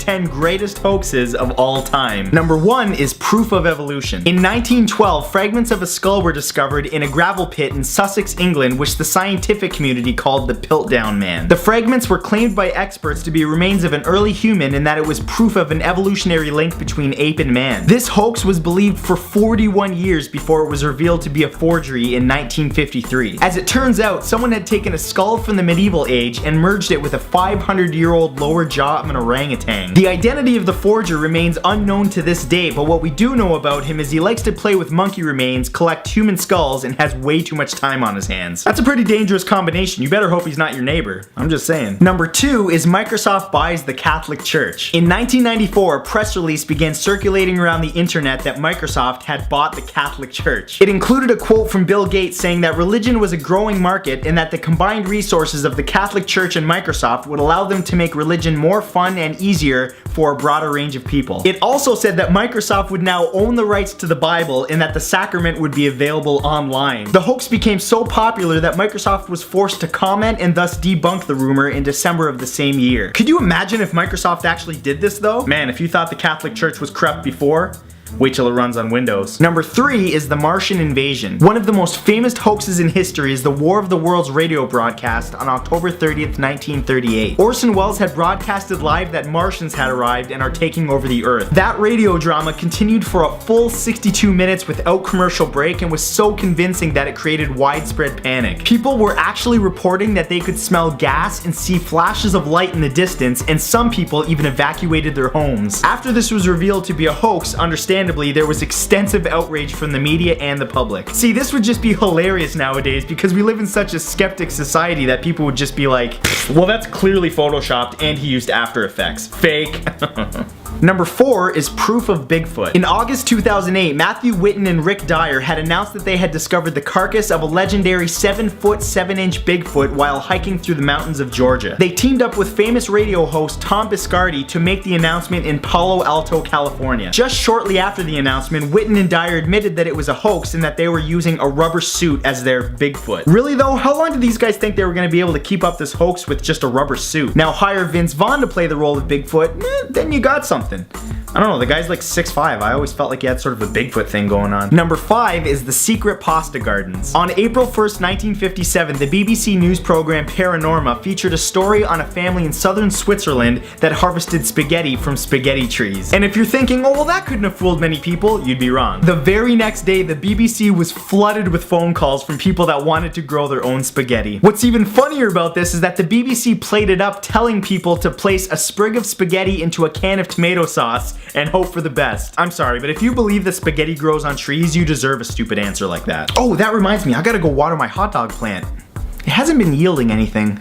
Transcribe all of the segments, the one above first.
10 greatest hoaxes of all time. Number 1 is proof of evolution. In 1912, fragments of a skull were discovered in a gravel pit in Sussex, England, which the scientific community called the Piltdown Man. The fragments were claimed by experts to be remains of an early human and that it was proof of an evolutionary link between ape and man. This hoax was believed for 41 years before it was revealed to be a forgery in 1953. As it turns out, someone had taken a skull from the medieval age and merged it with a 500-year-old lower jaw of an orangutan. The identity of the forger remains unknown to this day, but what we do know about him is he likes to play with monkey remains, collect human skulls, and has way too much time on his hands. That's a pretty dangerous combination. You better hope he's not your neighbor. I'm just saying. Number 2 is Microsoft buys the Catholic Church. In 1994, a press release began circulating around the internet that Microsoft had bought the Catholic Church. It included a quote from Bill Gates saying that religion was a growing market and that the combined resources of the Catholic Church and Microsoft would allow them to make religion more fun and easier for a broader range of people. It also said that Microsoft would now own the rights to the Bible and that the sacrament would be available online. The hoax became so popular that Microsoft was forced to comment and thus debunk the rumor in December of the same year. Could you imagine if Microsoft actually did this though? Man, if you thought the Catholic Church was corrupt before, wait till it runs on Windows. Number 3 is the Martian invasion. One of the most famous hoaxes in history is the War of the Worlds radio broadcast on October 30th, 1938. Orson Welles had broadcasted live that Martians had arrived and are taking over the Earth. That radio drama continued for a full 62 minutes without commercial break and was so convincing that it created widespread panic. People were actually reporting that they could smell gas and see flashes of light in the distance, and some people even evacuated their homes. After this was revealed to be a hoax, understandably, there was extensive outrage from the media and the public. See, this would just be hilarious nowadays because we live in such a skeptic society that people would just be like, well, that's clearly photoshopped and he used After Effects. Fake. Number 4 is proof of Bigfoot. In August 2008, Matthew Whitten and Rick Dyer had announced that they had discovered the carcass of a legendary 7-foot 7-inch Bigfoot while hiking through the mountains of Georgia. They teamed up with famous radio host Tom Biscardi to make the announcement in Palo Alto, California. Just shortly after the announcement, Whitten and Dyer admitted that it was a hoax and that they were using a rubber suit as their Bigfoot. Really though, how long did these guys think they were going to be able to keep up this hoax with just a rubber suit? Now hire Vince Vaughn to play the role of Bigfoot, then you got something. I don't know, the guy's like 6'5". I always felt like he had sort of a Bigfoot thing going on. Number 5 is the secret pasta gardens. On April 1st, 1957, the BBC news program Paranorma featured a story on a family in southern Switzerland that harvested spaghetti from spaghetti trees. And if you're thinking, oh well, that couldn't have fooled many people, you'd be wrong. The very next day, the BBC was flooded with phone calls from people that wanted to grow their own spaghetti. What's even funnier about this is that the BBC played it up telling people to place a sprig of spaghetti into a can of tomato sauce and hope for the best. I'm sorry, but if you believe that spaghetti grows on trees, you deserve a stupid answer like that. Oh, that reminds me, I gotta go water my hot dog plant. It hasn't been yielding anything.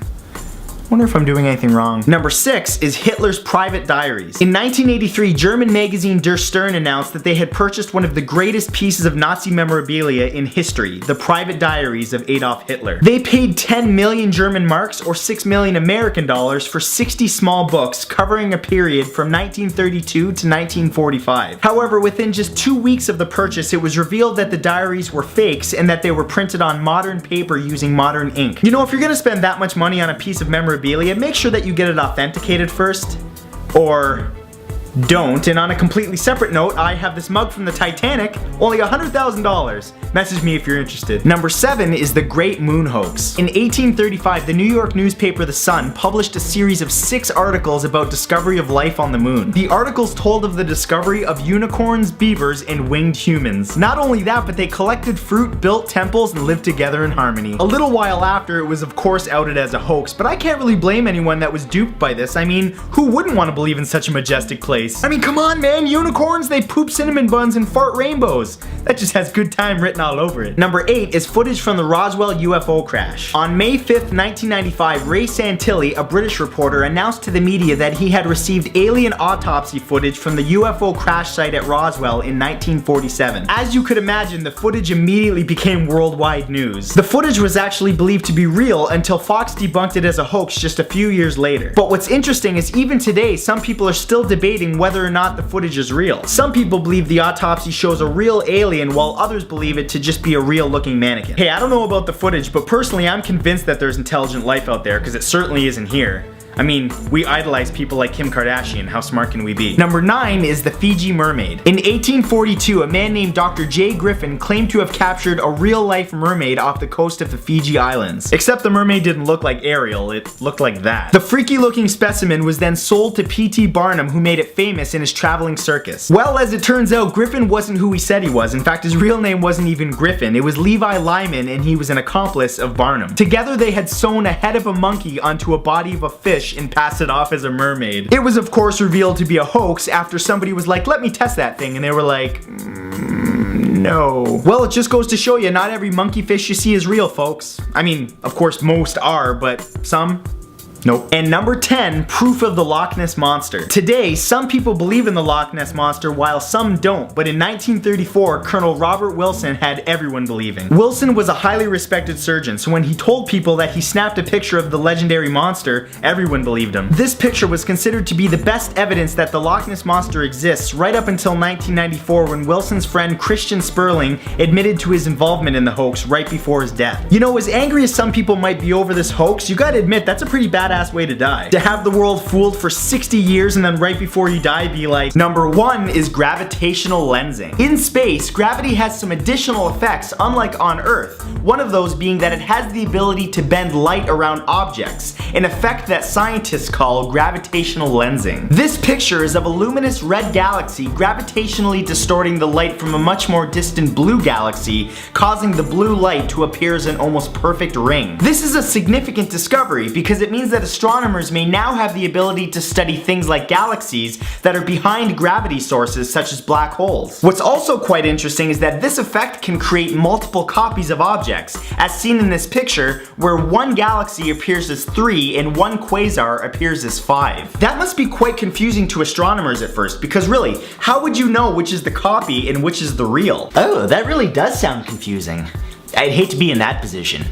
Wonder if I'm doing anything wrong. Number 6 is Hitler's private diaries. In 1983, German magazine Der Stern announced that they had purchased one of the greatest pieces of Nazi memorabilia in history, the private diaries of Adolf Hitler. They paid 10 million German marks or 6 million American dollars for 60 small books covering a period from 1932 to 1945. However, within just 2 weeks of the purchase, it was revealed that the diaries were fakes and that they were printed on modern paper using modern ink. You know, if you're gonna spend that much money on a piece of memorabilia, make sure that you get it authenticated first, or don't. And on a completely separate note, I have this mug from the Titanic, only $100,000. Message me if you're interested. Number 7 is the Great Moon Hoax. In 1835, the New York newspaper The Sun published a series of 6 articles about discovery of life on the moon. The articles told of the discovery of unicorns, beavers, and winged humans. Not only that, but they collected fruit, built temples, and lived together in harmony. A little while after, it was of course outed as a hoax, but I can't really blame anyone that was duped by this. I mean, who wouldn't want to believe in such a majestic place? I mean, come on, man, unicorns, they poop cinnamon buns and fart rainbows. That just has good time written all over it. Number 8 is footage from the Roswell UFO crash. On May 5th, 1995, Ray Santilli, a British reporter, announced to the media that he had received alien autopsy footage from the UFO crash site at Roswell in 1947. As you could imagine, the footage immediately became worldwide news. The footage was actually believed to be real until Fox debunked it as a hoax just a few years later. But what's interesting is even today, some people are still debating whether or not the footage is real. Some people believe the autopsy shows a real alien, while others believe it to just be a real looking mannequin. Hey, I don't know about the footage, but personally I'm convinced that there's intelligent life out there, because it certainly isn't here. I mean, we idolize people like Kim Kardashian. How smart can we be? Number 9 is the Fiji mermaid. In 1842, a man named Dr. J. Griffin claimed to have captured a real-life mermaid off the coast of the Fiji Islands. Except the mermaid didn't look like Ariel, it looked like that. The freaky-looking specimen was then sold to P.T. Barnum, who made it famous in his traveling circus. Well, as it turns out, Griffin wasn't who he said he was. In fact, his real name wasn't even Griffin. It was Levi Lyman, and he was an accomplice of Barnum. Together, they had sewn a head of a monkey onto a body of a fish and pass it off as a mermaid. It was of course revealed to be a hoax after somebody was like, let me test that thing, and they were like, no. Well, it just goes to show you, not every monkey fish you see is real, folks. I mean, of course most are, but some, nope. And number 10, proof of the Loch Ness Monster. Today, some people believe in the Loch Ness Monster while some don't, but in 1934, Colonel Robert Wilson had everyone believing. Wilson was a highly respected surgeon, so when he told people that he snapped a picture of the legendary monster, everyone believed him. This picture was considered to be the best evidence that the Loch Ness Monster exists right up until 1994, when Wilson's friend Christian Sperling admitted to his involvement in the hoax right before his death. You know, as angry as some people might be over this hoax, you gotta admit that's a pretty badass way to die. To have the world fooled for 60 years and then right before you die be like, number 1 is gravitational lensing. In space, gravity has some additional effects unlike on Earth. One of those being that it has the ability to bend light around objects, an effect that scientists call gravitational lensing. This picture is of a luminous red galaxy gravitationally distorting the light from a much more distant blue galaxy, causing the blue light to appear as an almost perfect ring. This is a significant discovery because it means that astronomers may now have the ability to study things like galaxies that are behind gravity sources such as black holes. What's also quite interesting is that this effect can create multiple copies of objects, as seen in this picture, where one galaxy appears as 3 and one quasar appears as 5. That must be quite confusing to astronomers at first, because really, how would you know which is the copy and which is the real? Oh, that really does sound confusing. I'd hate to be in that position.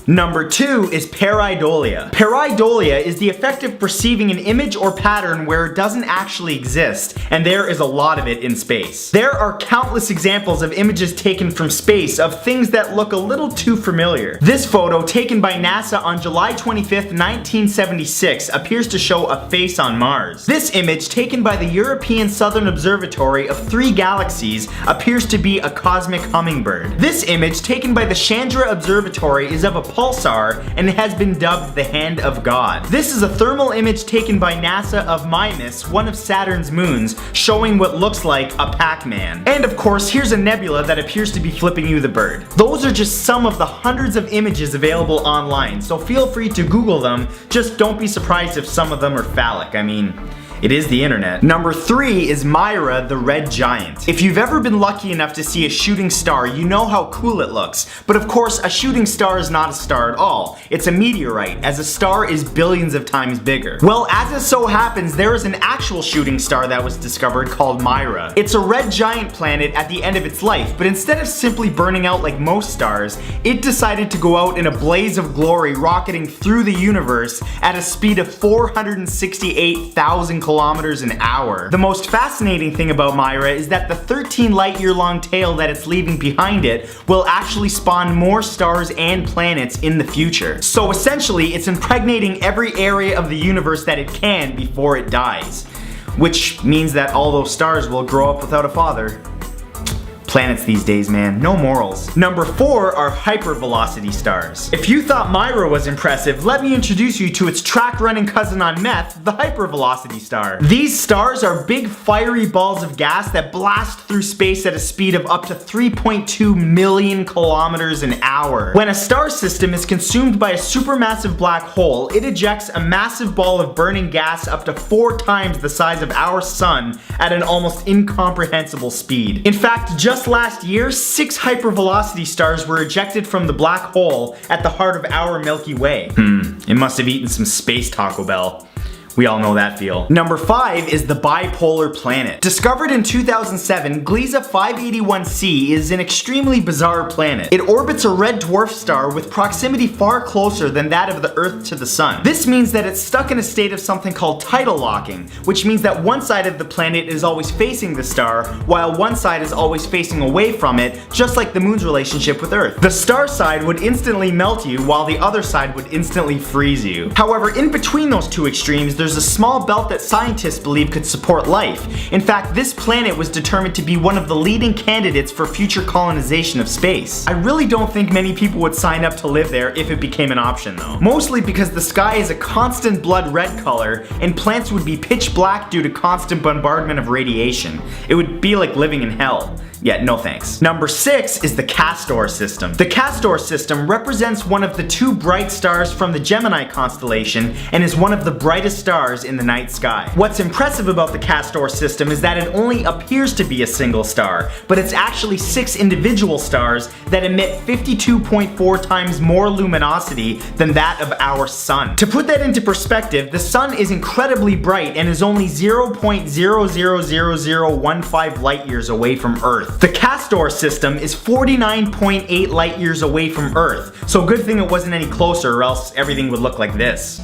Number 2 is pareidolia. Pareidolia is the effect of perceiving an image or pattern where it doesn't actually exist, and there is a lot of it in space. There are countless examples of images taken from space of things that look a little too familiar. This photo, taken by NASA on July 25th, 1976, appears to show a face on Mars. This image, taken by the European Southern Observatory of 3 galaxies, appears to be a cosmic hummingbird. This image, taken by the Chandra Observatory, is of a pulsar, and it has been dubbed the Hand of God. This is a thermal image taken by NASA of Mimas, one of Saturn's moons, showing what looks like a Pac-Man. And of course, here's a nebula that appears to be flipping you the bird. Those are just some of the hundreds of images available online, so feel free to Google them, just don't be surprised if some of them are phallic. I mean, it is the internet. Number 3 is Myra, the red giant. If you've ever been lucky enough to see a shooting star, you know how cool it looks. But of course, a shooting star is not a star at all. It's a meteorite, as a star is billions of times bigger. Well, as it so happens, there is an actual shooting star that was discovered called Myra. It's a red giant planet at the end of its life, but instead of simply burning out like most stars, it decided to go out in a blaze of glory, rocketing through the universe at a speed of 468,000 kilometers an hour. The most fascinating thing about Myra is that the 13 light-year long tail that it's leaving behind it will actually spawn more stars and planets in the future. So essentially, it's impregnating every area of the universe that it can before it dies. Which means that all those stars will grow up without a father. Planets these days, man. No morals. Number 4 are hypervelocity stars. If you thought Myra was impressive, let me introduce you to its track-running cousin on meth, the hypervelocity star. These stars are big fiery balls of gas that blast through space at a speed of up to 3.2 million kilometers an hour. When a star system is consumed by a supermassive black hole, it ejects a massive ball of burning gas up to 4 times the size of our sun at an almost incomprehensible speed. In fact, just last year, 6 hypervelocity stars were ejected from the black hole at the heart of our Milky Way. It must have eaten some space Taco Bell. We all know that feel. Number 5 is the bipolar planet. Discovered in 2007, Gliese 581c is an extremely bizarre planet. It orbits a red dwarf star with proximity far closer than that of the Earth to the Sun. This means that it's stuck in a state of something called tidal locking, which means that one side of the planet is always facing the star, while one side is always facing away from it, just like the moon's relationship with Earth. The star side would instantly melt you, while the other side would instantly freeze you. However, in between those two extremes, there's a small belt that scientists believe could support life. In fact, this planet was determined to be one of the leading candidates for future colonization of space. I really don't think many people would sign up to live there if it became an option though. Mostly because the sky is a constant blood red color, and plants would be pitch black due to constant bombardment of radiation. It would be like living in hell. Yeah, no thanks. Number 6 is the Castor system. The Castor system represents one of the 2 bright stars from the Gemini constellation and is one of the brightest stars in the night sky. What's impressive about the Castor system is that it only appears to be a single star, but it's actually 6 individual stars that emit 52.4 times more luminosity than that of our sun. To put that into perspective, the sun is incredibly bright and is only 0.000015 light years away from Earth. The Castor system is 49.8 light years away from Earth, so good thing it wasn't any closer or else everything would look like this.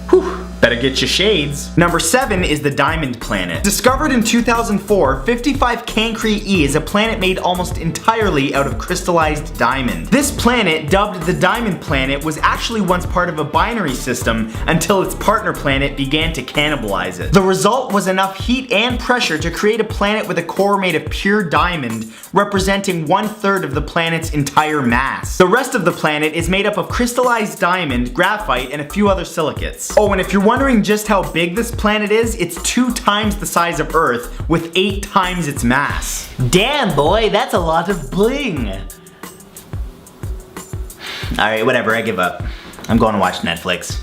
Whew. Better get your shades. Number 7 is the Diamond Planet. Discovered in 2004, 55 Cancri E is a planet made almost entirely out of crystallized diamond. This planet, dubbed the Diamond Planet, was actually once part of a binary system until its partner planet began to cannibalize it. The result was enough heat and pressure to create a planet with a core made of pure diamond, representing 1/3 of the planet's entire mass. The rest of the planet is made up of crystallized diamond, graphite, and a few other silicates. Oh, and if you're wondering just how big this planet is, it's 2 times the size of Earth with 8 times its mass. Damn boy, that's a lot of bling. Alright, whatever, I give up. I'm going to watch Netflix.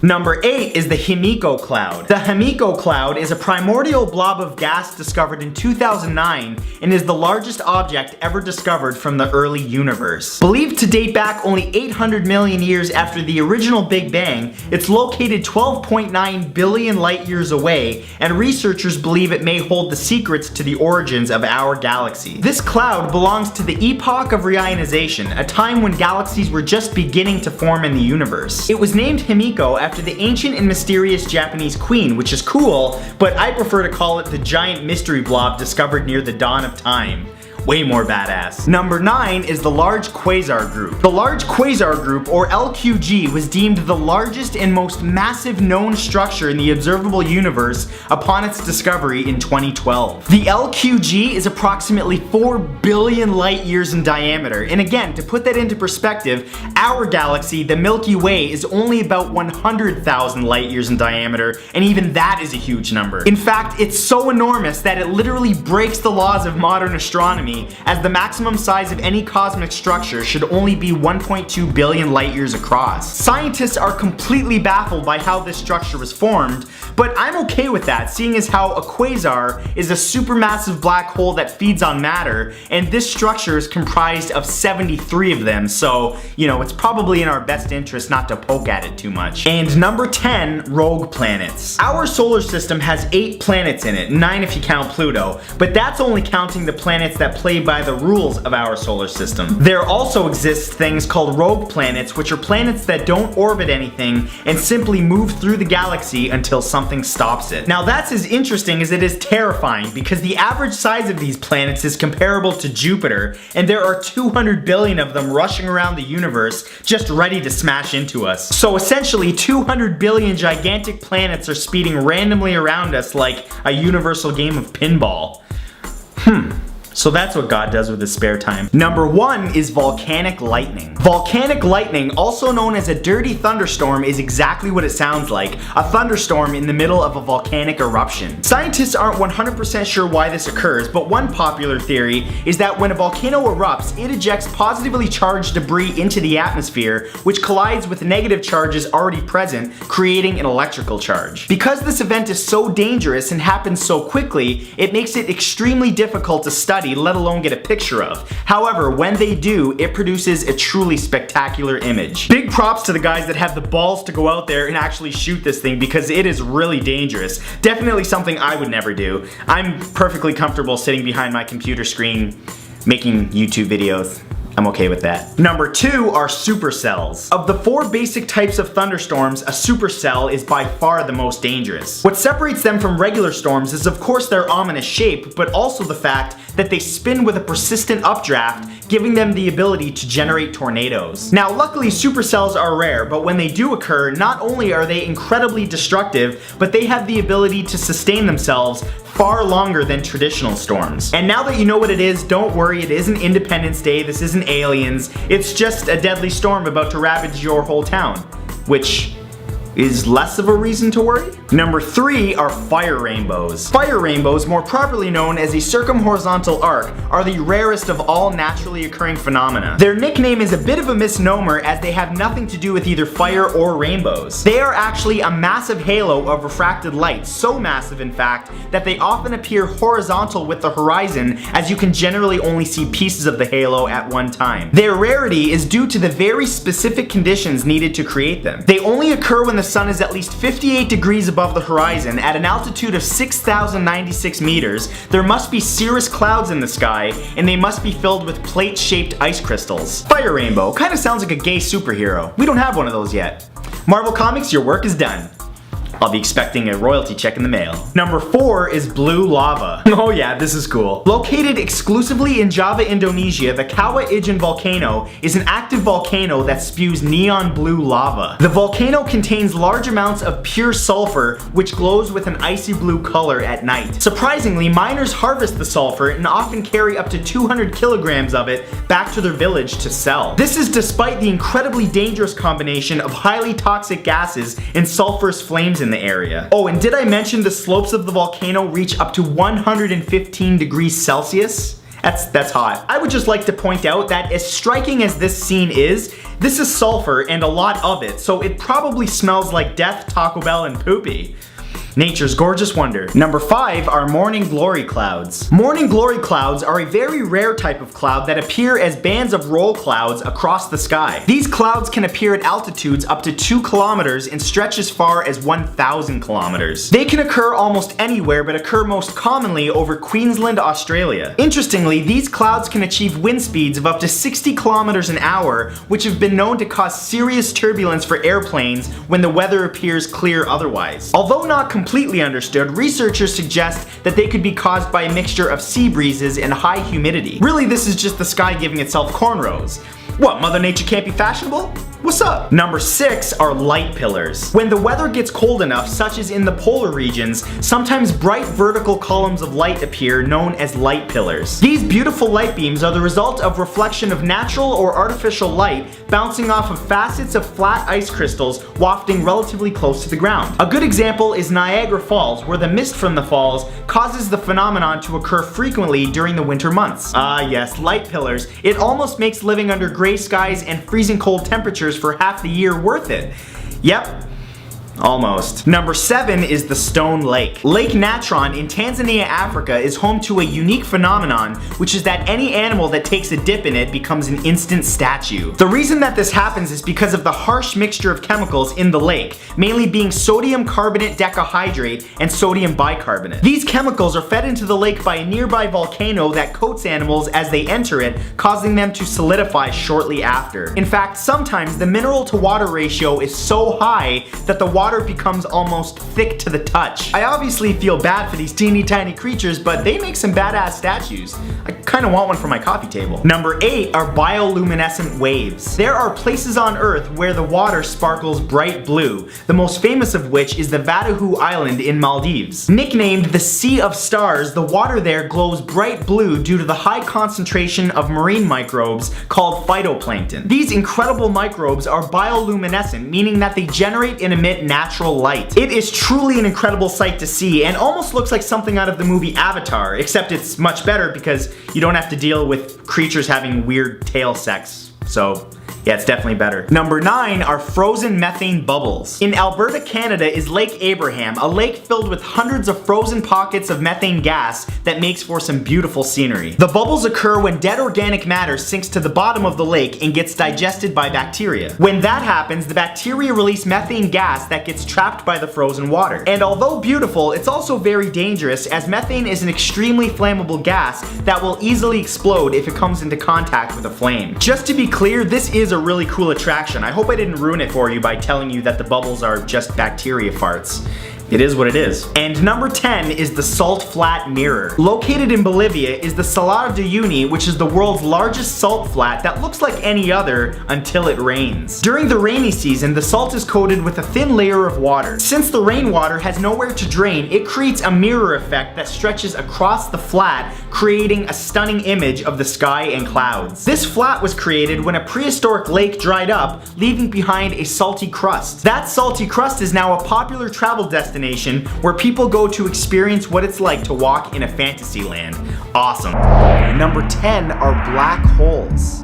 Number 8 is the Himiko Cloud. The Himiko Cloud is a primordial blob of gas discovered in 2009 and is the largest object ever discovered from the early universe. Believed to date back only 800 million years after the original Big Bang, it's located 12.9 billion light years away, and researchers believe it may hold the secrets to the origins of our galaxy. This cloud belongs to the epoch of reionization, a time when galaxies were just beginning to form in the universe. It was named Himiko after the ancient and mysterious Japanese queen, which is cool, but I prefer to call it the giant mystery blob discovered near the dawn of time. Way more badass. Number 9 is the Large Quasar Group. The Large Quasar Group, or LQG, was deemed the largest and most massive known structure in the observable universe upon its discovery in 2012. The LQG is approximately 4 billion light years in diameter, and again, to put that into perspective, our galaxy, the Milky Way, is only about 100,000 light years in diameter, and even that is a huge number. In fact, it's so enormous that it literally breaks the laws of modern astronomy, as the maximum size of any cosmic structure should only be 1.2 billion light years across. Scientists are completely baffled by how this structure was formed, but I'm okay with that, seeing as how a quasar is a supermassive black hole that feeds on matter, and this structure is comprised of 73 of them, so, you know, it's probably in our best interest not to poke at it too much. And number 10, rogue planets. Our solar system has 8 planets in it, 9 if you count Pluto, but that's only counting the planets that play by the rules of our solar system. There also exists things called rogue planets, which are planets that don't orbit anything and simply move through the galaxy until something stops it. Now that's as interesting as it is terrifying, because the average size of these planets is comparable to Jupiter, and there are 200 billion of them rushing around the universe just ready to smash into us. So essentially 200 billion gigantic planets are speeding randomly around us like a universal game of pinball. So that's what God does with his spare time. Number 1 is volcanic lightning. Volcanic lightning, also known as a dirty thunderstorm, is exactly what it sounds like, a thunderstorm in the middle of a volcanic eruption. Scientists aren't 100% sure why this occurs, but one popular theory is that when a volcano erupts, it ejects positively charged debris into the atmosphere, which collides with negative charges already present, creating an electrical charge. Because this event is so dangerous and happens so quickly, it makes it extremely difficult to study study, let alone get a picture of. However, when they do, it produces a truly spectacular image. Big props to the guys that have the balls to go out there and actually shoot this thing, because it is really dangerous. Definitely something I would never do. I'm perfectly comfortable sitting behind my computer screen making YouTube videos. I'm okay with that. Number 2 are supercells. Of the 4 basic types of thunderstorms, a supercell is by far the most dangerous. What separates them from regular storms is of course their ominous shape, but also the fact that they spin with a persistent updraft, giving them the ability to generate tornadoes. Now luckily supercells are rare, but when they do occur, not only are they incredibly destructive, but they have the ability to sustain themselves far longer than traditional storms. And now that you know what it is, don't worry, it isn't Independence Day, this isn't aliens, it's just a deadly storm about to ravage your whole town, which is less of a reason to worry. Number 3 are fire rainbows. Fire rainbows, more properly known as a circumhorizontal arc, are the rarest of all naturally occurring phenomena. Their nickname is a bit of a misnomer as they have nothing to do with either fire or rainbows. They are actually a massive halo of refracted light, so massive in fact that they often appear horizontal with the horizon, as you can generally only see pieces of the halo at one time. Their rarity is due to the very specific conditions needed to create them. They only occur when the sun is at least 58 degrees above the horizon at an altitude of 6,096 meters. There must be cirrus clouds in the sky, and they must be filled with plate-shaped ice crystals. Fire rainbow kind of sounds like a gay superhero. We don't have one of those yet. Marvel Comics, your work is done. I'll be expecting a royalty check in the mail. Number 4 is blue lava. Oh yeah, this is cool. Located exclusively in Java, Indonesia, the Kawah Ijen volcano is an active volcano that spews neon blue lava. The volcano contains large amounts of pure sulfur, which glows with an icy blue color at night. Surprisingly, miners harvest the sulfur and often carry up to 200 kilograms of it back to their village to sell. This is despite the incredibly dangerous combination of highly toxic gases and sulfurous flames in the area. Oh, and did I mention the slopes of the volcano reach up to 115 degrees Celsius? That's hot. I would just like to point out that as striking as this scene is, this is sulfur and a lot of it, so it probably smells like death, Taco Bell, and poopy. Nature's gorgeous wonder. Number 5 are morning glory clouds. Morning glory clouds are a very rare type of cloud that appear as bands of roll clouds across the sky. These clouds can appear at altitudes up to 2 kilometers and stretch as far as 1,000 kilometers. They can occur almost anywhere, but occur most commonly over Queensland, Australia. Interestingly, these clouds can achieve wind speeds of up to 60 kilometers an hour, which have been known to cause serious turbulence for airplanes when the weather appears clear otherwise. Although not completely understood, researchers suggest that they could be caused by a mixture of sea breezes and high humidity. Really, this is just the sky giving itself cornrows. What, Mother Nature can't be fashionable? What's up? Number 6 are light pillars. When the weather gets cold enough, such as in the polar regions, sometimes bright vertical columns of light appear, known as light pillars. These beautiful light beams are the result of reflection of natural or artificial light bouncing off of facets of flat ice crystals wafting relatively close to the ground. A good example is Niagara Falls, where the mist from the falls causes the phenomenon to occur frequently during the winter months. Ah yes, light pillars. It almost makes living under gray skies and freezing cold temperatures for half the year worth it. Yep. Almost. Number 7 is the Stone Lake. Lake Natron in Tanzania, Africa is home to a unique phenomenon, which is that any animal that takes a dip in it becomes an instant statue. The reason that this happens is because of the harsh mixture of chemicals in the lake, mainly being sodium carbonate decahydrate and sodium bicarbonate. These chemicals are fed into the lake by a nearby volcano that coats animals as they enter it, causing them to solidify shortly after. In fact, sometimes the mineral to water ratio is so high that the water becomes almost thick to the touch. I obviously feel bad for these teeny tiny creatures, but they make some badass statues. I kinda want one for my coffee table. Number 8 are bioluminescent waves. There are places on Earth where the water sparkles bright blue, the most famous of which is the Vadahu Island in Maldives. Nicknamed the Sea of Stars, the water there glows bright blue due to the high concentration of marine microbes called phytoplankton. These incredible microbes are bioluminescent, meaning that they generate and emit natural light. It is truly an incredible sight to see and almost looks like something out of the movie Avatar, except it's much better because you don't have to deal with creatures having weird tail sex. So Yeah, it's definitely better. Number 9 are frozen methane bubbles. In Alberta, Canada is Lake Abraham, a lake filled with hundreds of frozen pockets of methane gas that makes for some beautiful scenery. The bubbles occur when dead organic matter sinks to the bottom of the lake and gets digested by bacteria. When that happens, the bacteria release methane gas that gets trapped by the frozen water. And although beautiful, it's also very dangerous, as methane is an extremely flammable gas that will easily explode if it comes into contact with a flame. Just to be clear, this is a really cool attraction. I hope I didn't ruin it for you by telling you that the bubbles are just bacteria farts. It is what it is. And number 10 is the Salt Flat Mirror. Located in Bolivia is the Salar de Uyuni, which is the world's largest salt flat that looks like any other until it rains. During the rainy season, the salt is coated with a thin layer of water. Since the rainwater has nowhere to drain, it creates a mirror effect that stretches across the flat, creating a stunning image of the sky and clouds. This flat was created when a prehistoric lake dried up, leaving behind a salty crust. That salty crust is now a popular travel destination where people go to experience what it's like to walk in a fantasy land. Awesome. Number 10 are black holes.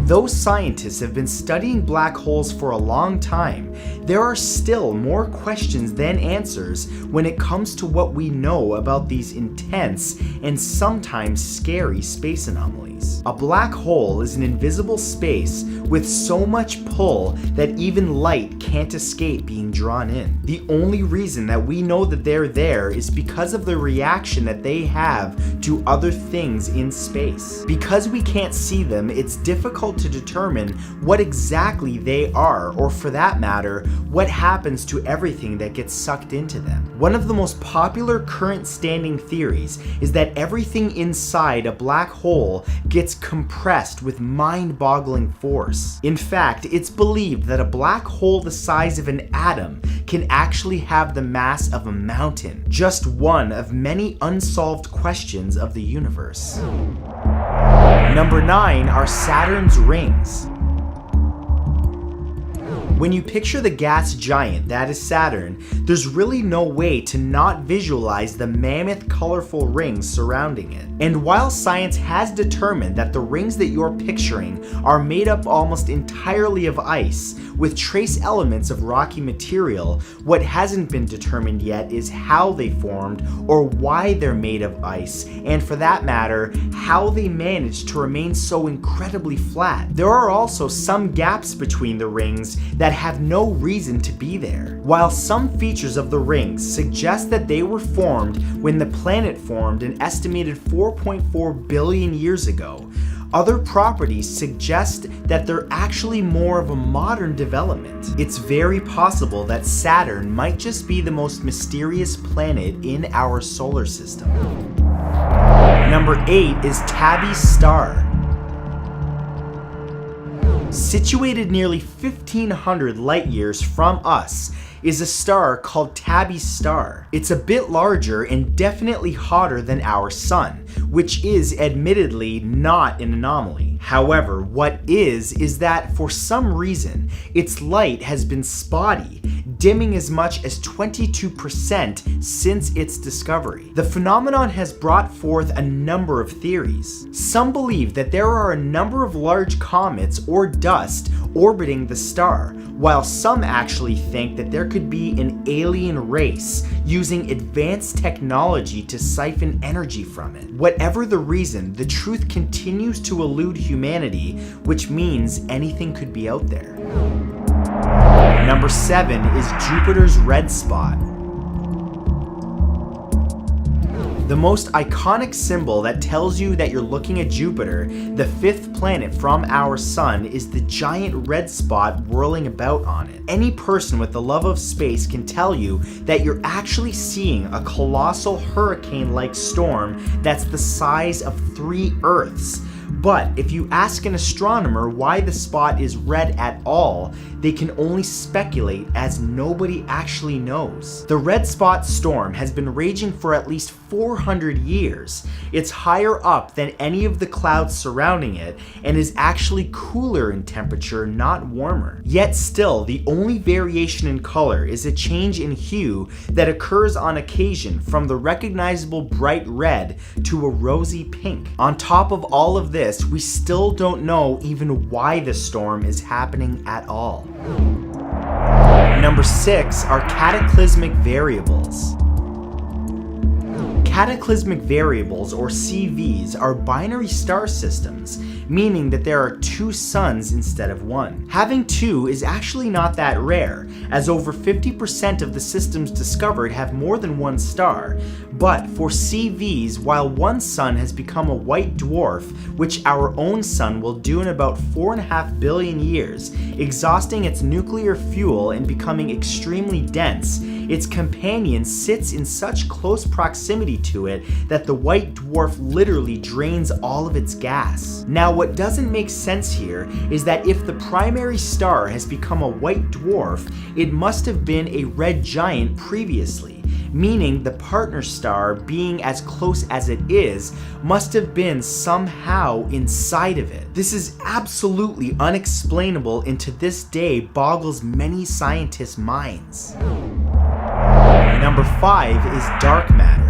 Though scientists have been studying black holes for a long time, there are still more questions than answers when it comes to what we know about these intense and sometimes scary space anomalies. A black hole is an invisible space with so much pull that even light can't escape being drawn in. The only reason that we know that they're there is because of the reaction that they have to other things in space. Because we can't see them, it's difficult to determine what exactly they are, or for that matter, what happens to everything that gets sucked into them. One of the most popular current standing theories is that everything inside a black hole gets compressed with mind-boggling force. In fact, it's believed that a black hole the size of an atom can actually have the mass of a mountain, just one of many unsolved questions of the universe. Number 9 are Saturn's rings. When you picture the gas giant that is Saturn, there's really no way to not visualize the mammoth colorful rings surrounding it. And while science has determined that the rings that you're picturing are made up almost entirely of ice, with trace elements of rocky material, what hasn't been determined yet is how they formed or why they're made of ice, and for that matter, how they managed to remain so incredibly flat. There are also some gaps between the rings that have no reason to be there. While some features of the rings suggest that they were formed when the planet formed an estimated 4.4 billion years ago, other properties suggest that they're actually more of a modern development. It's very possible that Saturn might just be the most mysterious planet in our solar system. Number 8 is Tabby's star. Situated nearly 1,500 light years from us is a star called Tabby's star. It's a bit larger and definitely hotter than our sun, which is admittedly not an anomaly. However, what is that for some reason, its light has been spotty, dimming as much as 22% since its discovery. The phenomenon has brought forth a number of theories. Some believe that there are a number of large comets or dust orbiting the star, while some actually think that there could be an alien race using advanced technology to siphon energy from it. Whatever the reason, the truth continues to elude humanity, which means anything could be out there. Number 7 is Jupiter's red spot. The most iconic symbol that tells you that you're looking at Jupiter, the 5th planet from our sun, is the giant red spot whirling about on it. Any person with the love of space can tell you that you're actually seeing a colossal hurricane-like storm that's the size of 3 Earths. But if you ask an astronomer why the spot is red at all, they can only speculate as nobody actually knows. The red spot storm has been raging for at least 400 years. It's higher up than any of the clouds surrounding it and is actually cooler in temperature, not warmer. Yet still, the only variation in color is a change in hue that occurs on occasion from the recognizable bright red to a rosy pink. On top of all of this, we still don't know even why the storm is happening at all. Number 6 are cataclysmic variables. Cataclysmic variables, or CVs, are binary star systems, meaning that there are 2 suns instead of 1. Having 2 is actually not that rare, as over 50% of the systems discovered have more than 1 star. But for CVs, while one sun has become a white dwarf, which our own sun will do in about 4.5 billion years, exhausting its nuclear fuel and becoming extremely dense, its companion sits in such close proximity to it that the white dwarf literally drains all of its gas. Now, what doesn't make sense here is that if the primary star has become a white dwarf, it must have been a red giant previously, meaning the partner star, being as close as it is, must have been somehow inside of it. This is absolutely unexplainable and to this day boggles many scientists' minds. Number 5 is dark matter.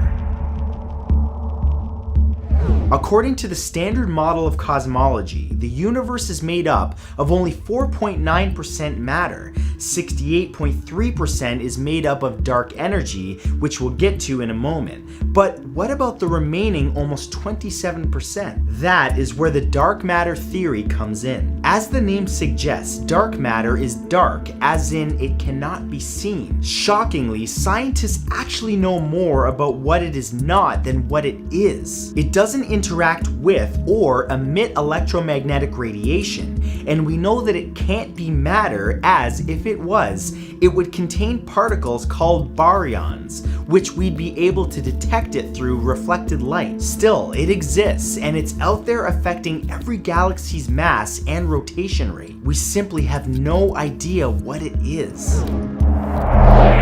According to the standard model of cosmology, the universe is made up of only 4.9% matter, 68.3% is made up of dark energy, which we'll get to in a moment. But what about the remaining almost 27%? That is where the dark matter theory comes in. As the name suggests, dark matter is dark, as in it cannot be seen. Shockingly, scientists actually know more about what it is not than what it is. It doesn't interact with or emit electromagnetic radiation, and we know that it can't be matter, as if it was, it would contain particles called baryons, which we'd be able to detect it through reflected light. Still, it exists, and it's out there affecting every galaxy's mass and rotation rate. We simply have no idea what it is.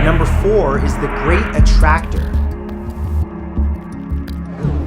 Number 4 is the Great Attractor.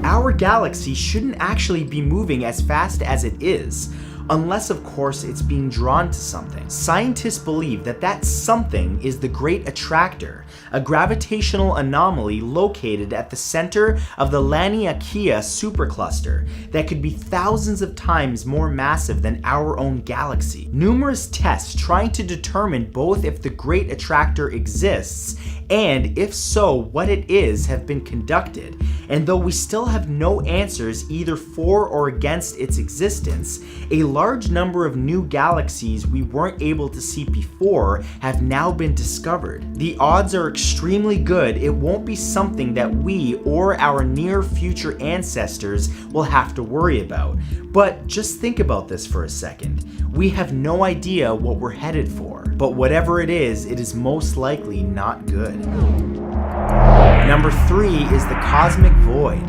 Our galaxy shouldn't actually be moving as fast as it is, unless of course it's being drawn to something. Scientists believe that that something is the Great Attractor, a gravitational anomaly located at the center of the Laniakea supercluster that could be thousands of times more massive than our own galaxy. Numerous tests trying to determine both if the Great Attractor exists and, if so, what it is have been conducted, and though we still have no answers either for or against its existence, a large number of new galaxies we weren't able to see before have now been discovered. The odds are extremely good it won't be something that we or our near future ancestors will have to worry about. But just think about this for a second. We have no idea what we're headed for, but whatever it is most likely not good. Number 3 is the cosmic void.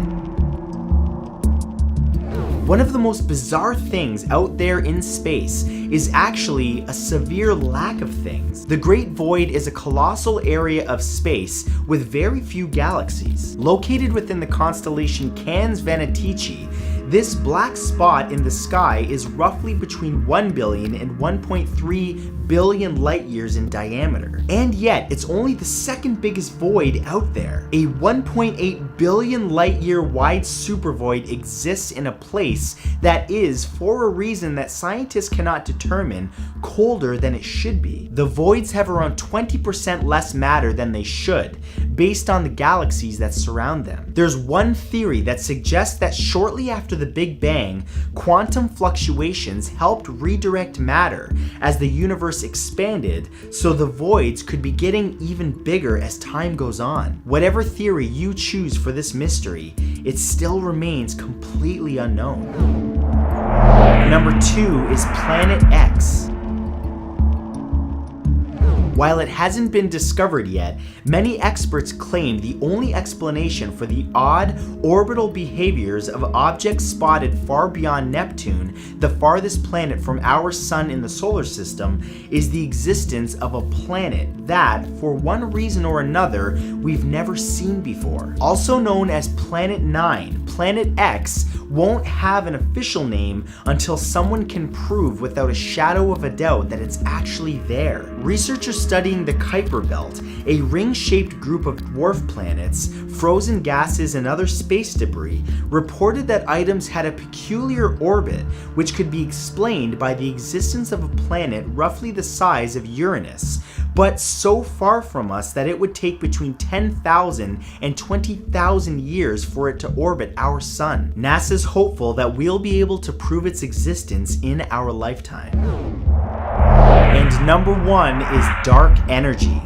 One of the most bizarre things out there in space is actually a severe lack of things. The Great Void is a colossal area of space with very few galaxies. Located within the constellation Canes Venatici, this black spot in the sky is roughly between 1 billion and 1.3 billion light years in diameter. And yet, it's only the second biggest void out there. A 1.8 billion light year wide supervoid exists in a place that is, for a reason that scientists cannot determine, colder than it should be. The voids have around 20% less matter than they should, based on the galaxies that surround them. There's one theory that suggests that shortly after the Big Bang, quantum fluctuations helped redirect matter as the universe expanded, so the voids could be getting even bigger as time goes on. Whatever theory you choose for this mystery, it still remains completely unknown. Number 2 is Planet X. While it hasn't been discovered yet, many experts claim the only explanation for the odd orbital behaviors of objects spotted far beyond Neptune, the farthest planet from our sun in the solar system, is the existence of a planet that, for one reason or another, we've never seen before. Also known as Planet 9, Planet X won't have an official name until someone can prove without a shadow of a doubt that it's actually there. Researchers studying the Kuiper Belt, a ring-shaped group of dwarf planets, frozen gases, and other space debris, reported that items had a peculiar orbit, which could be explained by the existence of a planet roughly the size of Uranus, but so far from us that it would take between 10,000 and 20,000 years for it to orbit our sun. NASA's hopeful that we'll be able to prove its existence in our lifetime. And number 1 is dark energy.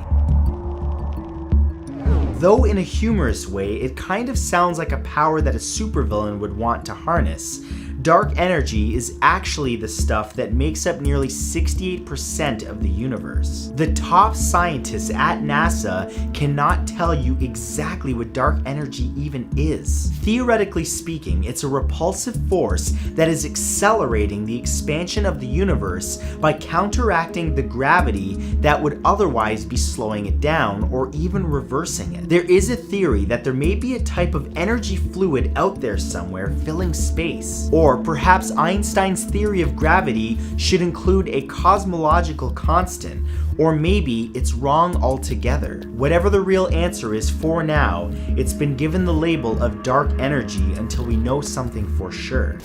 Though in a humorous way, it kind of sounds like a power that a supervillain would want to harness. Dark energy is actually the stuff that makes up nearly 68% of the universe. The top scientists at NASA cannot tell you exactly what dark energy even is. Theoretically speaking, it's a repulsive force that is accelerating the expansion of the universe by counteracting the gravity that would otherwise be slowing it down or even reversing it. There is a theory that there may be a type of energy fluid out there somewhere filling space. Or perhaps Einstein's theory of gravity should include a cosmological constant, or maybe it's wrong altogether. Whatever the real answer is for now, it's been given the label of dark energy until we know something for sure.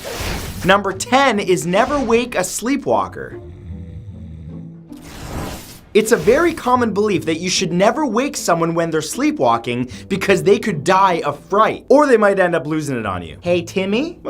Number 10 is never wake a sleepwalker. It's a very common belief that you should never wake someone when they're sleepwalking because they could die of fright, or they might end up losing it on you. Hey, Timmy?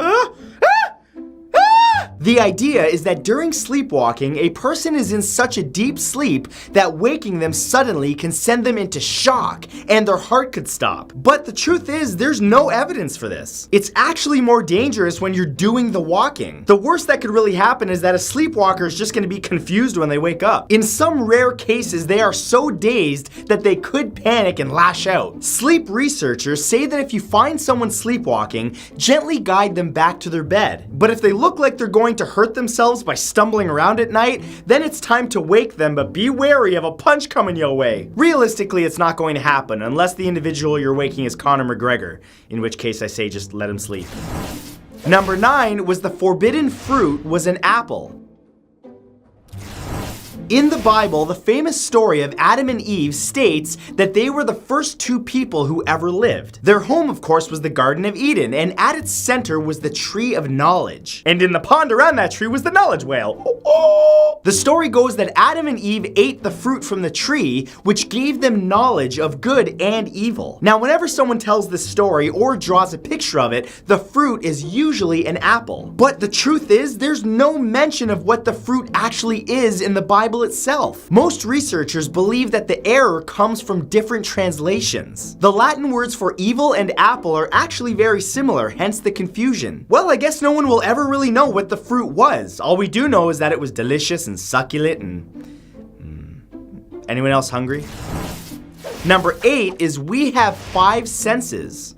The idea is that during sleepwalking, a person is in such a deep sleep that waking them suddenly can send them into shock and their heart could stop. But the truth is, there's no evidence for this. It's actually more dangerous when you're doing the walking. The worst that could really happen is that a sleepwalker is just going to be confused when they wake up. In some rare cases, they are so dazed that they could panic and lash out. Sleep researchers say that if you find someone sleepwalking, gently guide them back to their bed. But if they look like they're going to hurt themselves by stumbling around at night, then it's time to wake them, but be wary of a punch coming your way. Realistically, it's not going to happen unless the individual you're waking is Conor McGregor, in which case I say just let him sleep. Number 9 was the forbidden fruit was an apple. In the Bible, the famous story of Adam and Eve states that they were the first 2 people who ever lived. Their home, of course, was the Garden of Eden, and at its center was the Tree of Knowledge. And in the pond around that tree was the knowledge whale. The story goes that Adam and Eve ate the fruit from the tree, which gave them knowledge of good and evil. Now, whenever someone tells this story or draws a picture of it, the fruit is usually an apple. But the truth is, there's no mention of what the fruit actually is in the Bible itself. Most researchers believe that the error comes from different translations. The Latin words for evil and apple are actually very similar, hence the confusion. Well, I guess no one will ever really know what the fruit was. All we do know is that it was delicious and succulent and... Anyone else hungry? Number 8 is we have 5 senses.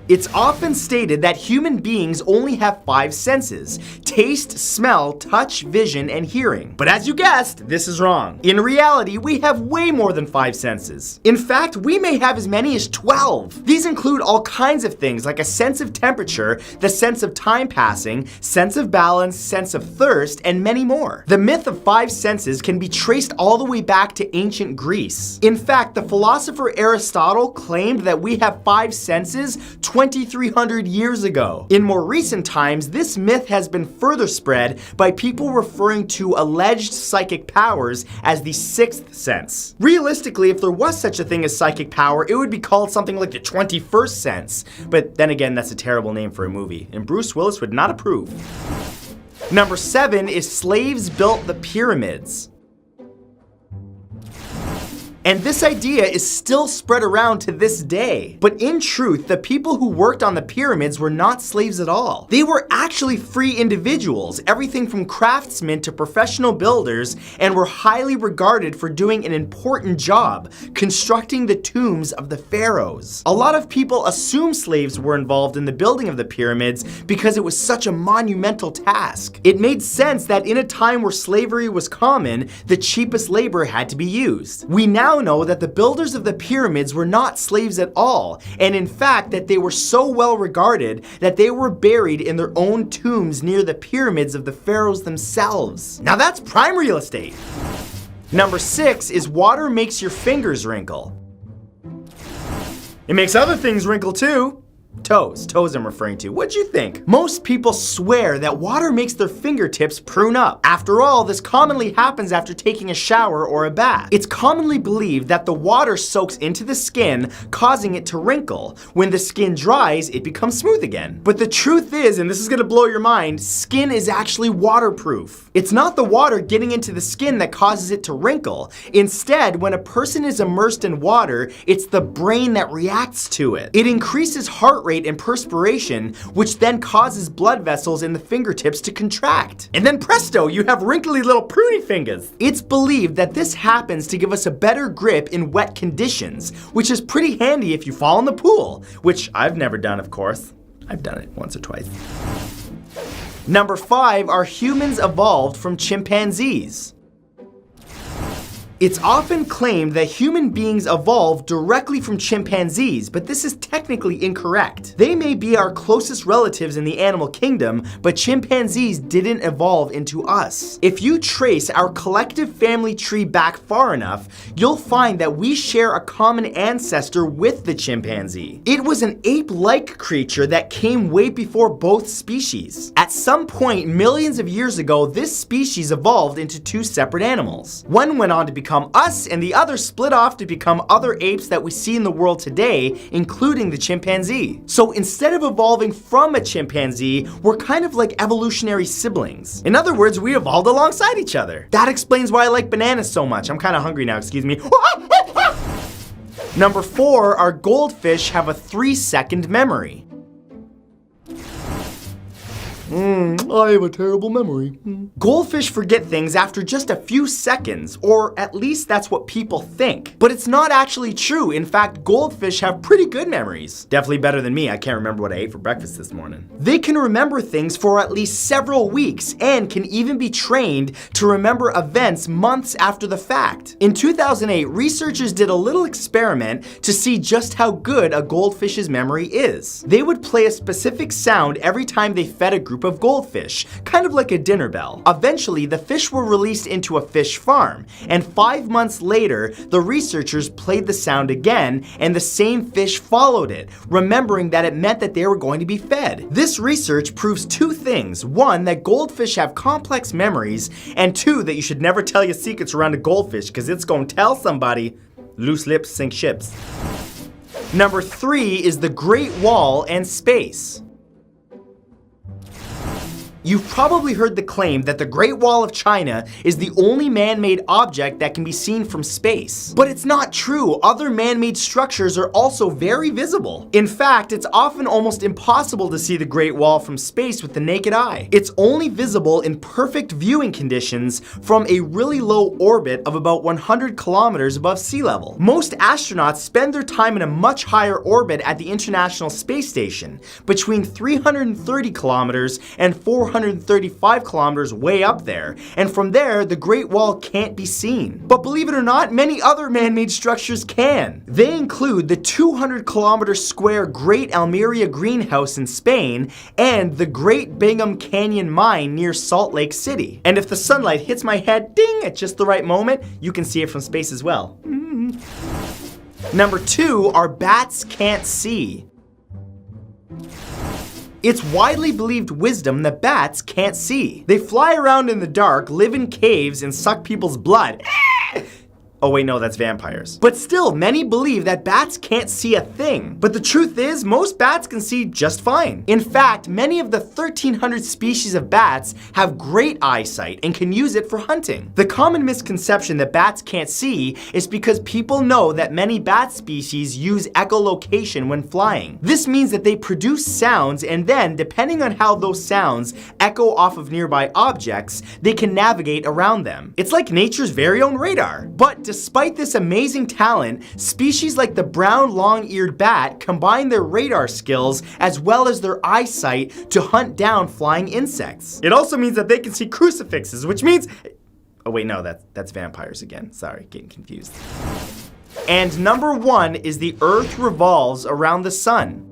It's often stated that human beings only have 5 senses: taste, smell, touch, vision, and hearing. But as you guessed, this is wrong. In reality, we have way more than 5 senses. In fact, we may have as many as 12. These include all kinds of things like a sense of temperature, the sense of time passing, sense of balance, sense of thirst, and many more. The myth of 5 senses can be traced all the way back to ancient Greece. In fact, the philosopher Aristotle claimed that we have 5 senses 2,300 years ago. In more recent times, this myth has been further spread by people referring to alleged psychic powers as the 6th sense. Realistically, if there was such a thing as psychic power, it would be called something like the 21st sense. But then again, that's a terrible name for a movie, and Bruce Willis would not approve. Number 7 is slaves built the pyramids. And this idea is still spread around to this day. But in truth, the people who worked on the pyramids were not slaves at all. They were actually free individuals, everything from craftsmen to professional builders, and were highly regarded for doing an important job, constructing the tombs of the pharaohs. A lot of people assume slaves were involved in the building of the pyramids because it was such a monumental task. It made sense that in a time where slavery was common, the cheapest labor had to be used. We now know that the builders of the pyramids were not slaves at all, and in fact that they were so well regarded that they were buried in their own tombs near the pyramids of the pharaohs themselves. Now that's prime real estate. Number 6 is water makes your fingers wrinkle. It makes other things wrinkle too. Toes I'm referring to. What'd you think? Most people swear that water makes their fingertips prune up. After all, this commonly happens after taking a shower or a bath. It's commonly believed that the water soaks into the skin, causing it to wrinkle. When the skin dries, it becomes smooth again. But the truth is, and this is gonna blow your mind, skin is actually waterproof. It's not the water getting into the skin that causes it to wrinkle. Instead, when a person is immersed in water, it's the brain that reacts to it. It increases heart rate and perspiration, which then causes blood vessels in the fingertips to contract. And then presto, you have wrinkly little pruny fingers. It's believed that this happens to give us a better grip in wet conditions, which is pretty handy if you fall in the pool, which I've never done, of course. I've done it once or twice. Number 5 are humans evolved from chimpanzees. It's often claimed that human beings evolved directly from chimpanzees, but this is technically incorrect. They may be our closest relatives in the animal kingdom, but chimpanzees didn't evolve into us. If you trace our collective family tree back far enough, you'll find that we share a common ancestor with the chimpanzee. It was an ape-like creature that came way before both species. At some point millions of years ago, this species evolved into 2 separate animals. One went on to become us, and the other split off to become other apes that we see in the world today, including the chimpanzee. So instead of evolving from a chimpanzee, we're kind of like evolutionary siblings. In other words, we evolved alongside each other. That explains why I like bananas so much. I'm kind of hungry now, excuse me. Number 4, our goldfish have a 3-second memory. I have a terrible memory. Goldfish forget things after just a few seconds, or at least that's what people think. But it's not actually true. In fact, goldfish have pretty good memories. Definitely better than me. I can't remember what I ate for breakfast this morning. They can remember things for at least several weeks and can even be trained to remember events months after the fact. In 2008, researchers did a little experiment to see just how good a goldfish's memory is. They would play a specific sound every time they fed a group of goldfish, kind of like a dinner bell. Eventually, the fish were released into a fish farm, and 5 months later, the researchers played the sound again, and the same fish followed it, remembering that it meant that they were going to be fed. This research proves 2 things. 1, that goldfish have complex memories, and 2, that you should never tell your secrets around a goldfish, because it's going to tell somebody. Loose lips sink ships. Number 3 is the Great Wall and space. You've probably heard the claim that the Great Wall of China is the only man-made object that can be seen from space. But it's not true. Other man-made structures are also very visible. In fact, it's often almost impossible to see the Great Wall from space with the naked eye. It's only visible in perfect viewing conditions from a really low orbit of about 100 kilometers above sea level. Most astronauts spend their time in a much higher orbit at the International Space Station, between 330 kilometers and 435 kilometers way up there, and from there, the Great Wall can't be seen. But believe it or not, many other man-made structures can. They include the 200-kilometer square Great Almeria Greenhouse in Spain and the Great Bingham Canyon Mine near Salt Lake City. And if the sunlight hits my head, ding, at just the right moment, you can see it from space as well. Number 2, our bats can't see. It's widely believed wisdom that bats can't see. They fly around in the dark, live in caves, and suck people's blood. Oh wait, no, that's vampires. But still, many believe that bats can't see a thing. But the truth is, most bats can see just fine. In fact, many of the 1,300 species of bats have great eyesight and can use it for hunting. The common misconception that bats can't see is because people know that many bat species use echolocation when flying. This means that they produce sounds, and then, depending on how those sounds echo off of nearby objects, they can navigate around them. It's like nature's very own radar. But despite this amazing talent, species like the brown long-eared bat combine their radar skills as well as their eyesight to hunt down flying insects. It also means that they can see crucifixes, which means... Oh wait, no, that's vampires again. Sorry, getting confused. And number 1 is the Earth revolves around the sun.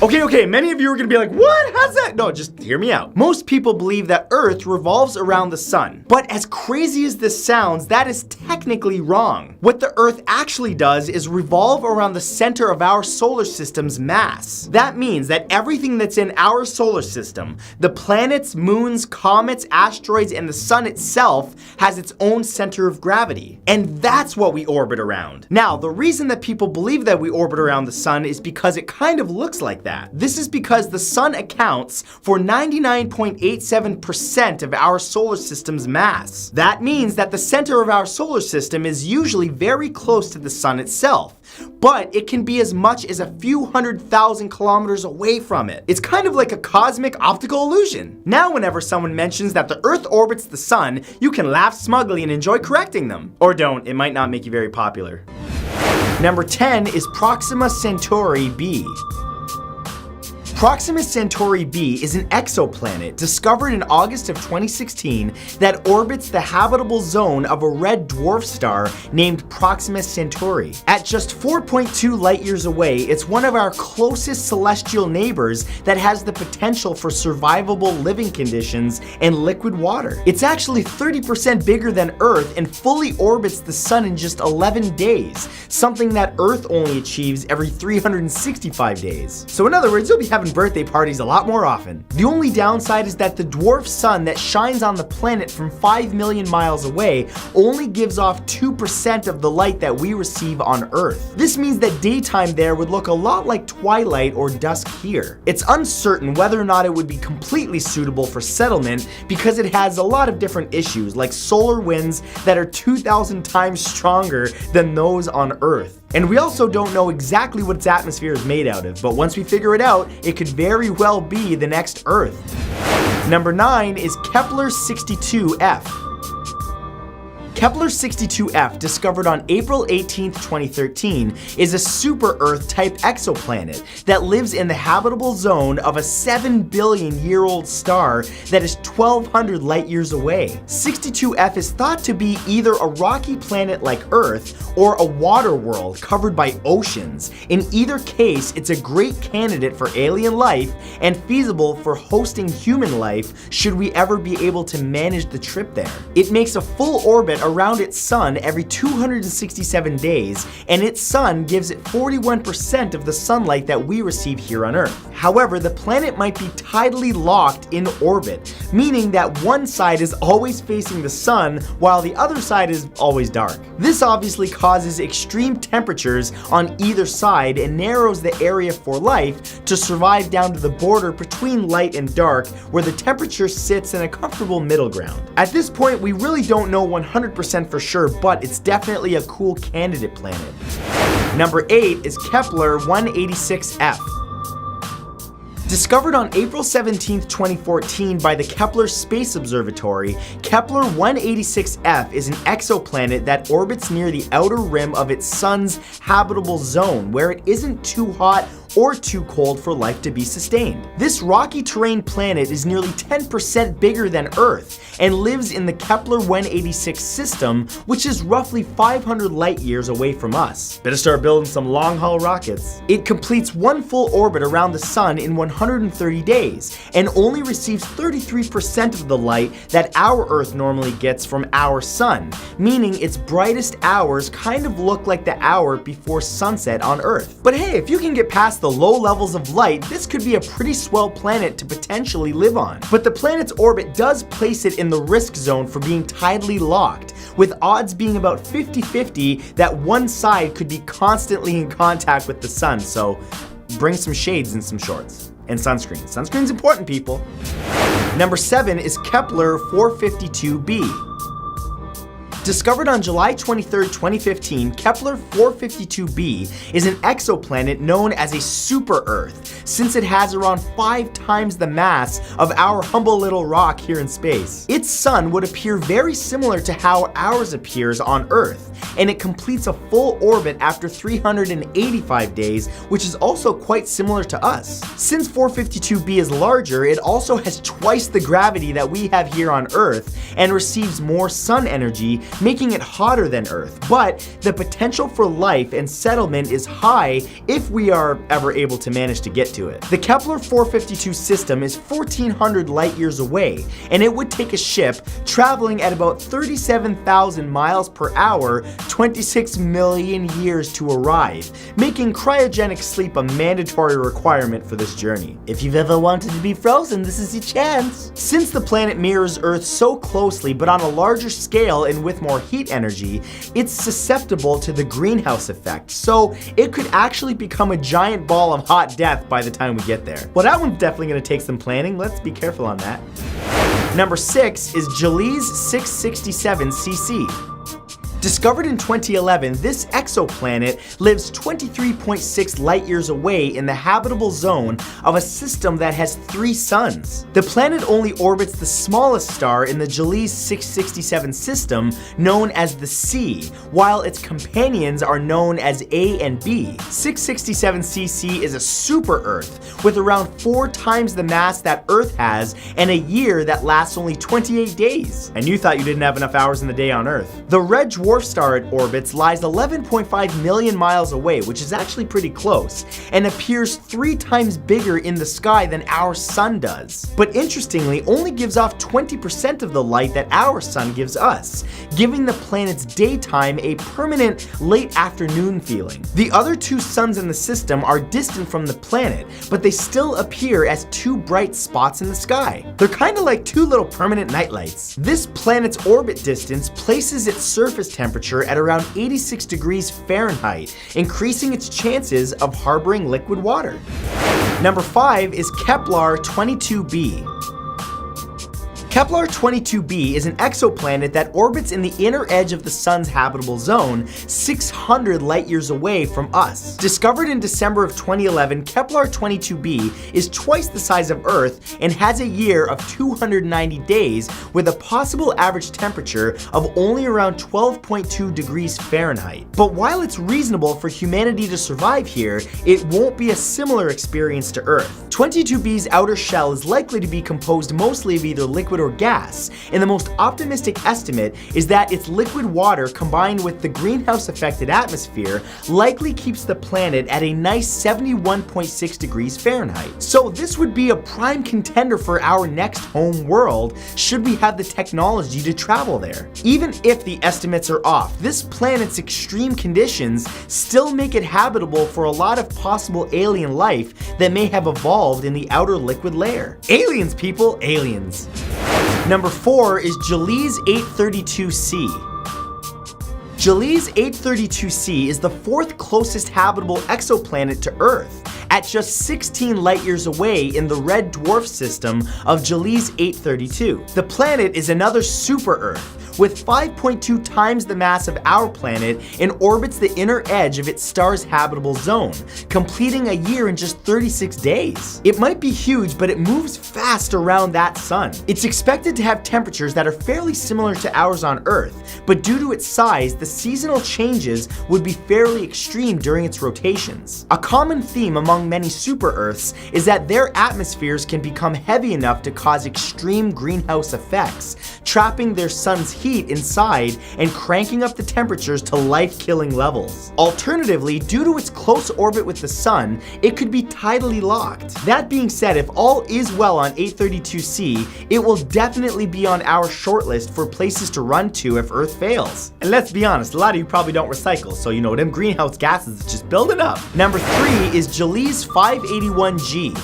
Okay, many of you are gonna be like, what? How's that? No, just hear me out. Most people believe that Earth revolves around the sun. But as crazy as this sounds, that is technically wrong. What the Earth actually does is revolve around the center of our solar system's mass. That means that everything that's in our solar system, the planets, moons, comets, asteroids, and the sun itself, has its own center of gravity. And that's what we orbit around. Now, the reason that people believe that we orbit around the sun is because it kind of looks like that. This is because the sun accounts for 99.87% of our solar system's mass. That means that the center of our solar system is usually very close to the sun itself, but it can be as much as a few 100,000 kilometers away from it. It's kind of like a cosmic optical illusion. Now, whenever someone mentions that the Earth orbits the sun, you can laugh smugly and enjoy correcting them. Or don't, it might not make you very popular. Number 10 is Proxima Centauri b. Proxima Centauri b is an exoplanet discovered in August of 2016 that orbits the habitable zone of a red dwarf star named Proxima Centauri. At just 4.2 light years away, it's one of our closest celestial neighbors that has the potential for survivable living conditions and liquid water. It's actually 30% bigger than Earth and fully orbits the sun in just 11 days, something that Earth only achieves every 365 days. So in other words, you'll be having birthday parties a lot more often. The only downside is that the dwarf sun that shines on the planet from 5 million miles away only gives off 2% of the light that we receive on Earth. This means that daytime there would look a lot like twilight or dusk here. It's uncertain whether or not it would be completely suitable for settlement because it has a lot of different issues, like solar winds that are 2,000 times stronger than those on Earth. And we also don't know exactly what its atmosphere is made out of, but once we figure it out, it could very well be the next Earth. Number 9 is Kepler 62f. Kepler 62f, discovered on April 18, 2013, is a super-Earth type exoplanet that lives in the habitable zone of a 7 billion year old star that is 1,200 light years away. 62f is thought to be either a rocky planet like Earth or a water world covered by oceans. In either case, it's a great candidate for alien life and feasible for hosting human life should we ever be able to manage the trip there. It makes a full orbit around its sun every 267 days, and its sun gives it 41% of the sunlight that we receive here on Earth. However, the planet might be tidally locked in orbit, meaning that one side is always facing the sun while the other side is always dark. This obviously causes extreme temperatures on either side and narrows the area for life to survive down to the border between light and dark, where the temperature sits in a comfortable middle ground. At this point, we really don't know 100% for sure, but it's definitely a cool candidate planet. Number 8 is Kepler 186f. Discovered on April 17, 2014 by the Kepler Space Observatory, Kepler 186f is an exoplanet that orbits near the outer rim of its sun's habitable zone, where it isn't too hot or too cold for life to be sustained. This rocky terrain planet is nearly 10% bigger than Earth and lives in the Kepler 186 system, which is roughly 500 light years away from us. Better start building some long-haul rockets. It completes one full orbit around the sun in 130 days and only receives 33% of the light that our Earth normally gets from our sun, meaning its brightest hours kind of look like the hour before sunset on Earth. But hey, if you can get past the the low levels of light, this could be a pretty swell planet to potentially live on. But the planet's orbit does place it in the risk zone for being tidally locked, with odds being about 50-50 that one side could be constantly in contact with the sun, so bring some shades and some shorts. And sunscreen. Sunscreen's important, people. Number 7 is Kepler 452b. Discovered on July 23, 2015, Kepler 452b is an exoplanet known as a super-Earth, since it has around 5 times the mass of our humble little rock here in space. Its sun would appear very similar to how ours appears on Earth, and it completes a full orbit after 385 days, which is also quite similar to us. Since 452b is larger, it also has twice the gravity that we have here on Earth, and receives more sun energy, making it hotter than Earth, but the potential for life and settlement is high if we are ever able to manage to get to it. The Kepler 452 system is 1,400 light years away, and it would take a ship traveling at about 37,000 miles per hour 26 million years to arrive, making cryogenic sleep a mandatory requirement for this journey. If you've ever wanted to be frozen, this is your chance. Since the planet mirrors Earth so closely but on a larger scale and with more heat energy, it's susceptible to the greenhouse effect, so it could actually become a giant ball of hot death by the time we get there. Well, that one's definitely going to take some planning. Let's be careful on that. Number 6 is Gliese 667cc. Discovered in 2011, this exoplanet lives 23.6 light years away in the habitable zone of a system that has 3 suns. The planet only orbits the smallest star in the Gliese 667 system, known as the C, while its companions are known as A and B. 667cc is a super-Earth, with around 4 times the mass that Earth has and a year that lasts only 28 days. And you thought you didn't have enough hours in the day on Earth. The red dwarf star it orbits lies 11.5 million miles away, which is actually pretty close, and appears 3 times bigger in the sky than our sun does. But interestingly, only gives off 20% of the light that our sun gives us, giving the planet's daytime a permanent late afternoon feeling. The other 2 suns in the system are distant from the planet, but they still appear as 2 bright spots in the sky. They're kind of like 2 little permanent nightlights. This planet's orbit distance places its surface temperature at around 86 degrees Fahrenheit, increasing its chances of harboring liquid water. Number 5 is Kepler 22b. Kepler 22b is an exoplanet that orbits in the inner edge of the sun's habitable zone, 600 light years away from us. Discovered in December of 2011, Kepler 22b is twice the size of Earth and has a year of 290 days with a possible average temperature of only around 12.2 degrees Fahrenheit. But while it's reasonable for humanity to survive here, it won't be a similar experience to Earth. 22b's outer shell is likely to be composed mostly of either liquid or gas, and the most optimistic estimate is that its liquid water combined with the greenhouse affected atmosphere likely keeps the planet at a nice 71.6 degrees Fahrenheit. So this would be a prime contender for our next home world should we have the technology to travel there. Even if the estimates are off, this planet's extreme conditions still make it habitable for a lot of possible alien life that may have evolved in the outer liquid layer. Aliens, people, aliens. Number 4 is Gliese 832c. Gliese 832c is the 4th closest habitable exoplanet to Earth, at just 16 light years away in the red dwarf system of Gliese 832. The planet is another super-Earth, with 5.2 times the mass of our planet and orbits the inner edge of its star's habitable zone, completing a year in just 36 days. It might be huge, but it moves fast around that sun. It's expected to have temperatures that are fairly similar to ours on Earth, but due to its size, the seasonal changes would be fairly extreme during its rotations. A common theme among many super-Earths is that their atmospheres can become heavy enough to cause extreme greenhouse effects, trapping their sun's heat inside and cranking up the temperatures to life-killing levels. Alternatively, due to its close orbit with the sun, it could be tidally locked. That being said, if all is well on 832c, it will definitely be on our shortlist for places to run to if Earth fails. And let's be honest, a lot of you probably don't recycle, so you know, them greenhouse gases is just building up. Number 3 is Jalise 581g.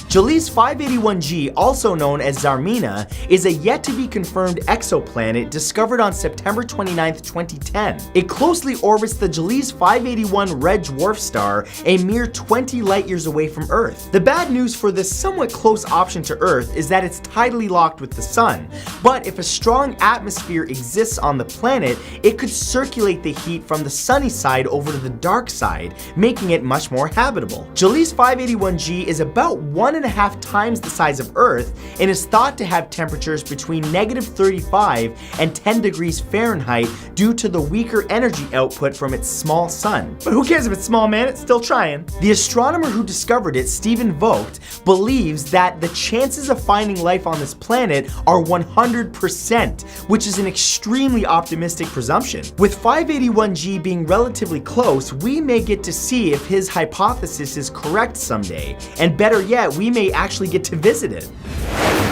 Jalise 581g, also known as Zarmina, is a yet-to-be-confirmed exoplanet discovered on September 29, 2010. It closely orbits the Jalise 581 red dwarf star, a mere 20 light-years away from Earth. The bad news for this somewhat close option to Earth is that it's tidally locked with the sun, but if a strong atmosphere exists on the planet, it could circulate the heat from the sunny side over to the dark side, making it much more habitable. Jalise 581g is about 1.5 times the size of Earth and is thought to have temperatures between -35 and 10 degrees Fahrenheit due to the weaker energy output from its small sun. But who cares if it's small, man? It's still trying. The astronomer who discovered it, Stephen Vogt, believes that the chances of finding life on this planet are 100%, which is an extremely optimistic presumption. With 581g being relatively close, we may get to see if his hypothesis is correct someday, and better yet, we may actually get to visit it.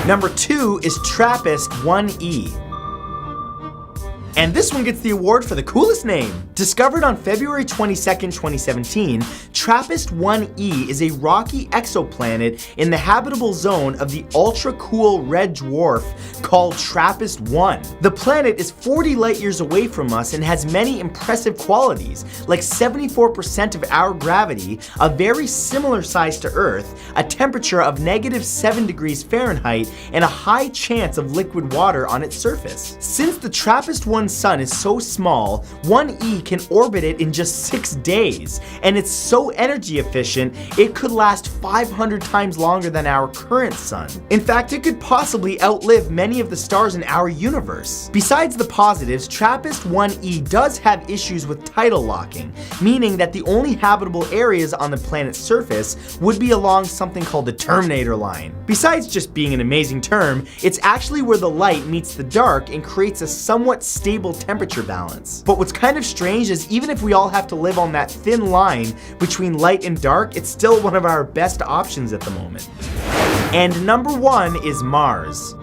Number 2 is TRAPPIST-1e. And this one gets the award for the coolest name. Discovered on February 22nd, 2017, TRAPPIST-1e is a rocky exoplanet in the habitable zone of the ultra-cool red dwarf called TRAPPIST-1. The planet is 40 light-years away from us and has many impressive qualities, like 74% of our gravity, a very similar size to Earth, a temperature of -7 degrees Fahrenheit, and a high chance of liquid water on its surface. Since the TRAPPIST-1 sun is so small, 1e can orbit it in just 6 days, and it's so energy efficient, it could last 500 times longer than our current sun. In fact, it could possibly outlive many of the stars in our universe. Besides the positives, TRAPPIST-1e does have issues with tidal locking, meaning that the only habitable areas on the planet's surface would be along something called the Terminator line. Besides just being an amazing term, it's actually where the light meets the dark and creates a somewhat stable temperature balance. But what's kind of strange is even if we all have to live on that thin line between light and dark, it's still one of our best options at the moment. And number 1 is Mars.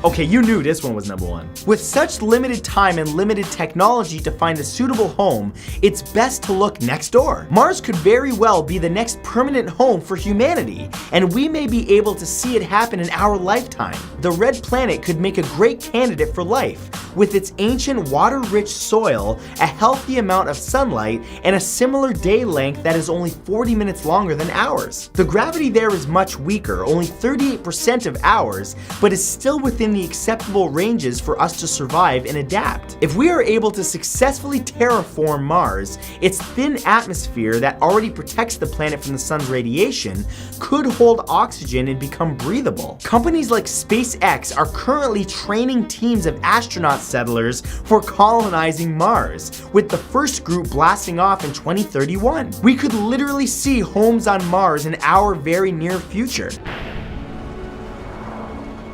Okay, you knew this one was number 1. With such limited time and limited technology to find a suitable home, it's best to look next door. Mars could very well be the next permanent home for humanity, and we may be able to see it happen in our lifetime. The red planet could make a great candidate for life, with its ancient water-rich soil, a healthy amount of sunlight, and a similar day length that is only 40 minutes longer than ours. The gravity there is much weaker, only 38% of ours, but is still within the acceptable ranges for us to survive and adapt. If we are able to successfully terraform Mars, its thin atmosphere that already protects the planet from the sun's radiation could hold oxygen and become breathable. Companies like SpaceX are currently training teams of astronaut settlers for colonizing Mars, with the first group blasting off in 2031. We could literally see homes on Mars in our very near future.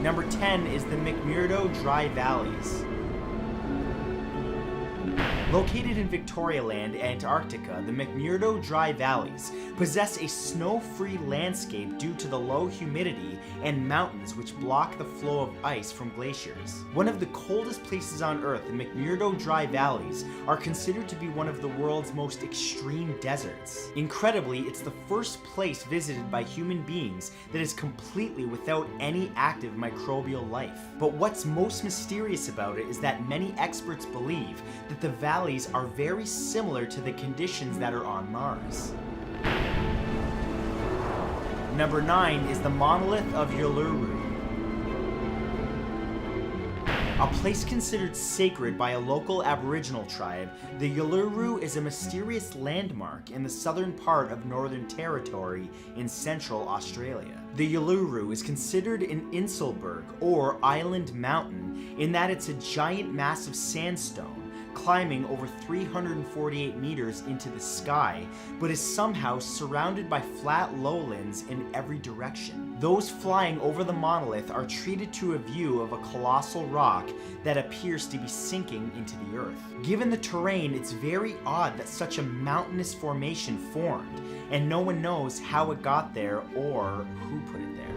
Number 10 is the McMurdo Dry Valleys. Located in Victoria Land, Antarctica, the McMurdo Dry Valleys possess a snow-free landscape due to the low humidity and mountains which block the flow of ice from glaciers. One of the coldest places on Earth, the McMurdo Dry Valleys are considered to be one of the world's most extreme deserts. Incredibly, it's the first place visited by human beings that is completely without any active microbial life. But what's most mysterious about it is that many experts believe that the valleys are very similar to the conditions that are on Mars. Number 9 is the monolith of Uluru. A place considered sacred by a local Aboriginal tribe, the Uluru is a mysterious landmark in the southern part of Northern Territory in central Australia. The Uluru is considered an Inselberg, or island mountain, in that it's a giant mass of sandstone, climbing over 348 meters into the sky, but is somehow surrounded by flat lowlands in every direction. Those flying over the monolith are treated to a view of a colossal rock that appears to be sinking into the earth. Given the terrain, it's very odd that such a mountainous formation formed, and no one knows how it got there or who put it there.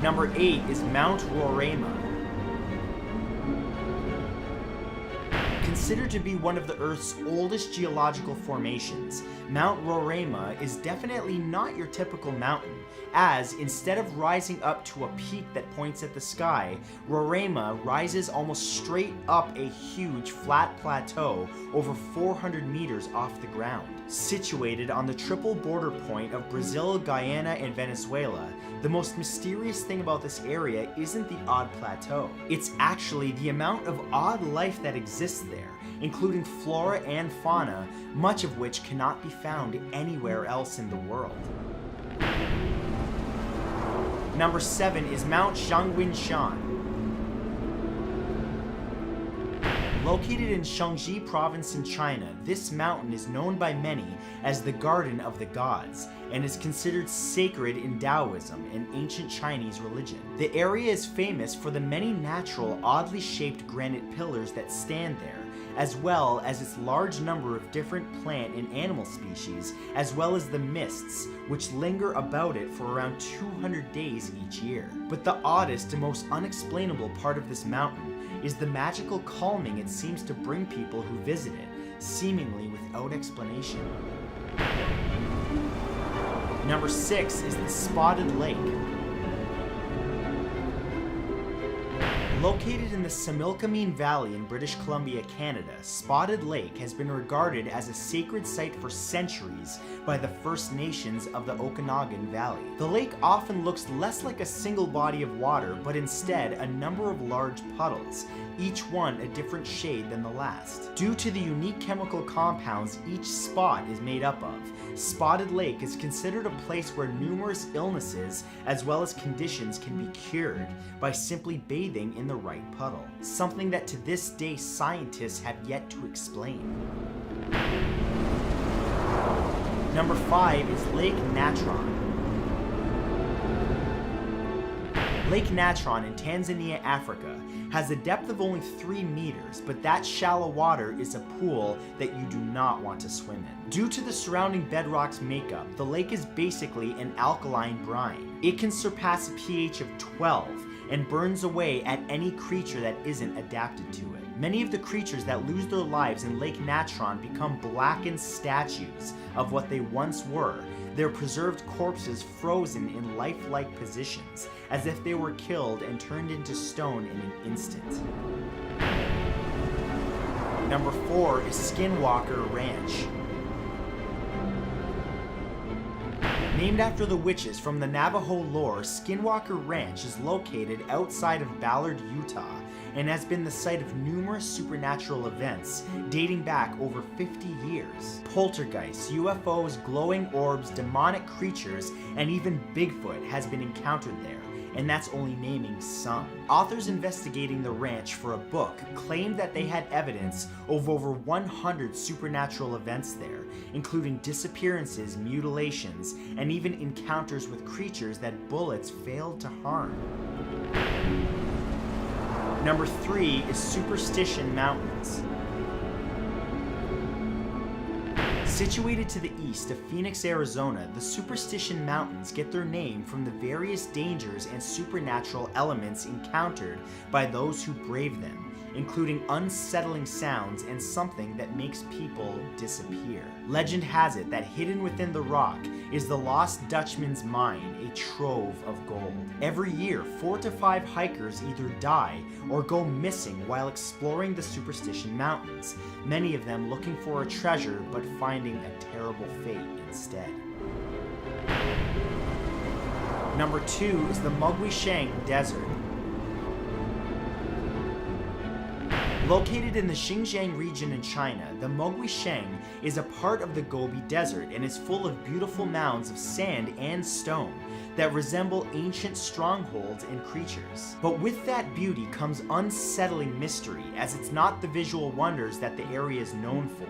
Number 8 is Mount Roraima. Considered to be one of the Earth's oldest geological formations, Mount Roraima is definitely not your typical mountain, as instead of rising up to a peak that points at the sky, Roraima rises almost straight up a huge flat plateau over 400 meters off the ground. Situated on the triple border point of Brazil, Guyana, and Venezuela, the most mysterious thing about this area isn't the odd plateau. It's actually the amount of odd life that exists there, including flora and fauna, much of which cannot be found anywhere else in the world. Number 7 is Mount Zhangguingshan. Located in Shaanxi province in China, this mountain is known by many as the Garden of the Gods and is considered sacred in Taoism and ancient Chinese religion. The area is famous for the many natural, oddly shaped granite pillars that stand there, as well as its large number of different plant and animal species, as well as the mists, which linger about it for around 200 days each year. But the oddest and most unexplainable part of this mountain is the magical calming it seems to bring people who visit it, seemingly without explanation. Number 6 is the Spotted Lake. Located in the Similkameen Valley in British Columbia, Canada, Spotted Lake has been regarded as a sacred site for centuries by the First Nations of the Okanagan Valley. The lake often looks less like a single body of water, but instead a number of large puddles, each one a different shade than the last. Due to the unique chemical compounds each spot is made up of, Spotted Lake is considered a place where numerous illnesses as well as conditions can be cured by simply bathing in the right puddle, something that to this day scientists have yet to explain. Number 5 is Lake Natron. Lake Natron in Tanzania, Africa, has a depth of only 3 meters, but that shallow water is a pool that you do not want to swim in. Due to the surrounding bedrock's makeup, the lake is basically an alkaline brine. It can surpass a pH of 12 and burns away at any creature that isn't adapted to it. Many of the creatures that lose their lives in Lake Natron become blackened statues of what they once were, their preserved corpses frozen in lifelike positions, as if they were killed and turned into stone in an instant. Number 4 is Skinwalker Ranch. Named after the witches from the Navajo lore, Skinwalker Ranch is located outside of Ballard, Utah, and has been the site of numerous supernatural events dating back over 50 years. Poltergeists, UFOs, glowing orbs, demonic creatures, and even Bigfoot has been encountered there, and that's only naming some. Authors investigating the ranch for a book claimed that they had evidence of over 100 supernatural events there, including disappearances, mutilations, and even encounters with creatures that bullets failed to harm. Number 3 is Superstition Mountains. Situated to the east of Phoenix, Arizona, the Superstition Mountains get their name from the various dangers and supernatural elements encountered by those who brave them, including unsettling sounds and something that makes people disappear. Legend has it that hidden within the rock is the Lost Dutchman's mine, a trove of gold. Every year, 4 to 5 hikers either die or go missing while exploring the Superstition Mountains, many of them looking for a treasure but finding a terrible fate instead. Number 2 is the Mugwishang Desert. Located in the Xinjiang region in China, the Mogui Sheng is a part of the Gobi Desert and is full of beautiful mounds of sand and stone that resemble ancient strongholds and creatures. But with that beauty comes unsettling mystery, as it's not the visual wonders that the area is known for.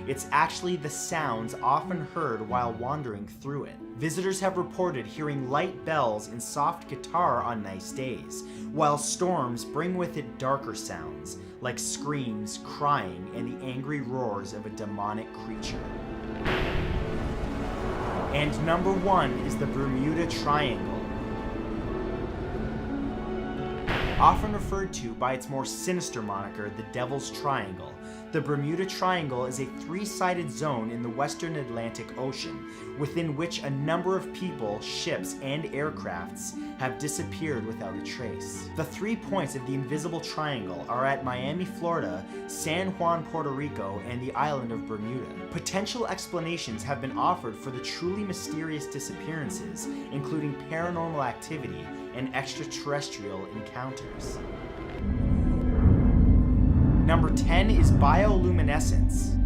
It's actually the sounds often heard while wandering through it. Visitors have reported hearing light bells and soft guitar on nice days, while storms bring with it darker sounds, like screams, crying, and the angry roars of a demonic creature. And number 1 is the Bermuda Triangle. Often referred to by its more sinister moniker, the Devil's Triangle, the Bermuda Triangle is a 3-sided zone in the western Atlantic Ocean, within which a number of people, ships, and aircrafts have disappeared without a trace. The 3 points of the invisible triangle are at Miami, Florida, San Juan, Puerto Rico, and the island of Bermuda. Potential explanations have been offered for the truly mysterious disappearances, including paranormal activity and extraterrestrial encounters. Number 10 is bioluminescence.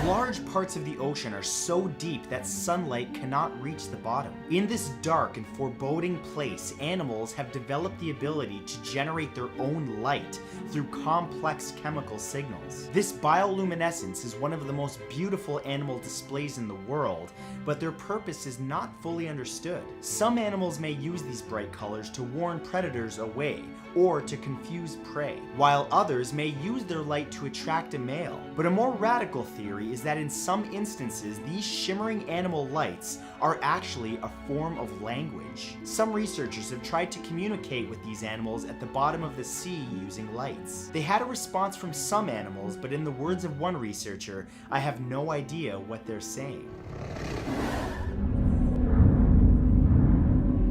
Large parts of the ocean are so deep that sunlight cannot reach the bottom. In this dark and foreboding place, animals have developed the ability to generate their own light through complex chemical signals. This bioluminescence is one of the most beautiful animal displays in the world, but their purpose is not fully understood. Some animals may use these bright colors to warn predators away or to confuse prey, while others may use their light to attract a male. But a more radical theory is that in some instances, these shimmering animal lights are actually a form of language. Some researchers have tried to communicate with these animals at the bottom of the sea using lights. They had a response from some animals, but in the words of one researcher, I have no idea what they're saying.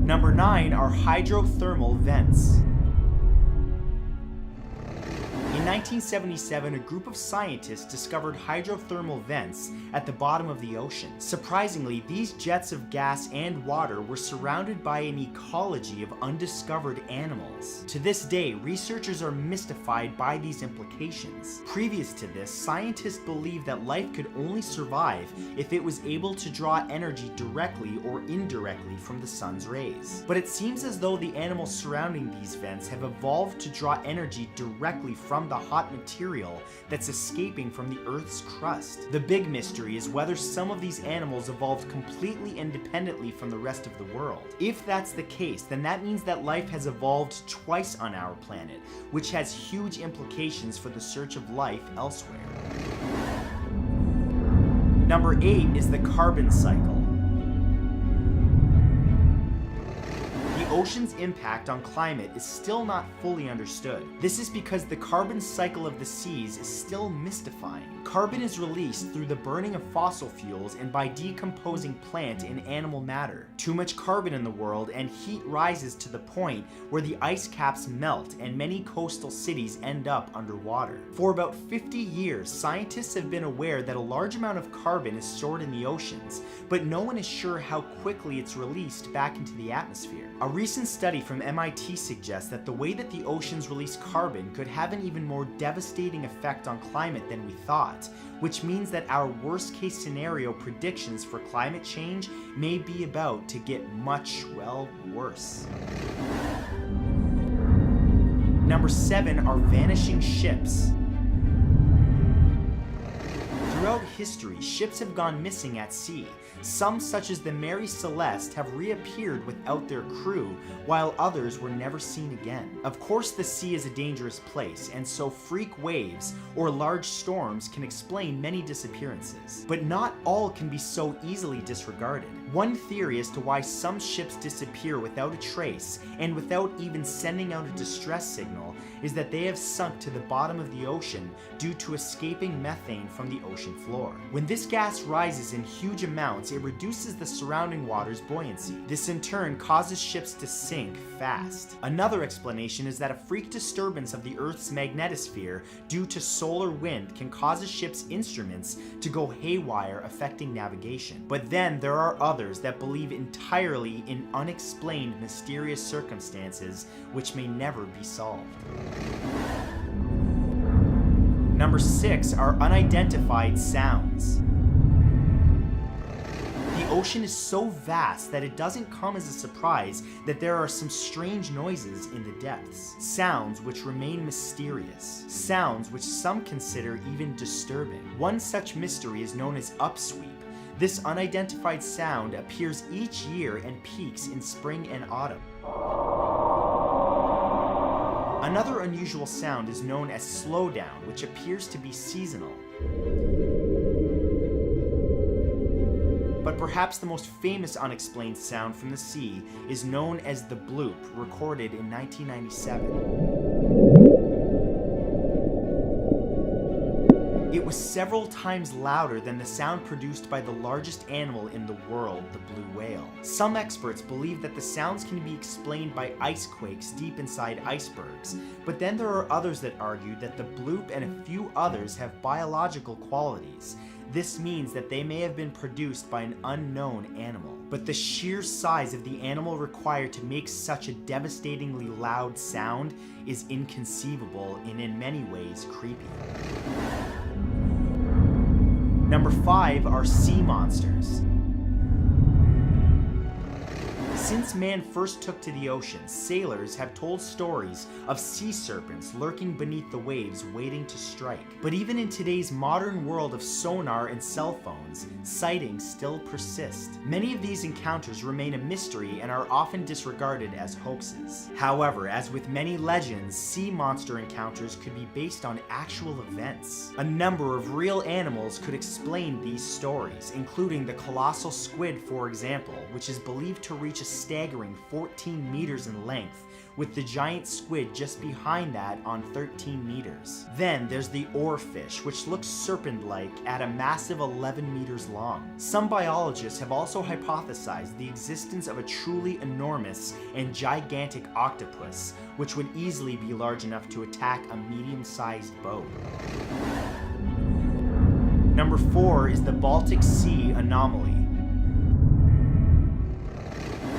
Number 9 are hydrothermal vents. In 1977, a group of scientists discovered hydrothermal vents at the bottom of the ocean. Surprisingly, these jets of gas and water were surrounded by an ecology of undiscovered animals. To this day, researchers are mystified by these implications. Previous to this, scientists believed that life could only survive if it was able to draw energy directly or indirectly from the sun's rays. But it seems as though the animals surrounding these vents have evolved to draw energy directly from the hot material that's escaping from the Earth's crust. The big mystery is whether some of these animals evolved completely independently from the rest of the world. If that's the case, then that means that life has evolved twice on our planet, which has huge implications for the search of life elsewhere. Number 8 is the carbon cycle. The ocean's impact on climate is still not fully understood. This is because the carbon cycle of the seas is still mystifying. Carbon is released through the burning of fossil fuels and by decomposing plant and animal matter. Too much carbon in the world and heat rises to the point where the ice caps melt and many coastal cities end up underwater. For about 50 years, scientists have been aware that a large amount of carbon is stored in the oceans, but no one is sure how quickly it's released back into the atmosphere. A recent study from MIT suggests that the way that the oceans release carbon could have an even more devastating effect on climate than we thought, which means that our worst case scenario predictions for climate change may be about to get much, well, worse. Number 7 are vanishing ships. Throughout history, ships have gone missing at sea. Some, such as the Mary Celeste, have reappeared without their crew, while others were never seen again. Of course, the sea is a dangerous place, and so freak waves or large storms can explain many disappearances. But not all can be so easily disregarded. One theory as to why some ships disappear without a trace and without even sending out a distress signal is that they have sunk to the bottom of the ocean due to escaping methane from the ocean floor. When this gas rises in huge amounts, it reduces the surrounding water's buoyancy. This in turn causes ships to sink fast. Another explanation is that a freak disturbance of the Earth's magnetosphere due to solar wind can cause a ship's instruments to go haywire, affecting navigation. But then there are others others that believe entirely in unexplained mysterious circumstances which may never be solved. Number 6 are unidentified sounds. The ocean is so vast that it doesn't come as a surprise that there are some strange noises in the depths. Sounds which remain mysterious. Sounds which some consider even disturbing. One such mystery is known as upsweep. This unidentified sound appears each year and peaks in spring and autumn. Another unusual sound is known as slowdown, which appears to be seasonal. But perhaps the most famous unexplained sound from the sea is known as the bloop, recorded in 1997. It was several times louder than the sound produced by the largest animal in the world, the blue whale. Some experts believe that the sounds can be explained by ice quakes deep inside icebergs, but then there are others that argue that the bloop and a few others have biological qualities. This means that they may have been produced by an unknown animal. But the sheer size of the animal required to make such a devastatingly loud sound is inconceivable and in many ways creepy. Number 5 are sea monsters. Since man first took to the ocean, sailors have told stories of sea serpents lurking beneath the waves waiting to strike. But even in today's modern world of sonar and cell phones, sightings still persist. Many of these encounters remain a mystery and are often disregarded as hoaxes. However, as with many legends, sea monster encounters could be based on actual events. A number of real animals could explain these stories, including the colossal squid, for example, which is believed to reach a staggering 14 meters in length, with the giant squid just behind that on 13 meters. Then there's the oarfish, which looks serpent-like at a massive 11 meters long. Some biologists have also hypothesized the existence of a truly enormous and gigantic octopus, which would easily be large enough to attack a medium-sized boat. Number 4 is the Baltic Sea anomaly.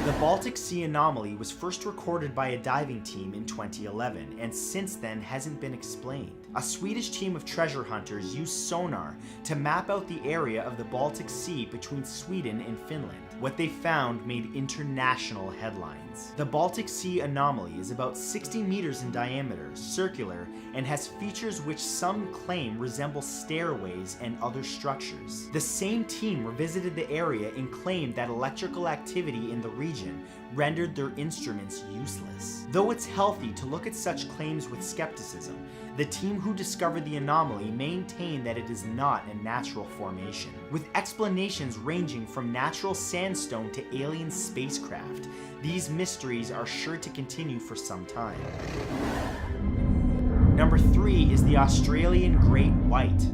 The Baltic Sea anomaly was first recorded by a diving team in 2011 and since then hasn't been explained. A Swedish team of treasure hunters used sonar to map out the area of the Baltic Sea between Sweden and Finland. What they found made international headlines. The Baltic Sea anomaly is about 60 meters in diameter, circular, and has features which some claim resemble stairways and other structures. The same team revisited the area and claimed that electrical activity in the region rendered their instruments useless. Though it's healthy to look at such claims with skepticism, the team who discovered the anomaly maintained that it is not a natural formation, with explanations ranging from natural sandstone to alien spacecraft. These mysteries are sure to continue for some time. Number 3 is the Australian Great White.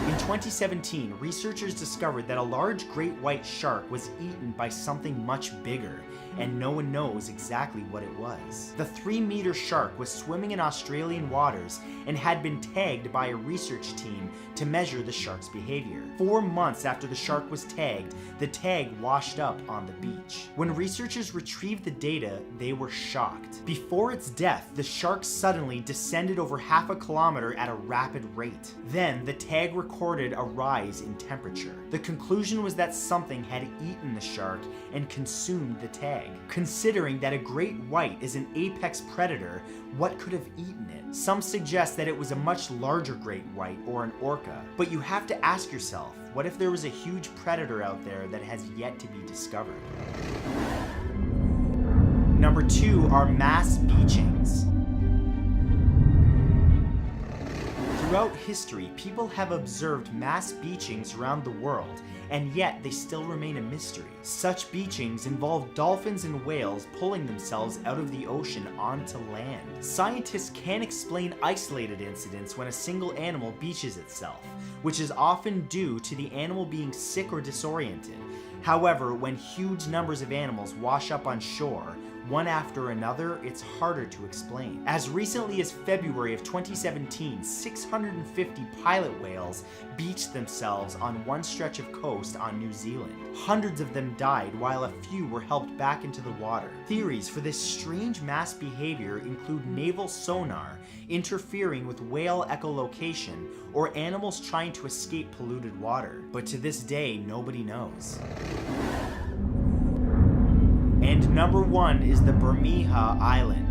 In 2017, researchers discovered that a large great white shark was eaten by something much bigger, and no one knows exactly what it was. The 3-meter shark was swimming in Australian waters and had been tagged by a research team to measure the shark's behavior. 4 months after the shark was tagged, the tag washed up on the beach. When researchers retrieved the data, they were shocked. Before its death, the shark suddenly descended over half a kilometer at a rapid rate. Then, the tag recorded a rise in temperature. The conclusion was that something had eaten the shark and consumed the tag. Considering that a great white is an apex predator, what could have eaten it? Some suggest that it was a much larger great white or an orca, but you have to ask yourself, what if there was a huge predator out there that has yet to be discovered? Number 2 are mass beachings. Throughout history, people have observed mass beachings around the world, and yet they still remain a mystery. Such beachings involve dolphins and whales pulling themselves out of the ocean onto land. Scientists can't explain isolated incidents when a single animal beaches itself, which is often due to the animal being sick or disoriented. However, when huge numbers of animals wash up on shore, one after another, it's harder to explain. As recently as February of 2017, 650 pilot whales beached themselves on one stretch of coast on New Zealand. Hundreds of them died, while a few were helped back into the water. Theories for this strange mass behavior include naval sonar interfering with whale echolocation or animals trying to escape polluted water. But to this day, nobody knows. And number 1 is the Bermeja Island.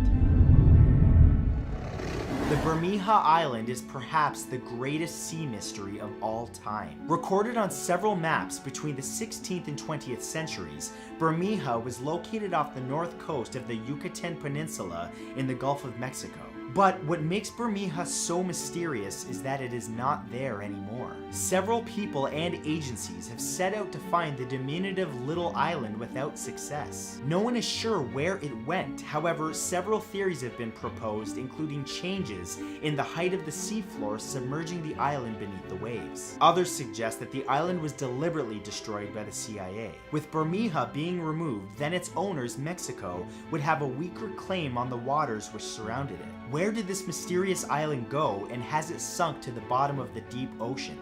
The Bermeja Island is perhaps the greatest sea mystery of all time. Recorded on several maps between the 16th and 20th centuries, Bermeja was located off the north coast of the Yucatan Peninsula in the Gulf of Mexico. But what makes Bermeja so mysterious is that it is not there anymore. Several people and agencies have set out to find the diminutive little island without success. No one is sure where it went. However, several theories have been proposed, including changes in the height of the seafloor submerging the island beneath the waves. Others suggest that the island was deliberately destroyed by the CIA. With Bermeja being removed, then its owners, Mexico, would have a weaker claim on the waters which surrounded it. Where did this mysterious island go, and has it sunk to the bottom of the deep ocean?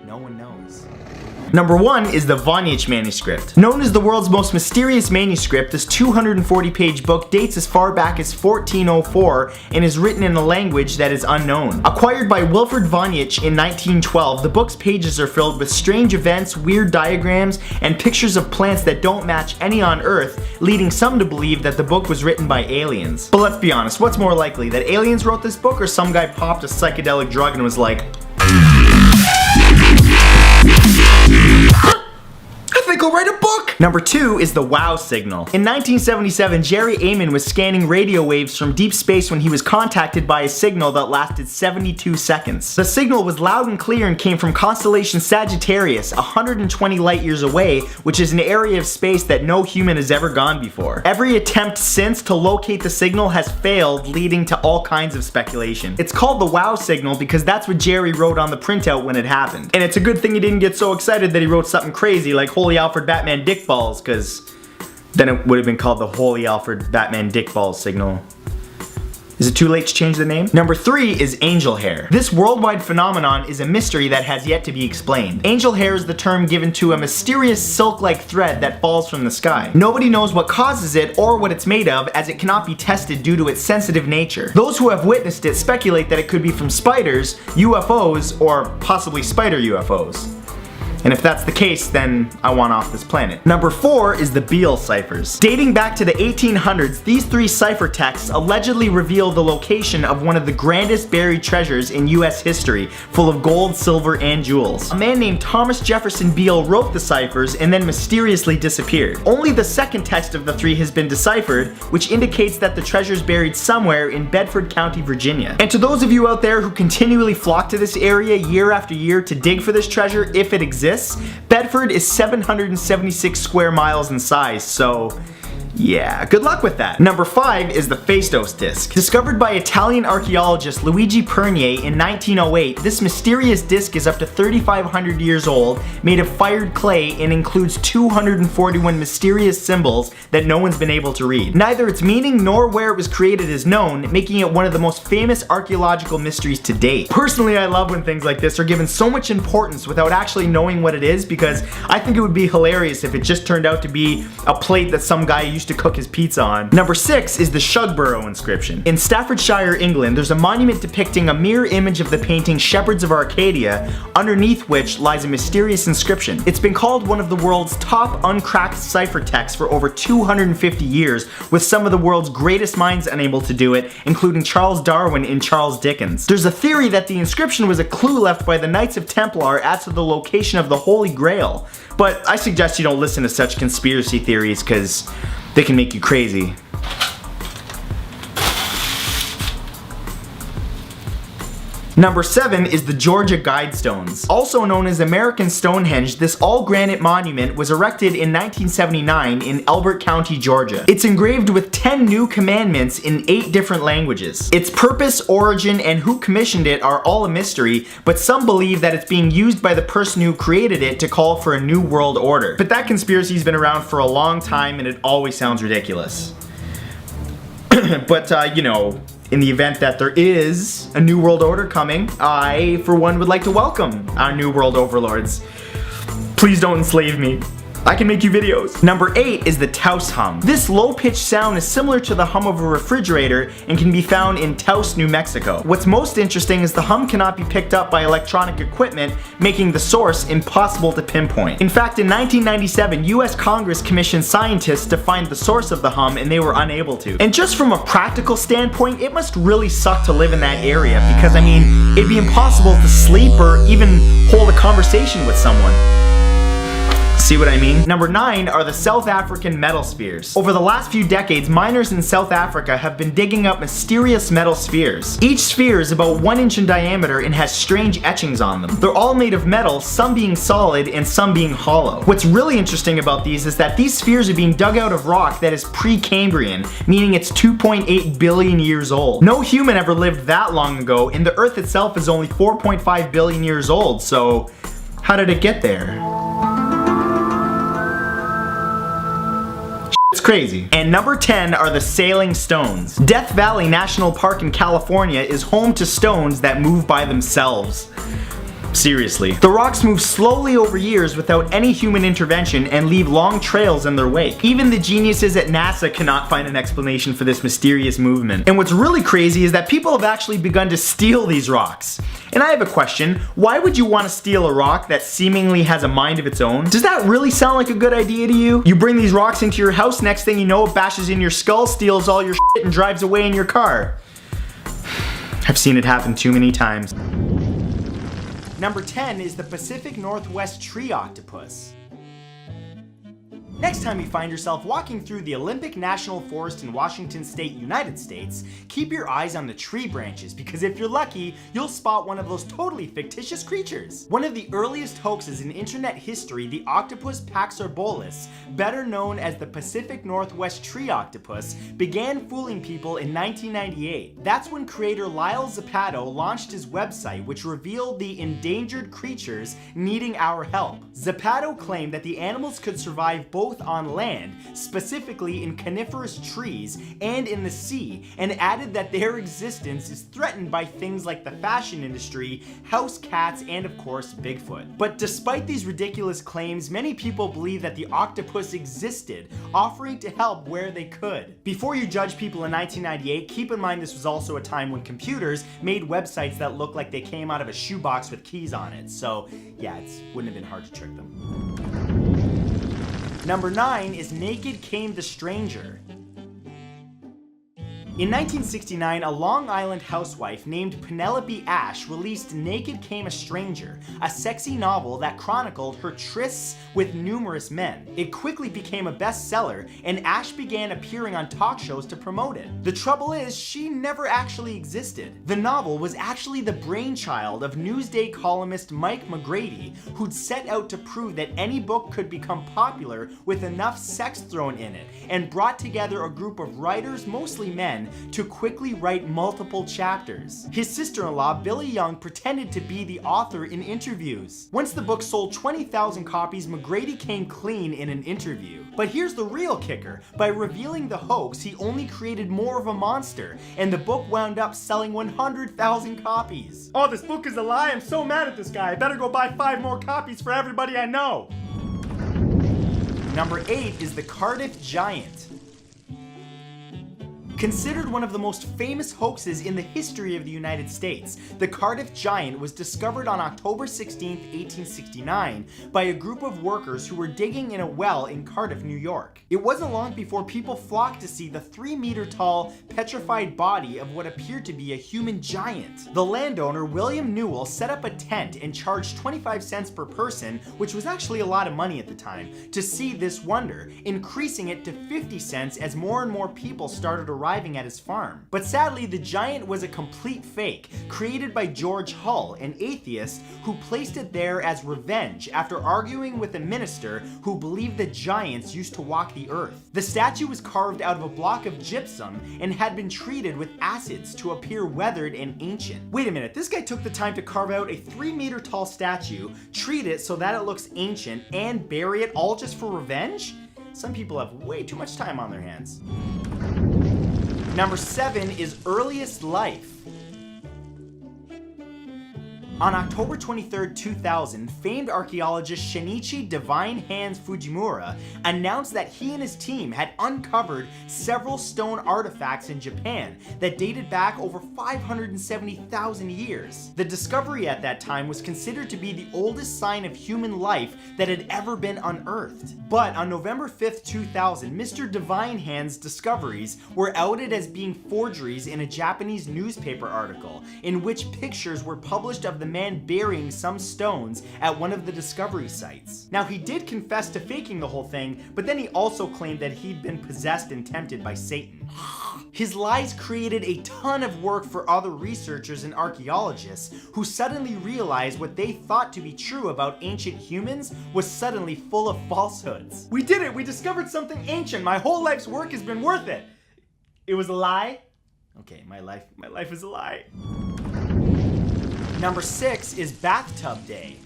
No one knows. Number 1 is the Voynich manuscript. Known as the world's most mysterious manuscript, this 240-page book dates as far back as 1404 and is written in a language that is unknown. Acquired by Wilfrid Voynich in 1912, the book's pages are filled with strange events, weird diagrams, and pictures of plants that don't match any on Earth, leading some to believe that the book was written by aliens. But let's be honest, what's more likely, that aliens wrote this book or some guy popped a psychedelic drug and was like, I think I'll write a book! Number 2 is the WOW signal. In 1977, Jerry Amen was scanning radio waves from deep space when he was contacted by a signal that lasted 72 seconds. The signal was loud and clear and came from constellation Sagittarius, 120 light years away, which is an area of space that no human has ever gone before. Every attempt since to locate the signal has failed, leading to all kinds of speculation. It's called the WOW signal because that's what Jerry wrote on the printout when it happened. And it's a good thing he didn't get so excited that he wrote something crazy like Holy Alfred Batman Dick Balls, because then it would have been called the Holy Alfred Batman Dick Balls signal. Is it too late to change the name? Number 3 is angel hair. This worldwide phenomenon is a mystery that has yet to be explained. Angel hair is the term given to a mysterious silk-like thread that falls from the sky. Nobody knows what causes it or what it's made of, as it cannot be tested due to its sensitive nature. Those who have witnessed it speculate that it could be from spiders, UFOs, or possibly spider UFOs. And if that's the case, then I want off this planet. Number 4 is the Beale ciphers. Dating back to the 1800s, these 3 ciphertexts allegedly reveal the location of one of the grandest buried treasures in US history, full of gold, silver, and jewels. A man named Thomas Jefferson Beale wrote the ciphers and then mysteriously disappeared. Only the second text of the 3 has been deciphered, which indicates that the treasure is buried somewhere in Bedford County, Virginia. And to those of you out there who continually flock to this area year after year to dig for this treasure, if it exists, Bedford is 776 square miles in size, so yeah, good luck with that. Number 5 is the Phaistos disc. Discovered by Italian archaeologist Luigi Pernier in 1908, this mysterious disc is up to 3,500 years old, made of fired clay, and includes 241 mysterious symbols that no one's been able to read. Neither its meaning nor where it was created is known, making it one of the most famous archaeological mysteries to date. Personally, I love when things like this are given so much importance without actually knowing what it is, because I think it would be hilarious if it just turned out to be a plate that some guy used to cook his pizza on. Number 6 is the Shugborough inscription. In Staffordshire, England, there's a monument depicting a mirror image of the painting Shepherds of Arcadia, underneath which lies a mysterious inscription. It's been called one of the world's top uncracked ciphertexts for over 250 years, with some of the world's greatest minds unable to do it, including Charles Darwin and Charles Dickens. There's a theory that the inscription was a clue left by the Knights of Templar as to the location of the Holy Grail, but I suggest you don't listen to such conspiracy theories, because they can make you crazy. Number 7 is the Georgia Guidestones. Also known as American Stonehenge, this all-granite monument was erected in 1979 in Elbert County, Georgia. It's engraved with 10 new commandments in 8 different languages. Its purpose, origin, and who commissioned it are all a mystery, but some believe that it's being used by the person who created it to call for a new world order. But that conspiracy's been around for a long time and it always sounds ridiculous. But, you know, in the event that there is a new world order coming, I, for one, would like to welcome our new world overlords. Please don't enslave me. I can make you videos. Number 8 is the Taos hum. This low-pitched sound is similar to the hum of a refrigerator and can be found in Taos, New Mexico. What's most interesting is the hum cannot be picked up by electronic equipment, making the source impossible to pinpoint. In fact, in 1997, US Congress commissioned scientists to find the source of the hum, and they were unable to. And just from a practical standpoint, it must really suck to live in that area, because I mean, it'd be impossible to sleep or even hold a conversation with someone. See what I mean? Number 9 are the South African metal spheres. Over the last few decades, miners in South Africa have been digging up mysterious metal spheres. Each sphere is about 1 inch in diameter and has strange etchings on them. They're all made of metal, some being solid and some being hollow. What's really interesting about these is that these spheres are being dug out of rock that is pre-Cambrian, meaning it's 2.8 billion years old. No human ever lived that long ago, and the Earth itself is only 4.5 billion years old, so how did it get there? It's crazy. And number 10 are the sailing stones. Death Valley National Park in California is home to stones that move by themselves. Seriously. The rocks move slowly over years without any human intervention and leave long trails in their wake. Even the geniuses at NASA cannot find an explanation for this mysterious movement. And what's really crazy is that people have actually begun to steal these rocks. And I have a question, why would you want to steal a rock that seemingly has a mind of its own? Does that really sound like a good idea to you? You bring these rocks into your house, next thing you know it bashes in your skull, steals all your shit and drives away in your car. I've seen it happen too many times. Number 10 is the Pacific Northwest tree octopus. Next time you find yourself walking through the Olympic National Forest in Washington State, United States, keep your eyes on the tree branches, because if you're lucky, you'll spot one of those totally fictitious creatures. One of the earliest hoaxes in internet history, the octopus Paxarbolus, better known as the Pacific Northwest tree octopus, began fooling people in 1998. That's when creator Lyle Zapato launched his website, which revealed the endangered creatures needing our help. Zapato claimed that the animals could survive both on land, specifically in coniferous trees, and in the sea, and added that their existence is threatened by things like the fashion industry, house cats, and of course, Bigfoot. But despite these ridiculous claims, many people believe that the octopus existed, offering to help where they could. Before you judge people in 1998, keep in mind this was also a time when computers made websites that looked like they came out of a shoebox with keys on it, so yeah, it wouldn't have been hard to trick them. Number 9 is Naked Came the Stranger. In 1969, a Long Island housewife named Penelope Ash released Naked Came a Stranger, a sexy novel that chronicled her trysts with numerous men. It quickly became a bestseller, and Ash began appearing on talk shows to promote it. The trouble is, she never actually existed. The novel was actually the brainchild of Newsday columnist Mike McGrady, who'd set out to prove that any book could become popular with enough sex thrown in it, and brought together a group of writers, mostly men, to quickly write multiple chapters. His sister-in-law, Billy Young, pretended to be the author in interviews. Once the book sold 20,000 copies, McGrady came clean in an interview. But here's the real kicker. By revealing the hoax, he only created more of a monster, and the book wound up selling 100,000 copies. Oh, this book is a lie? I'm so mad at this guy. I better go buy 5 more copies for everybody I know. Number 8 is the Cardiff Giant. Considered one of the most famous hoaxes in the history of the United States, the Cardiff Giant was discovered on October 16, 1869 by a group of workers who were digging in a well in Cardiff, New York. It wasn't long before people flocked to see the 3-meter-tall, petrified body of what appeared to be a human giant. The landowner, William Newell, set up a tent and charged 25 cents per person, which was actually a lot of money at the time, to see this wonder, increasing it to 50 cents as more and more people started arriving at his farm. But sadly, the giant was a complete fake, created by George Hull, an atheist, who placed it there as revenge after arguing with a minister who believed that giants used to walk the earth. The statue was carved out of a block of gypsum and had been treated with acids to appear weathered and ancient. Wait a minute, this guy took the time to carve out a 3-meter tall statue, treat it so that it looks ancient, and bury it all just for revenge? Some people have way too much time on their hands. Number 7 is earliest life. On October 23, 2000, famed archaeologist Shinichi Divine Hands Fujimura announced that he and his team had uncovered several stone artifacts in Japan that dated back over 570,000 years. The discovery at that time was considered to be the oldest sign of human life that had ever been unearthed. But on November 5, 2000, Mr. Divine Hands' discoveries were outed as being forgeries in a Japanese newspaper article, in which pictures were published of the man burying some stones at one of the discovery sites. Now, he did confess to faking the whole thing, but then he also claimed that he'd been possessed and tempted by Satan. His lies created a ton of work for other researchers and archaeologists who suddenly realized what they thought to be true about ancient humans was suddenly full of falsehoods. We did it! We discovered something ancient! My whole life's work has been worth it! It was a lie? Okay, my life is a lie. Number 6 is Bathtub Day.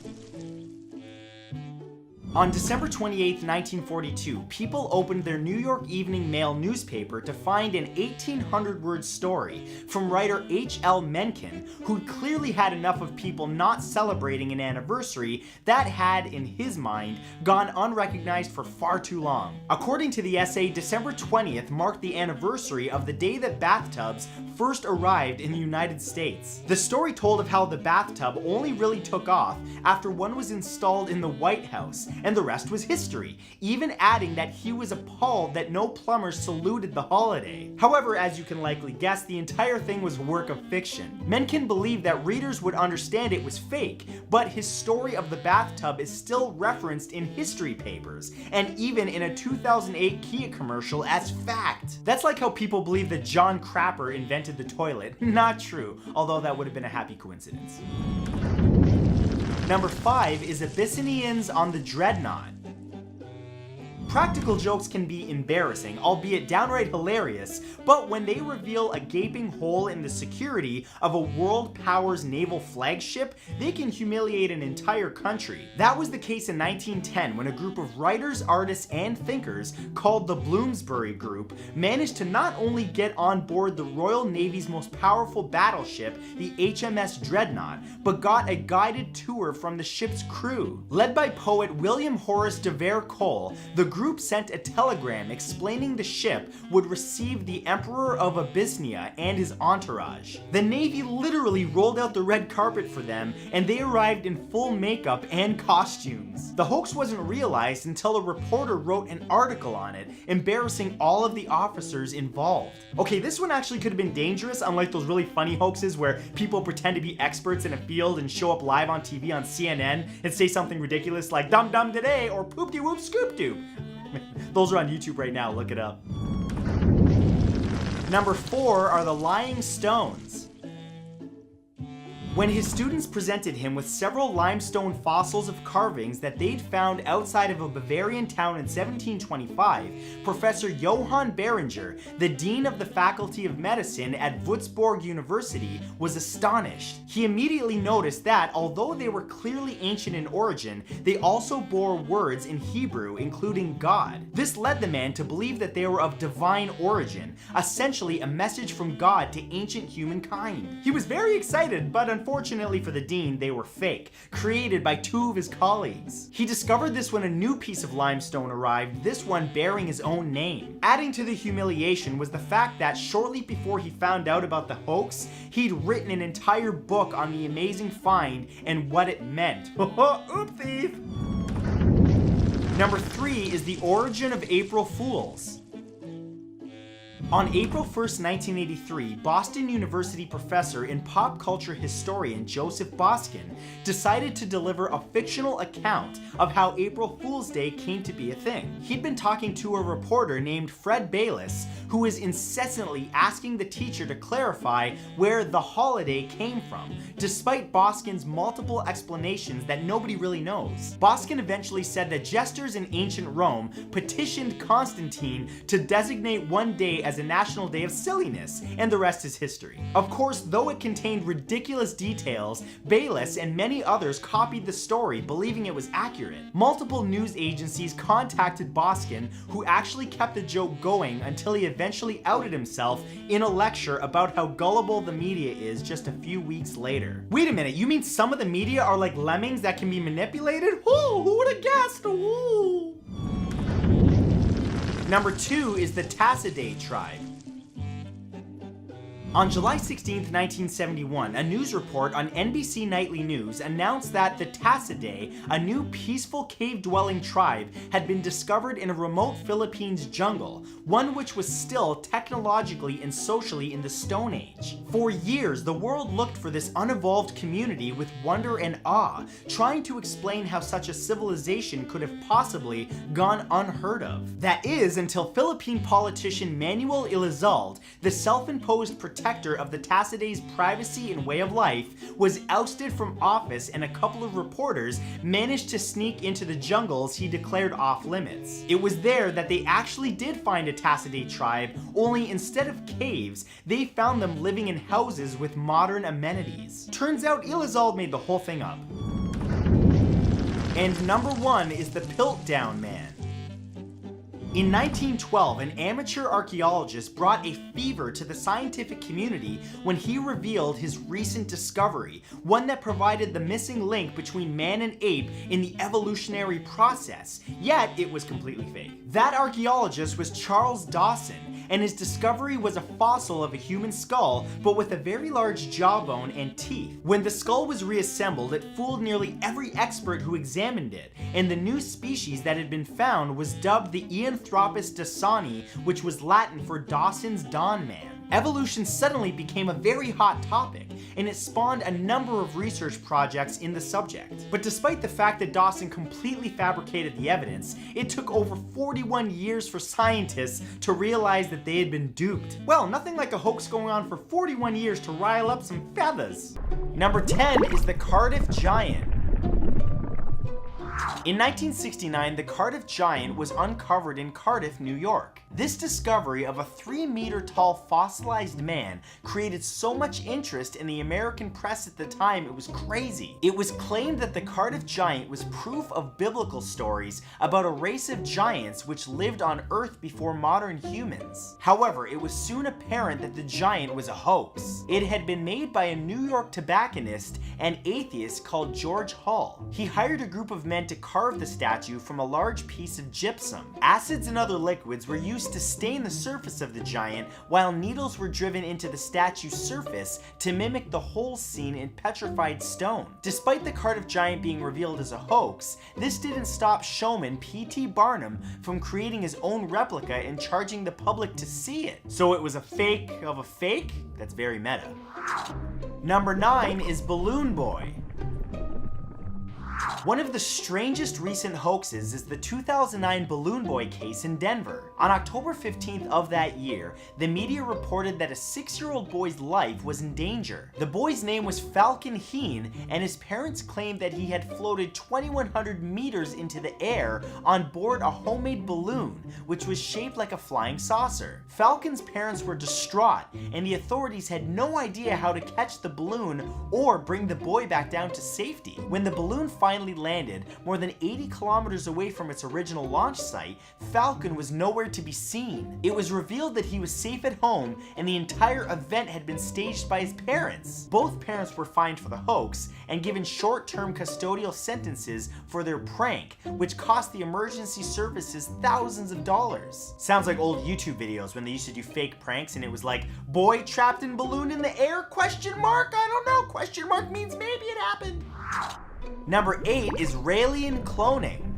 On December 28, 1942, people opened their New York Evening Mail newspaper to find an 1,800-word story from writer H.L. Mencken, who'd clearly had enough of people not celebrating an anniversary that had, in his mind, gone unrecognized for far too long. According to the essay, December 20th marked the anniversary of the day that bathtubs first arrived in the United States. The story told of how the bathtub only really took off after one was installed in the White House, and the rest was history, even adding that he was appalled that no plumbers saluted the holiday. However, as you can likely guess, the entire thing was a work of fiction. Mencken believed that readers would understand it was fake, but his story of the bathtub is still referenced in history papers, and even in a 2008 Kia commercial as fact. That's like how people believe that John Crapper invented the toilet. Not true, although that would have been a happy coincidence. Number 5 is Abyssinians on the Dreadnought. Practical jokes can be embarrassing, albeit downright hilarious, but when they reveal a gaping hole in the security of a world powers naval flagship, they can humiliate an entire country. That was the case in 1910 when a group of writers, artists, and thinkers called the Bloomsbury Group managed to not only get on board the Royal Navy's most powerful battleship, the HMS Dreadnought, but got a guided tour from the ship's crew. Led by poet William Horace de Vere Cole, the group sent a telegram explaining the ship would receive the Emperor of Abyssinia and his entourage. The Navy literally rolled out the red carpet for them, and they arrived in full makeup and costumes. The hoax wasn't realized until a reporter wrote an article on it, embarrassing all of the officers involved. Okay, this one actually could have been dangerous, unlike those really funny hoaxes where people pretend to be experts in a field and show up live on TV on CNN and say something ridiculous like "dum dum today" or "poop de whoop scoop doo." Those are on YouTube right now, look it up. Number 4 are the Lying Stones. When his students presented him with several limestone fossils of carvings that they'd found outside of a Bavarian town in 1725, Professor Johann Behringer, the dean of the Faculty of Medicine at Würzburg University, was astonished. He immediately noticed that, although they were clearly ancient in origin, they also bore words in Hebrew, including God. This led the man to believe that they were of divine origin, essentially a message from God to ancient humankind. He was very excited, but unfortunately for the dean, they were fake, created by 2 of his colleagues. He discovered this when a new piece of limestone arrived, this one bearing his own name. Adding to the humiliation was the fact that shortly before he found out about the hoax, he'd written an entire book on the amazing find and what it meant. Oopsies! Number 3 is the origin of April Fools. On April 1st, 1983, Boston University professor and pop culture historian Joseph Boskin decided to deliver a fictional account of how April Fool's Day came to be a thing. He'd been talking to a reporter named Fred Bayless, who was incessantly asking the teacher to clarify where the holiday came from, despite Boskin's multiple explanations that nobody really knows. Boskin eventually said that jesters in ancient Rome petitioned Constantine to designate one day as as a national day of silliness, and the rest is history. Of course, though it contained ridiculous details, Bayless and many others copied the story, believing it was accurate. Multiple news agencies contacted Boskin, who actually kept the joke going until he eventually outed himself in a lecture about how gullible the media is just a few weeks later. Wait a minute, you mean some of the media are like lemmings that can be manipulated? Ooh, who would have guessed? Ooh. Number 2 is the Tassidae tribe. On July 16, 1971, a news report on NBC Nightly News announced that the Tassidae, a new peaceful cave-dwelling tribe, had been discovered in a remote Philippines jungle, one which was still technologically and socially in the Stone Age. For years, the world looked for this unevolved community with wonder and awe, trying to explain how such a civilization could have possibly gone unheard of. That is, until Philippine politician Manuel Elizalde, the self-imposed protector of the Tassidae's privacy and way of life, was ousted from office, and a couple of reporters managed to sneak into the jungles he declared off limits. It was there that they actually did find a Tassidae tribe, only instead of caves, they found them living in houses with modern amenities. Turns out Elizalde made the whole thing up. And number 1 is the Piltdown Man. In 1912, an amateur archaeologist brought a fever to the scientific community when he revealed his recent discovery, one that provided the missing link between man and ape in the evolutionary process, yet it was completely fake. That archaeologist was Charles Dawson, and his discovery was a fossil of a human skull, but with a very large jawbone and teeth. When the skull was reassembled, it fooled nearly every expert who examined it, and the new species that had been found was dubbed the Eanthropus dawsoni, which was Latin for Dawson's Dawn Man. Evolution suddenly became a very hot topic, and it spawned a number of research projects in the subject. But despite the fact that Dawson completely fabricated the evidence, it took over 41 years for scientists to realize that they had been duped. Well, nothing like a hoax going on for 41 years to rile up some feathers. Number 10 is the Cardiff Giant. In 1969, the Cardiff Giant was uncovered in Cardiff, New York. This discovery of a 3-meter tall fossilized man created so much interest in the American press at the time it was crazy. It was claimed that the Cardiff Giant was proof of biblical stories about a race of giants which lived on Earth before modern humans. However, it was soon apparent that the giant was a hoax. It had been made by a New York tobacconist and atheist called George Hull. He hired a group of men to carve the statue from a large piece of gypsum. Acids and other liquids were used to stain the surface of the giant, while needles were driven into the statue's surface to mimic the holes seen in petrified stone. Despite the Cardiff Giant being revealed as a hoax, this didn't stop showman P.T. Barnum from creating his own replica and charging the public to see it. So it was a fake of a fake? That's very meta. Number 9 is Balloon Boy. One of the strangest recent hoaxes is the 2009 Balloon Boy case in Denver. On October 15th of that year, the media reported that a 6-year-old boy's life was in danger. The boy's name was Falcon Heen, and his parents claimed that he had floated 2,100 meters into the air on board a homemade balloon, which was shaped like a flying saucer. Falcon's parents were distraught, and the authorities had no idea how to catch the balloon or bring the boy back down to safety. When the balloon finally landed, more than 80 kilometers away from its original launch site, Falcon was nowhere to be seen. It was revealed that he was safe at home, and the entire event had been staged by his parents. Both parents were fined for the hoax and given short-term custodial sentences for their prank, which cost the emergency services thousands of dollars. Sounds like old YouTube videos when they used to do fake pranks and it was like, boy trapped in balloon in the air, question mark? I don't know, question mark means maybe it happened. Number 8 is Raelian cloning.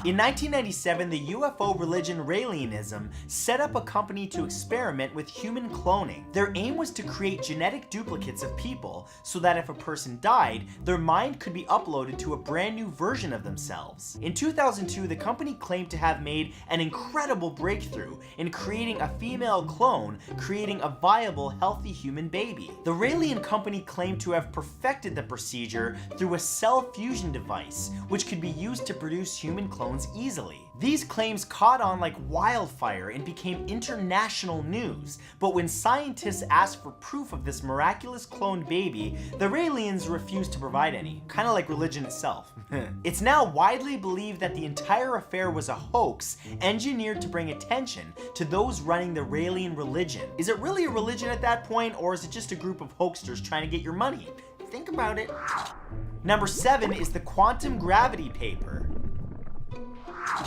In 1997, the UFO religion Raelianism set up a company to experiment with human cloning. Their aim was to create genetic duplicates of people so that if a person died, their mind could be uploaded to a brand new version of themselves. In 2002, the company claimed to have made an incredible breakthrough in creating a female clone, creating a viable, healthy human baby. The Raelian company claimed to have perfected the procedure through a cell fusion device, which could be used to produce human clones easily. These claims caught on like wildfire and became international news, but when scientists asked for proof of this miraculous cloned baby, the Raelians refused to provide any, kind of like religion itself. It's now widely believed that the entire affair was a hoax engineered to bring attention to those running the Raelian religion. Is it really a religion at that point, or is it just a group of hoaxsters trying to get your money? Think about it. Number 7 is the quantum gravity paper.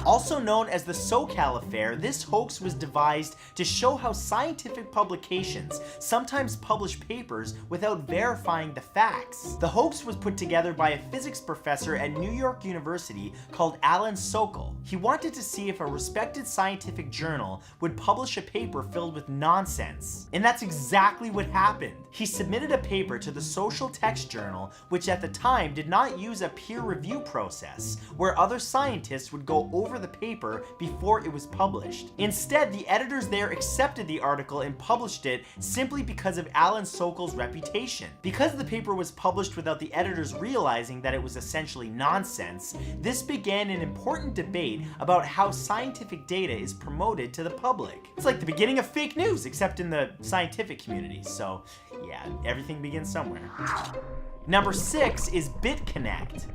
Also known as the SoCal Affair, this hoax was devised to show how scientific publications sometimes publish papers without verifying the facts. The hoax was put together by a physics professor at New York University called Alan Sokal. He wanted to see if a respected scientific journal would publish a paper filled with nonsense. And that's exactly what happened. He submitted a paper to the Social Text Journal, which at the time did not use a peer review process, where other scientists would go over the paper before it was published. Instead, the editors there accepted the article and published it simply because of Alan Sokal's reputation. Because the paper was published without the editors realizing that it was essentially nonsense, this began an important debate about how scientific data is promoted to the public. It's like the beginning of fake news, except in the scientific community, so yeah, everything begins somewhere. Number 6 is BitConnect.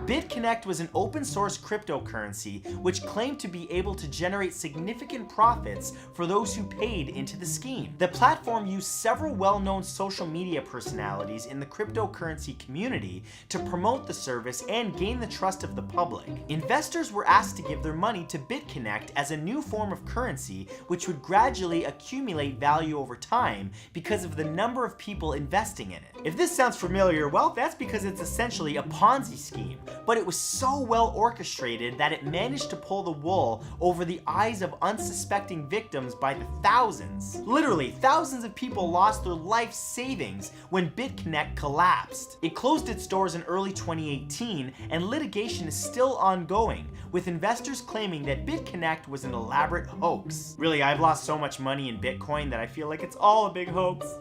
BitConnect was an open source cryptocurrency which claimed to be able to generate significant profits for those who paid into the scheme. The platform used several well-known social media personalities in the cryptocurrency community to promote the service and gain the trust of the public. Investors were asked to give their money to BitConnect as a new form of currency which would gradually accumulate value over time because of the number of people investing in it. If this sounds familiar, well, that's because it's essentially a Ponzi scheme. But it was so well orchestrated that it managed to pull the wool over the eyes of unsuspecting victims by the thousands. Literally, thousands of people lost their life savings when BitConnect collapsed. It closed its doors in early 2018, and litigation is still ongoing, with investors claiming that BitConnect was an elaborate hoax. Really, I've lost so much money in Bitcoin that I feel like it's all a big hoax.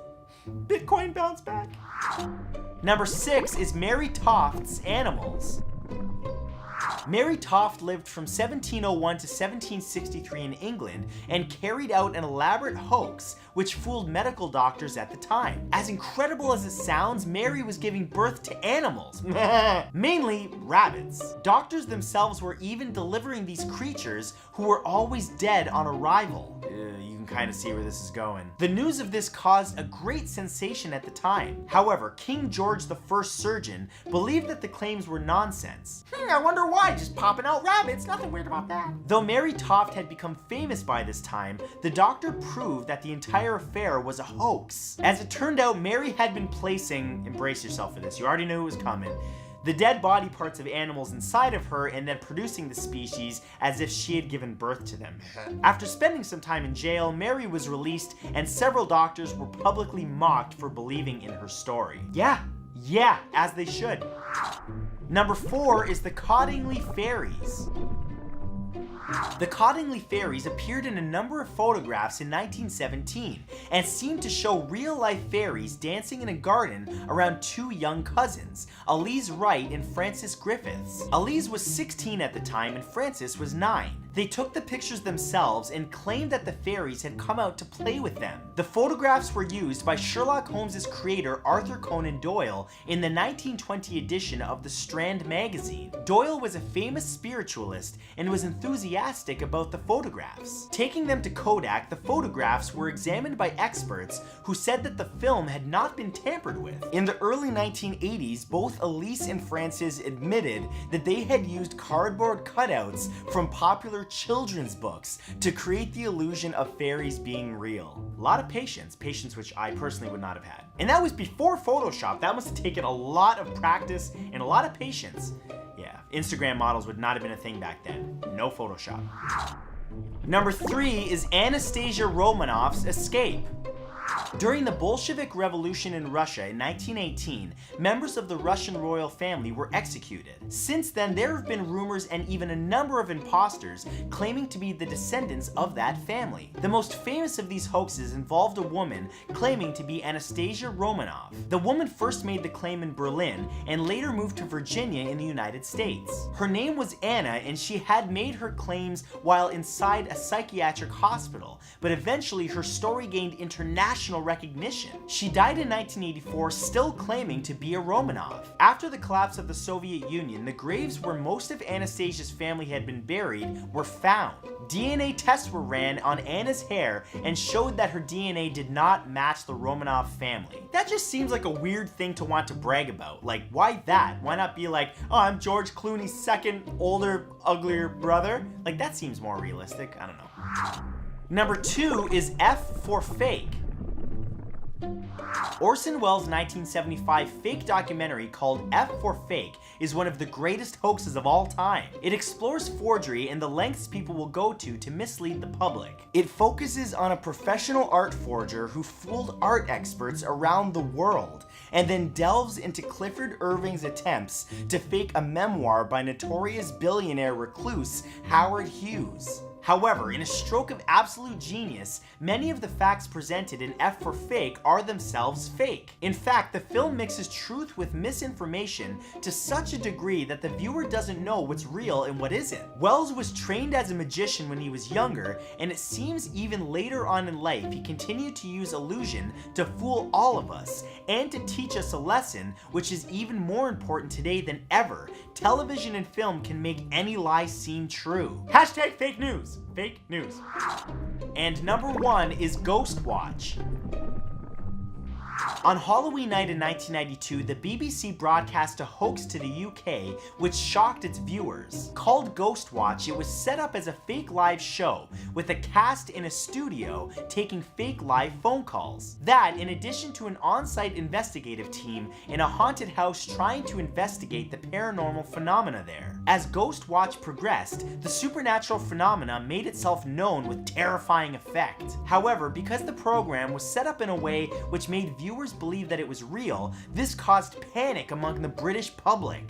Bitcoin bounce back. Number 6 is Mary Toft's animals. Mary Toft lived from 1701 to 1763 in England and carried out an elaborate hoax which fooled medical doctors at the time. As incredible as it sounds, Mary was giving birth to animals, mainly rabbits. Doctors themselves were even delivering these creatures who were always dead on arrival. You can kind of see where this is going. The news of this caused a great sensation at the time. However, King George I surgeon believed that the claims were nonsense. I wonder why, just popping out rabbits, nothing weird about that. Though Mary Toft had become famous by this time, the doctor proved that the entire affair was a hoax. As it turned out, Mary had been placing, embrace yourself for this, you already knew it was coming, the dead body parts of animals inside of her and then producing the species as if she had given birth to them. After spending some time in jail, Mary was released and several doctors were publicly mocked for believing in her story. Yeah, as they should. Number 4 is the Cottingley Fairies. The Cottingley Fairies appeared in a number of photographs in 1917 and seemed to show real-life fairies dancing in a garden around 2 young cousins, Elise Wright and Frances Griffiths. Elise was 16 at the time and Frances was 9. They took the pictures themselves and claimed that the fairies had come out to play with them. The photographs were used by Sherlock Holmes' creator Arthur Conan Doyle in the 1920 edition of the Strand magazine. Doyle was a famous spiritualist and was enthusiastic about the photographs. Taking them to Kodak, the photographs were examined by experts who said that the film had not been tampered with. In the early 1980s, both Elise and Frances admitted that they had used cardboard cutouts from popular children's books to create the illusion of fairies being real. A lot of patience which I personally would not have had. And that was before Photoshop. That must have taken a lot of practice and a lot of patience. Yeah, Instagram models would not have been a thing back then. No Photoshop. Number 3 is Anastasia Romanoff's escape. During the Bolshevik Revolution in Russia in 1918, members of the Russian royal family were executed. Since then, there have been rumors and even a number of imposters claiming to be the descendants of that family. The most famous of these hoaxes involved a woman claiming to be Anastasia Romanov. The woman first made the claim in Berlin and later moved to Virginia in the United States. Her name was Anna, and she had made her claims while inside a psychiatric hospital, but eventually her story gained international recognition. She died in 1984 still claiming to be a Romanov. After the collapse of the Soviet Union, the graves where most of Anastasia's family had been buried were found. DNA tests were ran on Anna's hair and showed that her DNA did not match the Romanov family. That just seems like a weird thing to want to brag about. Like, why that? Why not be like, oh, I'm George Clooney's second, older, uglier brother? Like, that seems more realistic. I don't know. Number 2 is F for fake. Orson Welles' 1975 fake documentary called F for Fake is one of the greatest hoaxes of all time. It explores forgery and the lengths people will go to mislead the public. It focuses on a professional art forger who fooled art experts around the world, and then delves into Clifford Irving's attempts to fake a memoir by notorious billionaire recluse Howard Hughes. However, in a stroke of absolute genius, many of the facts presented in F for Fake are themselves fake. In fact, the film mixes truth with misinformation to such a degree that the viewer doesn't know what's real and what isn't. Welles was trained as a magician when he was younger, and it seems even later on in life he continued to use illusion to fool all of us and to teach us a lesson, which is even more important today than ever. Television and film can make any lie seem true. Hashtag fake news. Fake news. And number 1 is Ghost Watch. On Halloween night in 1992, the BBC broadcast a hoax to the UK which shocked its viewers. Called Ghost Watch, it was set up as a fake live show with a cast in a studio taking fake live phone calls. That, in addition to an on-site investigative team in a haunted house trying to investigate the paranormal phenomena there. As Ghost Watch progressed, the supernatural phenomena made itself known with terrifying effect. However, because the program was set up in a way which made viewers believe that it was real, this caused panic among the British public.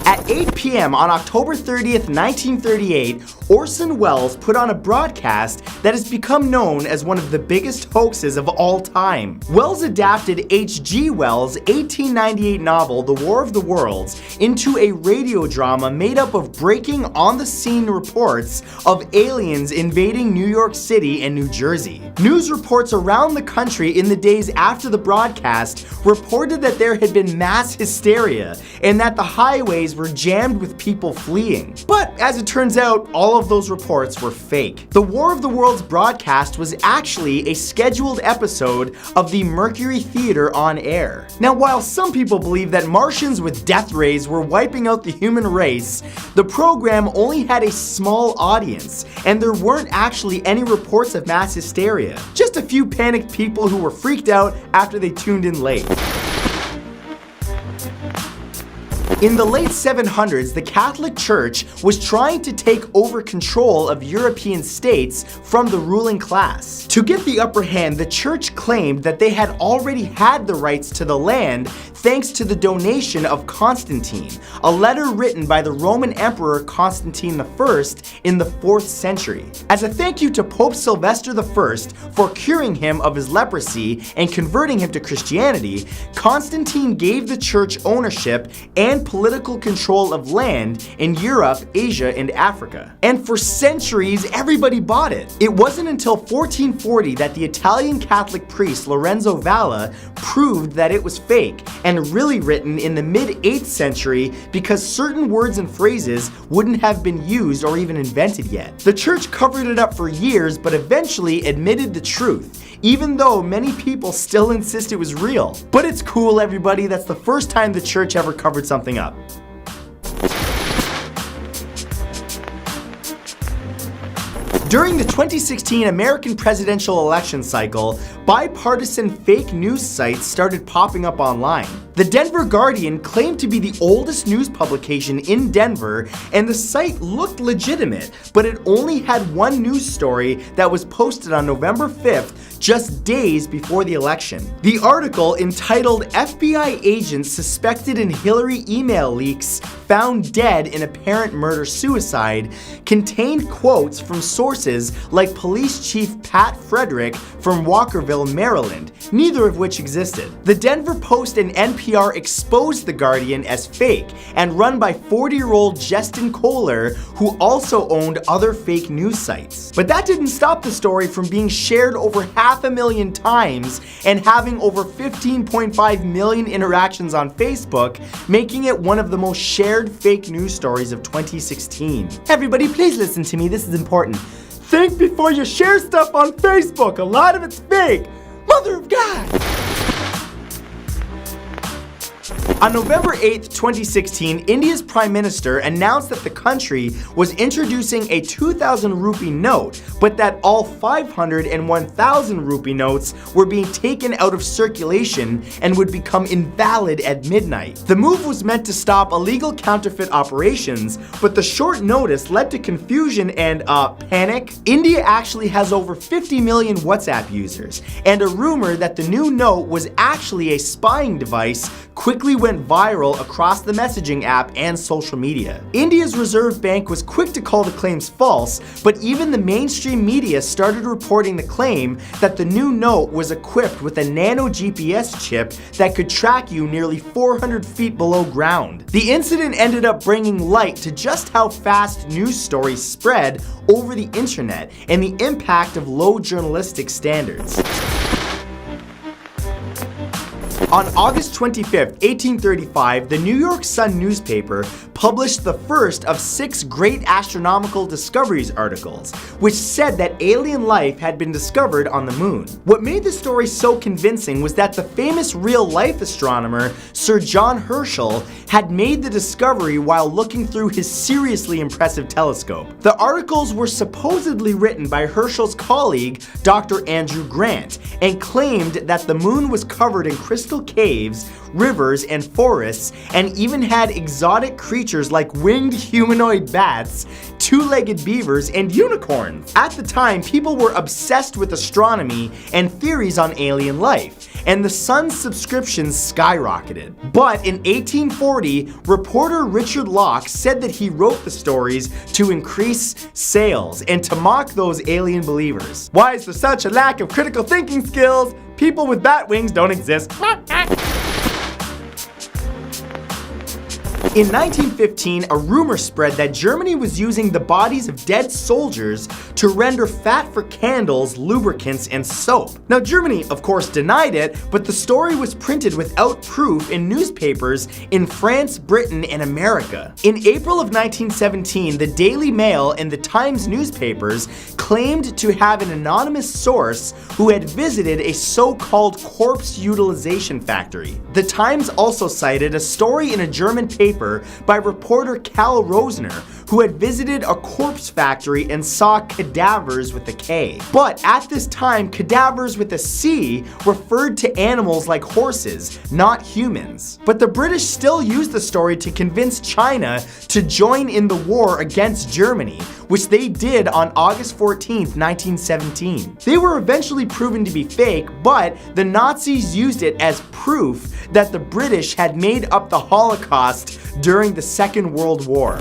At 8 p.m. on October 30th, 1938, Orson Welles put on a broadcast that has become known as one of the biggest hoaxes of all time. Welles adapted H.G. Wells' 1898 novel, The War of the Worlds, into a radio drama made up of breaking on-the-scene reports of aliens invading New York City and New Jersey. News reports around the country in the days after the broadcast reported that there had been mass hysteria and that the highways were jammed with people fleeing. But as it turns out, all of those reports were fake. The War of the Worlds broadcast was actually a scheduled episode of the Mercury Theater on air. Now, while some people believe that Martians with death rays were wiping out the human race, the program only had a small audience, and there weren't actually any reports of mass hysteria. Just a few panicked people who were freaked out after they tuned in late. In the late 700s, the Catholic Church was trying to take over control of European states from the ruling class. To get the upper hand, the Church claimed that they had already had the rights to the land thanks to the donation of Constantine, a letter written by the Roman Emperor Constantine I in the 4th century. As a thank you to Pope Sylvester I for curing him of his leprosy and converting him to Christianity, Constantine gave the Church ownership and political control of land in Europe, Asia, and Africa. And for centuries, everybody bought it. It wasn't until 1440 that the Italian Catholic priest Lorenzo Valla proved that it was fake and really written in the mid-8th century because certain words and phrases wouldn't have been used or even invented yet. The church covered it up for years, but eventually admitted the truth, even though many people still insist it was real. But it's cool, everybody. That's the first time the church ever covered something up. During the 2016 American presidential election cycle, bipartisan fake news sites started popping up online. The Denver Guardian claimed to be the oldest news publication in Denver, and the site looked legitimate, but it only had one news story that was posted on November 5th, just days before the election. The article, entitled "FBI Agents Suspected in Hillary Email Leaks Found Dead in Apparent Murder-Suicide," contained quotes from sources like Police Chief Pat Frederick from Walkerville, Maryland, neither of which existed. The Denver Post and NPR exposed The Guardian as fake and run by 40-year-old Justin Kohler, who also owned other fake news sites. But that didn't stop the story from being shared over 500,000 times and having over 15.5 million interactions on Facebook, making it one of the most shared fake news stories of 2016. Everybody, please listen to me, this is important. Think before you share stuff on Facebook, a lot of it's fake. Mother of God! On November 8, 2016, India's Prime Minister announced that the country was introducing a 2,000 rupee note, but that all 500 and 1,000 rupee notes were being taken out of circulation and would become invalid at midnight. The move was meant to stop illegal counterfeit operations, but the short notice led to confusion and, panic. India actually has over 50 million WhatsApp users, and a rumor that the new note was actually a spying device quickly went viral across the messaging app and social media. India's Reserve Bank was quick to call the claims false, but even the mainstream media started reporting the claim that the new note was equipped with a nano GPS chip that could track you nearly 400 feet below ground. The incident ended up bringing light to just how fast news stories spread over the internet and the impact of low journalistic standards. On August 25, 1835, the New York Sun newspaper published the first of 6 Great Astronomical Discoveries articles, which said that alien life had been discovered on the moon. What made the story so convincing was that the famous real-life astronomer Sir John Herschel had made the discovery while looking through his seriously impressive telescope. The articles were supposedly written by Herschel's colleague, Dr. Andrew Grant, and claimed that the moon was covered in crystal caves, rivers, and forests, and even had exotic creatures like winged humanoid bats, two-legged beavers, and unicorns. At the time, people were obsessed with astronomy and theories on alien life, and the Sun's subscriptions skyrocketed. But in 1840, reporter Richard Locke said that he wrote the stories to increase sales and to mock those alien believers. Why is there such a lack of critical thinking skills? People with bat wings don't exist. In 1915, a rumor spread that Germany was using the bodies of dead soldiers to render fat for candles, lubricants, and soap. Now, Germany, of course, denied it, but the story was printed without proof in newspapers in France, Britain, and America. In April of 1917, the Daily Mail and the Times newspapers claimed to have an anonymous source who had visited a so-called corpse utilization factory. The Times also cited a story in a German paper by reporter Cal Rosner, who had visited a corpse factory and saw cadavers with a K. But at this time, cadavers with a C referred to animals like horses, not humans. But the British still used the story to convince China to join in the war against Germany, which they did on August 14th, 1917. They were eventually proven to be fake, but the Nazis used it as proof that the British had made up the Holocaust during the Second World War.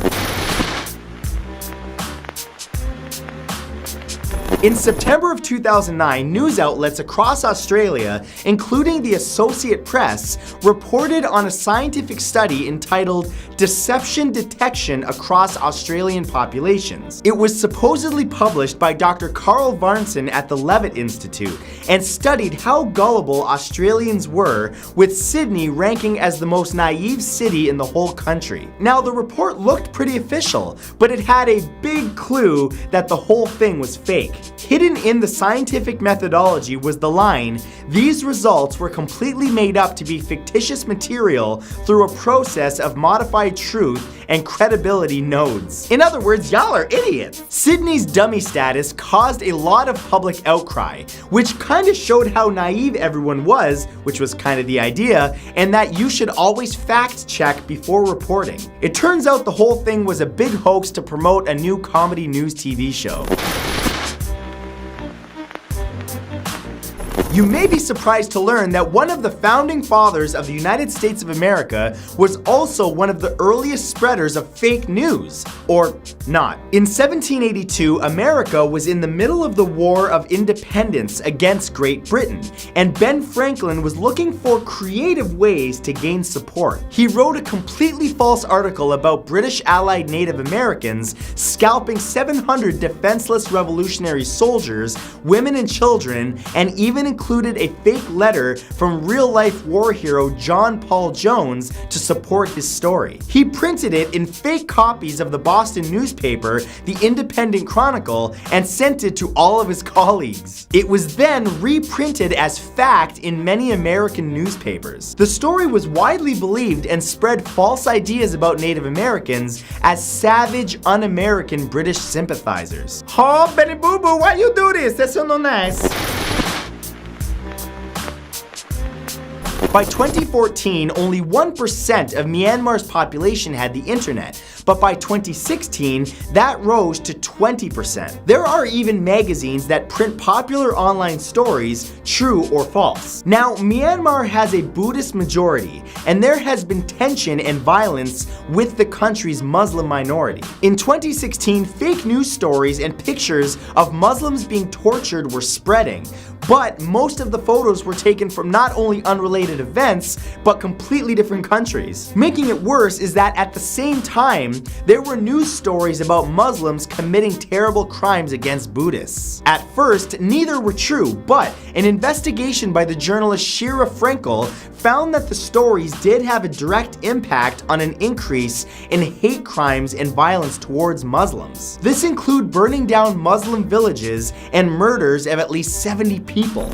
In September of 2009, news outlets across Australia, including the Associate Press, reported on a scientific study entitled Deception Detection Across Australian Populations. It was supposedly published by Dr. Carl Varnson at the Levitt Institute and studied how gullible Australians were, with Sydney ranking as the most naive city in the whole country. Now, the report looked pretty official, but it had a big clue that the whole thing was fake. Hidden in the scientific methodology was the line, "These results were completely made up to be fictitious material through a process of modified truth and credibility nodes." In other words, y'all are idiots. Sydney's dummy status caused a lot of public outcry, which kind of showed how naive everyone was, which was kind of the idea, and that you should always fact check before reporting. It turns out the whole thing was a big hoax to promote a new comedy news TV show. You may be surprised to learn that one of the founding fathers of the United States of America was also one of the earliest spreaders of fake news, or not. In 1782, America was in the middle of the War of Independence against Great Britain, and Ben Franklin was looking for creative ways to gain support. He wrote a completely false article about British allied Native Americans scalping 700 defenseless Revolutionary soldiers, women and children, and even included a fake letter from real-life war hero John Paul Jones to support his story. He printed it in fake copies of the Boston newspaper, the Independent Chronicle, and sent it to all of his colleagues. It was then reprinted as fact in many American newspapers. The story was widely believed and spread false ideas about Native Americans as savage, un-American British sympathizers. Oh, Benny Boo Boo, why you do this? That's so nice. By 2014, only 1% of Myanmar's population had the internet, but by 2016, that rose to 20%. There are even magazines that print popular online stories, true or false. Now, Myanmar has a Buddhist majority, and there has been tension and violence with the country's Muslim minority. In 2016, fake news stories and pictures of Muslims being tortured were spreading, but most of the photos were taken from not only unrelated events, but completely different countries. Making it worse is that at the same time, there were news stories about Muslims committing terrible crimes against Buddhists. At first, neither were true, but an investigation by the journalist Shira Frankel found that the stories did have a direct impact on an increase in hate crimes and violence towards Muslims. This include burning down Muslim villages and murders of at least 70 people.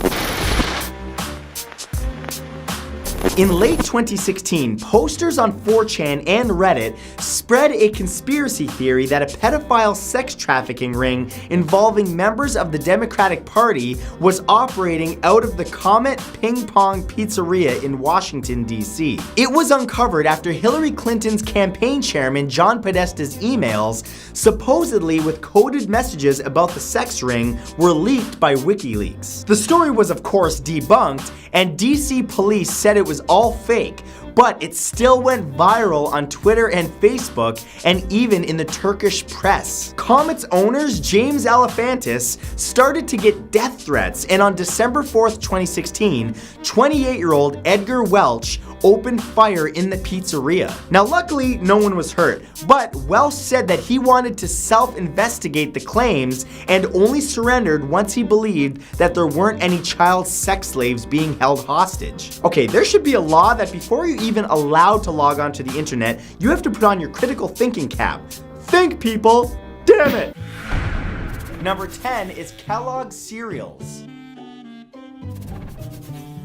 In late 2016, posters on 4chan and Reddit spread a conspiracy theory that a pedophile sex trafficking ring involving members of the Democratic Party was operating out of the Comet Ping Pong Pizzeria in Washington, D.C. It was uncovered after Hillary Clinton's campaign chairman John Podesta's emails, supposedly with coded messages about the sex ring, were leaked by WikiLeaks. The story was of course debunked, and DC police said it was all fake, but it still went viral on Twitter and Facebook, and even in the Turkish press. Comet's owners, James Alefantis, started to get death threats, and on December 4th, 2016, 28-year-old Edgar Welch opened fire in the pizzeria. Now luckily, no one was hurt, but Welch said that he wanted to self-investigate the claims and only surrendered once he believed that there weren't any child sex slaves being held hostage. Okay, there should be a law that before you're even allowed to log onto the internet, you have to put on your critical thinking cap. Think, people! Damn it! Number 10 is Kellogg's cereals.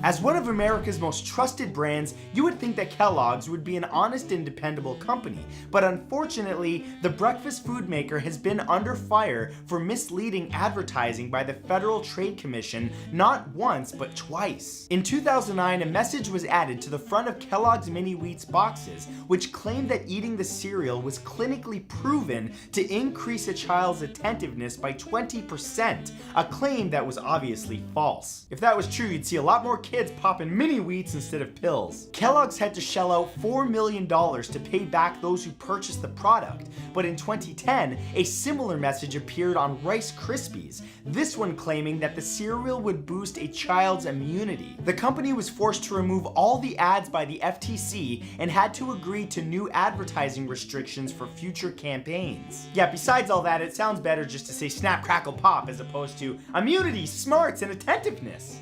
As one of America's most trusted brands, you would think that Kellogg's would be an honest and dependable company, but unfortunately, the breakfast food maker has been under fire for misleading advertising by the Federal Trade Commission not once, but twice. In 2009, a message was added to the front of Kellogg's Mini Wheats boxes, which claimed that eating the cereal was clinically proven to increase a child's attentiveness by 20%, a claim that was obviously false. If that was true, you'd see a lot more kids popping mini wheats instead of pills. Kellogg's had to shell out $4 million to pay back those who purchased the product, but in 2010, a similar message appeared on Rice Krispies, this one claiming that the cereal would boost a child's immunity. The company was forced to remove all the ads by the FTC and had to agree to new advertising restrictions for future campaigns. Yeah, besides all that, it sounds better just to say snap, crackle, pop as opposed to immunity, smarts, and attentiveness.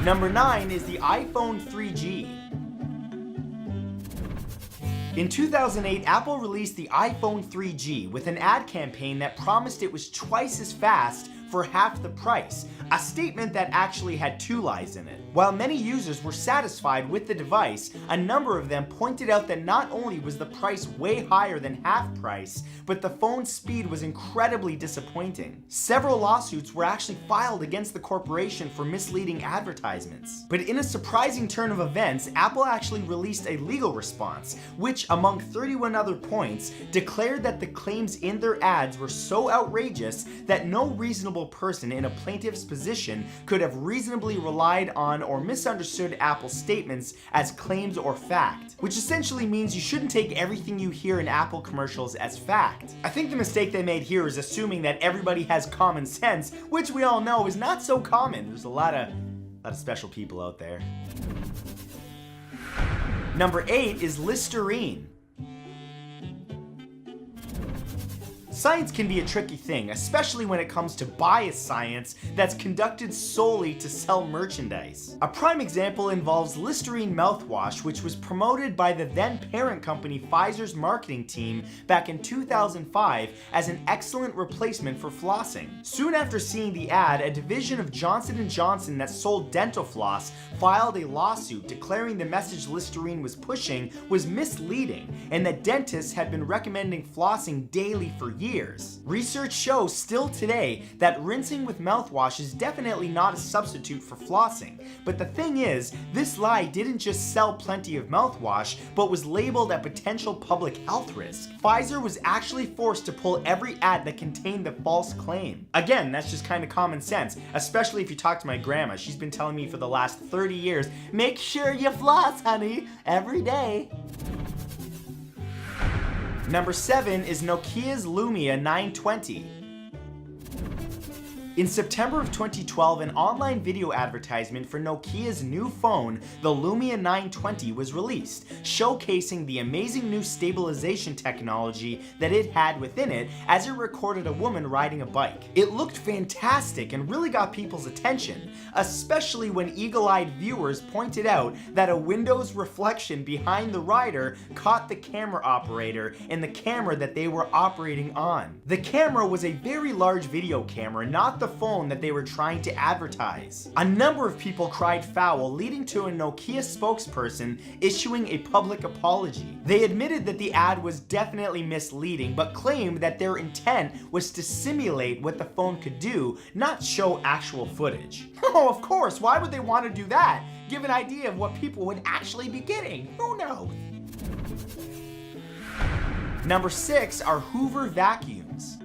Number 9 is the iPhone 3G. In 2008, Apple released the iPhone 3G with an ad campaign that promised it was twice as fast for half the price, a statement that actually had two lies in it. While many users were satisfied with the device, a number of them pointed out that not only was the price way higher than half price, but the phone's speed was incredibly disappointing. Several lawsuits were actually filed against the corporation for misleading advertisements. But in a surprising turn of events, Apple actually released a legal response, which, among 31 other points, declared that the claims in their ads were so outrageous that no reasonable person in a plaintiff's position could have reasonably relied on or misunderstood Apple's statements as claims or fact, which essentially means you shouldn't take everything you hear in Apple commercials as fact. I think the mistake they made here is assuming that everybody has common sense, which we all know is not so common. There's a lot of special people out there. Number 8 is Listerine. Science can be a tricky thing, especially when it comes to biased science that's conducted solely to sell merchandise. A prime example involves Listerine mouthwash, which was promoted by the then parent company Pfizer's marketing team back in 2005 as an excellent replacement for flossing. Soon after seeing the ad, a division of Johnson & Johnson that sold dental floss filed a lawsuit declaring the message Listerine was pushing was misleading and that dentists had been recommending flossing daily for years. Research shows still today that rinsing with mouthwash is definitely not a substitute for flossing. But the thing is, this lie didn't just sell plenty of mouthwash, but was labeled a potential public health risk. Pfizer was actually forced to pull every ad that contained the false claim. Again, that's just kind of common sense, especially if you talk to my grandma. She's been telling me for the last 30 years, make sure you floss, honey, every day. Number 7 is Nokia's Lumia 920. In September of 2012, an online video advertisement for Nokia's new phone, the Lumia 920, was released, showcasing the amazing new stabilization technology that it had within it as it recorded a woman riding a bike. It looked fantastic and really got people's attention, especially when eagle-eyed viewers pointed out that a window's reflection behind the rider caught the camera operator in the camera that they were operating on. The camera was a very large video camera, not the phone that they were trying to advertise. A number of people cried foul, leading to a Nokia spokesperson issuing a public apology. They admitted that the ad was definitely misleading, but claimed that their intent was to simulate what the phone could do, not show actual footage. Oh, of course, why would they want to do that? Give an idea of what people would actually be getting. Who knows? Number 6 are Hoover vacuums.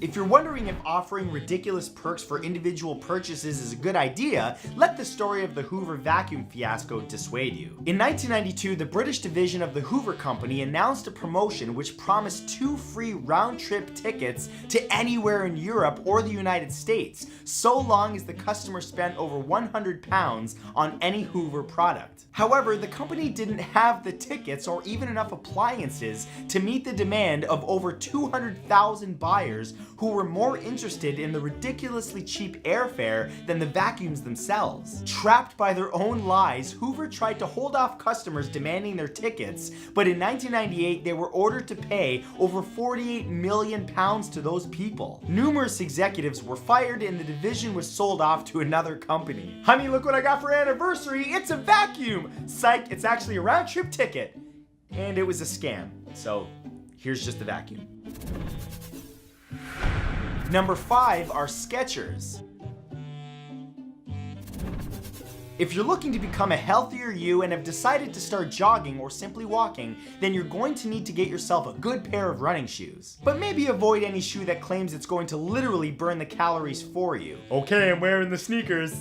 If you're wondering if offering ridiculous perks for individual purchases is a good idea, let the story of the Hoover vacuum fiasco dissuade you. In 1992, the British division of the Hoover Company announced a promotion which promised 2 free round-trip tickets to anywhere in Europe or the United States, so long as the customer spent over £100 on any Hoover product. However, the company didn't have the tickets or even enough appliances to meet the demand of over 200,000 buyers who were more interested in the ridiculously cheap airfare than the vacuums themselves. Trapped by their own lies, Hoover tried to hold off customers demanding their tickets, but in 1998 they were ordered to pay over £48 million to those people. Numerous executives were fired and the division was sold off to another company. Honey, look what I got for anniversary, it's a vacuum! Psych, it's actually a round-trip ticket. And it was a scam, so here's just the vacuum. Number 5 are Skechers. If you're looking to become a healthier you and have decided to start jogging or simply walking, then you're going to need to get yourself a good pair of running shoes. But maybe avoid any shoe that claims it's going to literally burn the calories for you. Okay, I'm wearing the sneakers.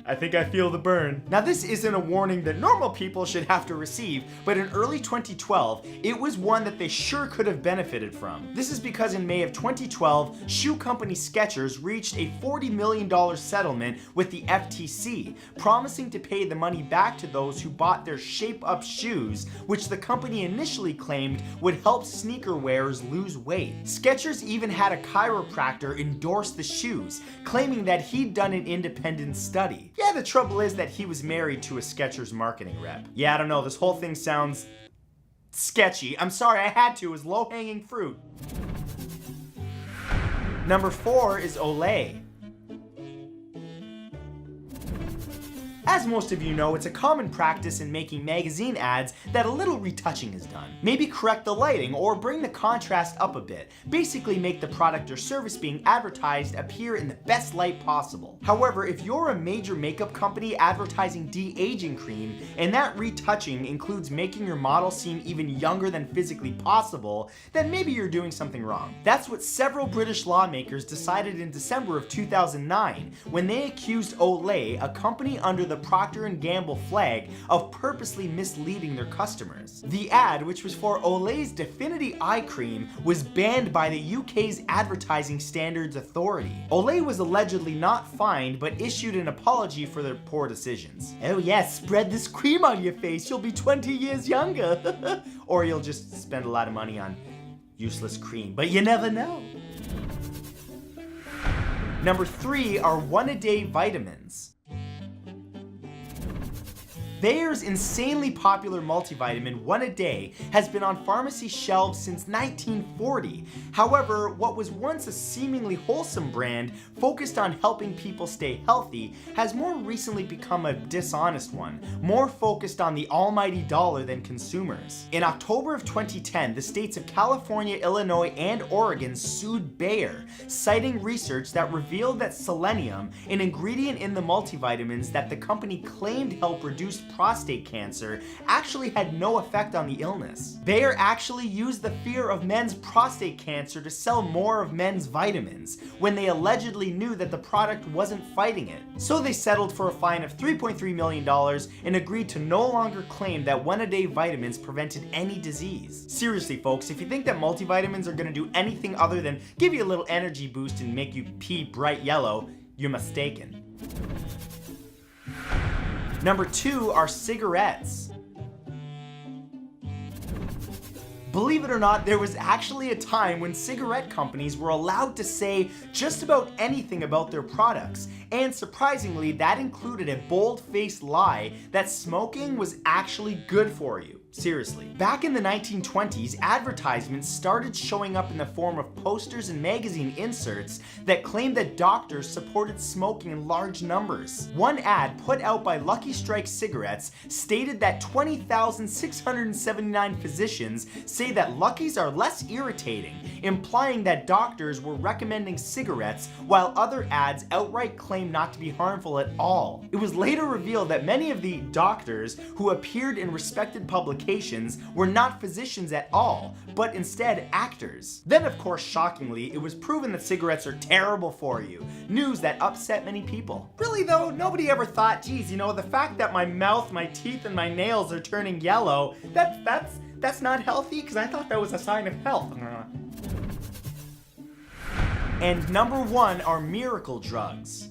I think I feel the burn. Now this isn't a warning that normal people should have to receive, but in early 2012, it was one that they sure could have benefited from. This is because in May of 2012, shoe company Skechers reached a $40 million settlement with the FTC, promising to pay the money back to those who bought their shape-up shoes, which the company initially claimed would help sneaker wearers lose weight. Skechers even had a chiropractor endorse the shoes, claiming that he'd done an independent study. Yeah, the trouble is that he was married to a Skechers marketing rep. Yeah, I don't know, this whole thing sounds sketchy. I'm sorry, I had to. It was low-hanging fruit. Number 4 is Olay. As most of you know, it's a common practice in making magazine ads that a little retouching is done. Maybe correct the lighting or bring the contrast up a bit. Basically make the product or service being advertised appear in the best light possible. However, if you're a major makeup company advertising de-aging cream and that retouching includes making your model seem even younger than physically possible, then maybe you're doing something wrong. That's what several British lawmakers decided in December of 2009 when they accused Olay, a company under the Procter & Gamble flag, of purposely misleading their customers. The ad, which was for Olay's Definity Eye Cream, was banned by the UK's Advertising Standards Authority. Olay was allegedly not fined, but issued an apology for their poor decisions. Oh yes, spread this cream on your face, you'll be 20 years younger. Or you'll just spend a lot of money on useless cream, but you never know. Number 3 are one-a-day vitamins. Bayer's insanely popular multivitamin One A Day has been on pharmacy shelves since 1940. However, what was once a seemingly wholesome brand focused on helping people stay healthy has more recently become a dishonest one, more focused on the almighty dollar than consumers. In October of 2010, the states of California, Illinois, and Oregon sued Bayer, citing research that revealed that selenium, an ingredient in the multivitamins that the company claimed helped reduce prostate cancer, actually had no effect on the illness. Bayer actually used the fear of men's prostate cancer to sell more of men's vitamins, when they allegedly knew that the product wasn't fighting it. So they settled for a fine of $3.3 million and agreed to no longer claim that one-a-day vitamins prevented any disease. Seriously folks, if you think that multivitamins are gonna do anything other than give you a little energy boost and make you pee bright yellow, you're mistaken. Number 2 are cigarettes. Believe it or not, there was actually a time when cigarette companies were allowed to say just about anything about their products, and surprisingly, that included a bold-faced lie that smoking was actually good for you. Seriously. Back in the 1920s, advertisements started showing up in the form of posters and magazine inserts that claimed that doctors supported smoking in large numbers. One ad put out by Lucky Strike Cigarettes stated that 20,679 physicians say that Luckies are less irritating, implying that doctors were recommending cigarettes while other ads outright claimed not to be harmful at all. It was later revealed that many of the doctors who appeared in respected publications were not physicians at all, but instead actors. Then of course, shockingly, it was proven that cigarettes are terrible for you. News that upset many people. Really though, nobody ever thought, geez, you know, the fact that my mouth, my teeth, and my nails are turning yellow, that's not healthy, because I thought that was a sign of health. And number 1 are miracle drugs.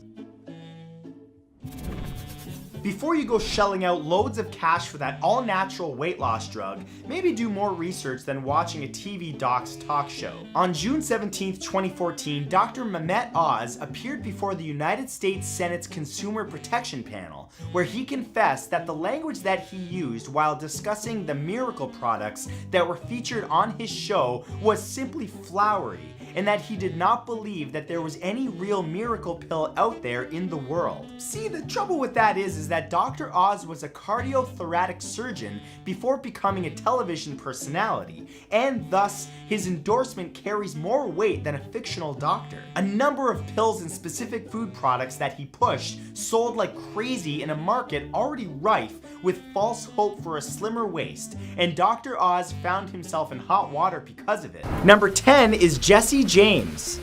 Before you go shelling out loads of cash for that all-natural weight loss drug, maybe do more research than watching a TV doc's talk show. On June 17, 2014, Dr. Mehmet Oz appeared before the United States Senate's Consumer Protection Panel, where he confessed that the language that he used while discussing the miracle products that were featured on his show was simply flowery, and that he did not believe that there was any real miracle pill out there in the world. See, the trouble with that is that Dr. Oz was a cardiothoracic surgeon before becoming a television personality, and thus his endorsement carries more weight than a fictional doctor. A number of pills and specific food products that he pushed sold like crazy in a market already rife with false hope for a slimmer waist, and Dr. Oz found himself in hot water because of it. Number 10 is Jesse James.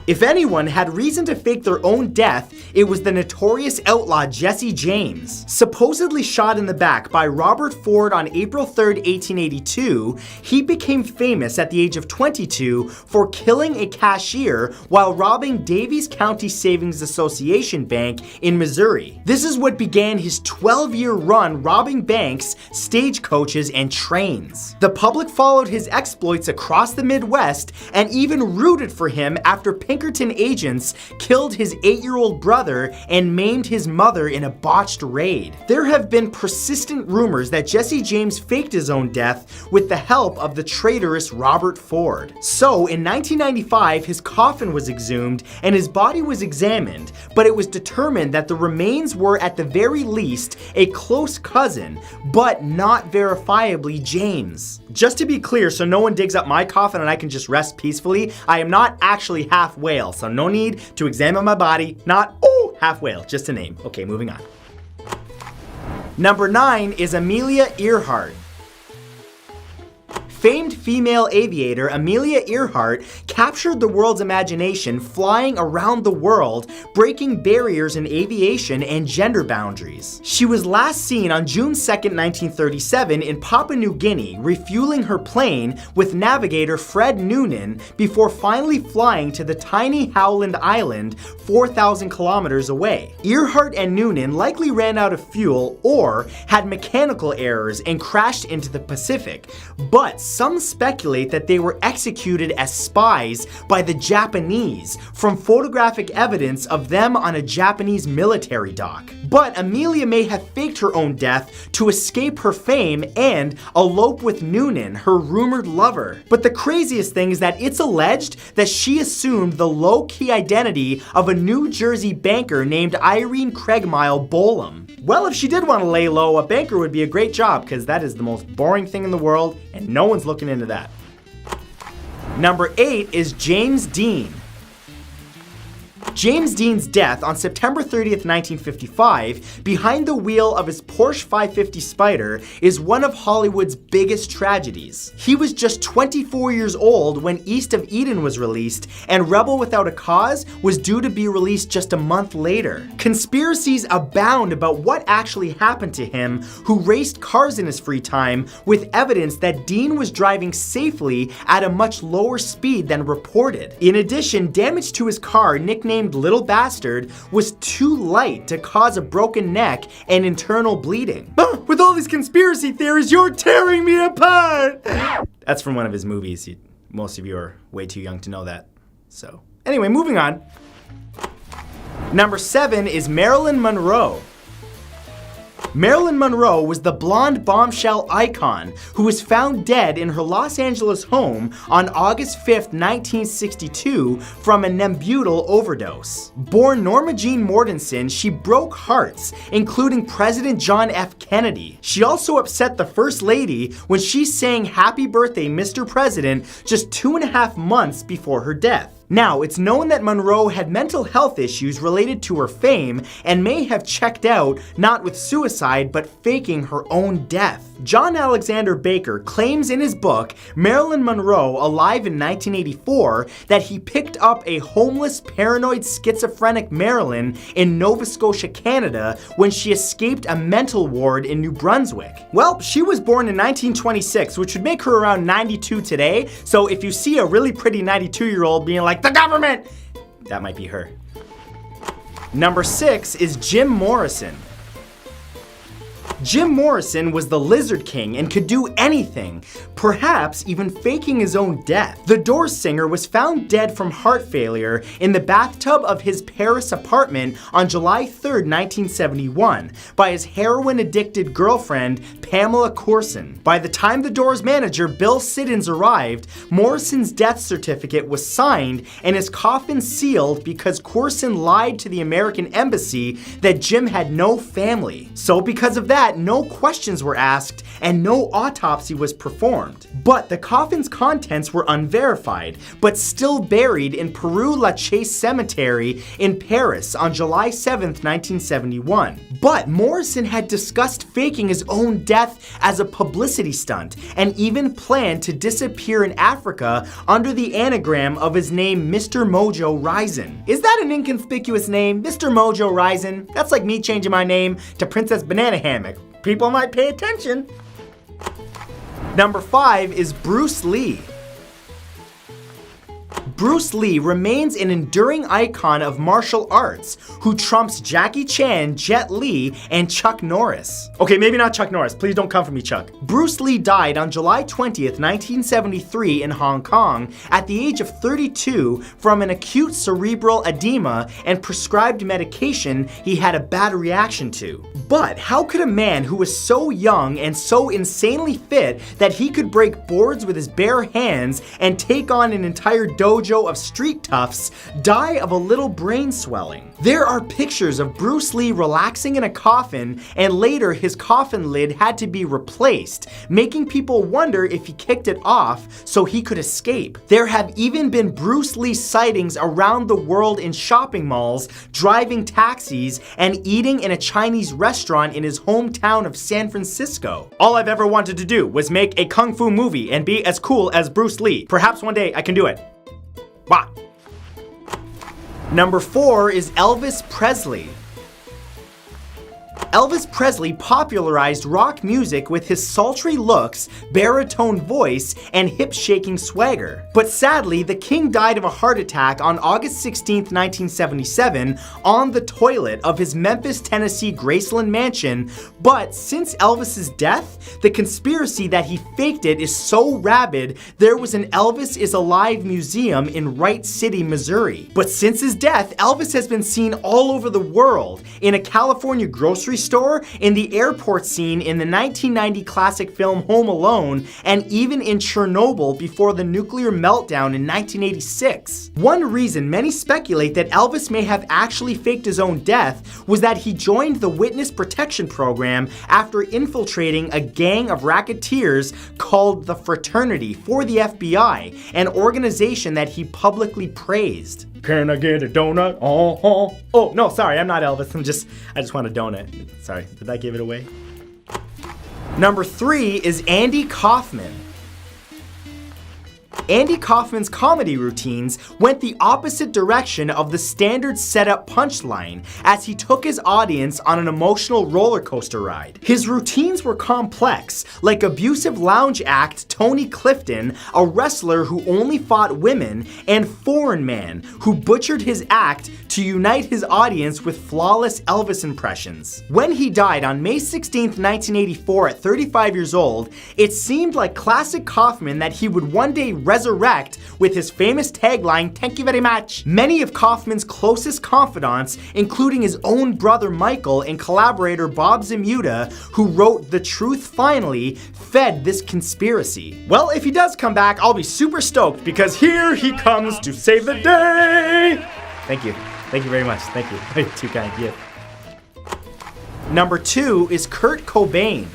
If anyone had reason to fake their own death, it was the notorious outlaw Jesse James. Supposedly shot in the back by Robert Ford on April 3, 1882, he became famous at the age of 22 for killing a cashier while robbing Davies County Savings Association Bank in Missouri. This is what began his 12-year run robbing banks, stagecoaches, and trains. The public followed his exploits across the Midwest and even rooted for him after Pinkerton agents killed his 8-year-old brother and maimed his mother in a botched raid. There have been persistent rumors that Jesse James faked his own death with the help of the traitorous Robert Ford. So, in 1995, his coffin was exhumed and his body was examined, but it was determined that the remains were at the very least a close cousin, but not verifiably James. Just to be clear, so no one digs up my coffin and I can just rest peacefully, I am not actually half whale, so no need to examine my body. Not, oh, half whale, just a name. Okay, moving on. Number 9 is Amelia Earhart. Famed female aviator Amelia Earhart captured the world's imagination flying around the world, breaking barriers in aviation and gender boundaries. She was last seen on June 2nd, 1937 in Papua New Guinea, refueling her plane with navigator Fred Noonan before finally flying to the tiny Howland Island 4,000 kilometers away. Earhart and Noonan likely ran out of fuel or had mechanical errors and crashed into the Pacific, but some speculate that they were executed as spies by the Japanese from photographic evidence of them on a Japanese military dock. But Amelia may have faked her own death to escape her fame and elope with Noonan, her rumored lover. But the craziest thing is that it's alleged that she assumed the low-key identity of a New Jersey banker named Irene Craigmile Bolam. Well, if she did want to lay low, a banker would be a great job, because that is the most boring thing in the world, and no one's looking into that. Number 8 is James Dean. James Dean's death on September 30th, 1955, behind the wheel of his Porsche 550 Spyder, is one of Hollywood's biggest tragedies. He was just 24 years old when East of Eden was released, and Rebel Without a Cause was due to be released just a month later. Conspiracies abound about what actually happened to him, who raced cars in his free time, with evidence that Dean was driving safely at a much lower speed than reported. In addition, damage to his car, nicknamed Little Bastard, was too light to cause a broken neck and internal bleeding. With all these conspiracy theories, you're tearing me apart! That's from one of his movies. Most of you are way too young to know that. So, anyway, moving on. Number 7 is Marilyn Monroe. Marilyn Monroe was the blonde bombshell icon who was found dead in her Los Angeles home on August 5th, 1962 from a Nembutal overdose. Born Norma Jean Mortensen, she broke hearts, including President John F. Kennedy. She also upset the First Lady when she sang "Happy Birthday, Mr. President" just 2.5 months before her death. Now, it's known that Monroe had mental health issues related to her fame and may have checked out, not with suicide, but faking her own death. John Alexander Baker claims in his book, Marilyn Monroe, Alive in 1984, that he picked up a homeless, paranoid, schizophrenic Marilyn in Nova Scotia, Canada, when she escaped a mental ward in New Brunswick. Well, she was born in 1926, which would make her around 92 today, so if you see a really pretty 92-year-old being like, "The government!" that might be her. Number 6 is Jim Morrison. Jim Morrison was the Lizard King and could do anything, perhaps even faking his own death. The Doors singer was found dead from heart failure in the bathtub of his Paris apartment on July 3rd, 1971, by his heroin-addicted girlfriend, Pamela Courson. By the time the Doors manager, Bill Siddons, arrived, Morrison's death certificate was signed and his coffin sealed because Courson lied to the American embassy that Jim had no family. So because of that, no questions were asked and no autopsy was performed. But the coffin's contents were unverified, but still buried in Père Lachaise Cemetery in Paris on July 7th, 1971. But Morrison had discussed faking his own death as a publicity stunt and even planned to disappear in Africa under the anagram of his name, Mr. Mojo Risen. Is that an inconspicuous name, Mr. Mojo Risen? That's like me changing my name to Princess Banana Hammock. People might pay attention. Number 5 is Bruce Lee. Bruce Lee remains an enduring icon of martial arts who trumps Jackie Chan, Jet Li, and Chuck Norris. Okay, maybe not Chuck Norris. Please don't come for me, Chuck. Bruce Lee died on July 20th, 1973 in Hong Kong at the age of 32 from an acute cerebral edema and prescribed medication he had a bad reaction to. But how could a man who was so young and so insanely fit that he could break boards with his bare hands and take on an entire dojo of street toughs die of a little brain swelling? There are pictures of Bruce Lee relaxing in a coffin, and later his coffin lid had to be replaced, making people wonder if he kicked it off so he could escape. There have even been Bruce Lee sightings around the world in shopping malls, driving taxis, and eating in a Chinese restaurant in his hometown of San Francisco. All I've ever wanted to do was make a kung fu movie and be as cool as Bruce Lee. Perhaps one day I can do it. Wow. Number 4 is Elvis Presley. Elvis Presley popularized rock music with his sultry looks, baritone voice, and hip-shaking swagger. But sadly, the king died of a heart attack on August 16, 1977, on the toilet of his Memphis, Tennessee Graceland mansion. But since Elvis's death, the conspiracy that he faked it is so rabid, there was an Elvis is Alive museum in Wright City, Missouri. But since his death, Elvis has been seen all over the world, in a California grocery store, in the airport scene in the 1990 classic film Home Alone, and even in Chernobyl before the nuclear meltdown in 1986. One reason many speculate that Elvis may have actually faked his own death was that he joined the Witness Protection Program after infiltrating a gang of racketeers called the Fraternity for the FBI, an organization that he publicly praised. Can I get a donut? Oh, no, sorry, I'm not Elvis. I just want a donut. Sorry, did I give it away? Number 3 is Andy Kaufman. Andy Kaufman's comedy routines went the opposite direction of the standard setup punchline as he took his audience on an emotional roller coaster ride. His routines were complex, like abusive lounge act Tony Clifton, a wrestler who only fought women, and Foreign Man, who butchered his act to unite his audience with flawless Elvis impressions. When he died on May 16, 1984 at 35 years old, it seemed like classic Kaufman that he would one day resurrect with his famous tagline, "Thank you very much." Many of Kaufman's closest confidants, including his own brother Michael and collaborator Bob Zmuda, who wrote The Truth Finally, fed this conspiracy. Well, if he does come back, I'll be super stoked because here he comes to save the day! Thank you. Thank you very much. Thank you. Too kind. Yeah. Number 2 is Kurt Cobain.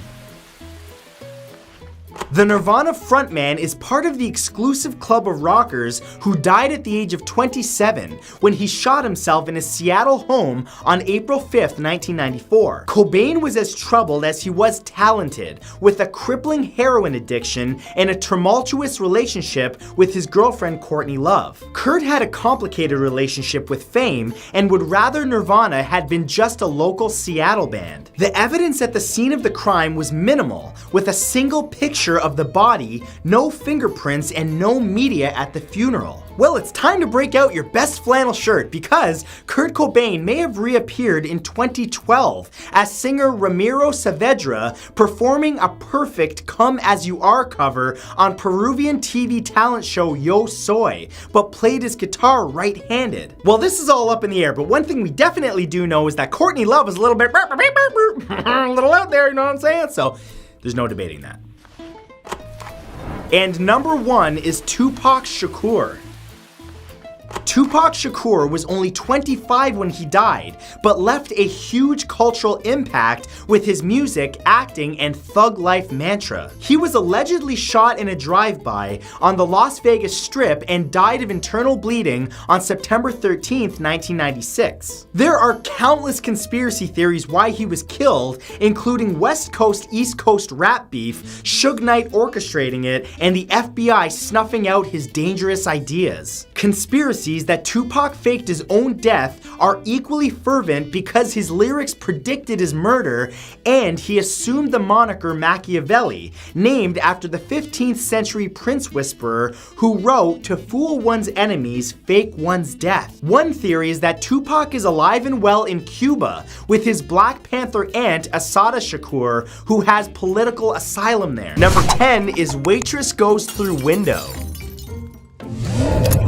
The Nirvana frontman is part of the exclusive club of rockers who died at the age of 27 when he shot himself in his Seattle home on April 5th, 1994. Cobain was as troubled as he was talented, with a crippling heroin addiction and a tumultuous relationship with his girlfriend Courtney Love. Kurt had a complicated relationship with fame and would rather Nirvana had been just a local Seattle band. The evidence at the scene of the crime was minimal, with a single picture of the body, no fingerprints, and no media at the funeral. Well, it's time to break out your best flannel shirt because Kurt Cobain may have reappeared in 2012 as singer Ramiro Saavedra performing a perfect Come As You Are cover on Peruvian TV talent show Yo Soy, but played his guitar right-handed. Well, this is all up in the air, but one thing we definitely do know is that Courtney Love is a little bit a little out there, you know what I'm saying? So there's no debating that. And number 1 is Tupac Shakur. Tupac Shakur was only 25 when he died, but left a huge cultural impact with his music, acting, and thug life mantra. He was allegedly shot in a drive-by on the Las Vegas Strip and died of internal bleeding on September 13th, 1996. There are countless conspiracy theories why he was killed, including West Coast, East Coast rap beef, Suge Knight orchestrating it, and the FBI snuffing out his dangerous ideas. Conspiracies theories that Tupac faked his own death are equally fervent because his lyrics predicted his murder, and he assumed the moniker Machiavelli, named after the 15th century prince whisperer who wrote, "To fool one's enemies, fake one's death." One theory is that Tupac is alive and well in Cuba with his Black Panther aunt Assata Shakur, who has political asylum there. Number 10 is waitress goes through window.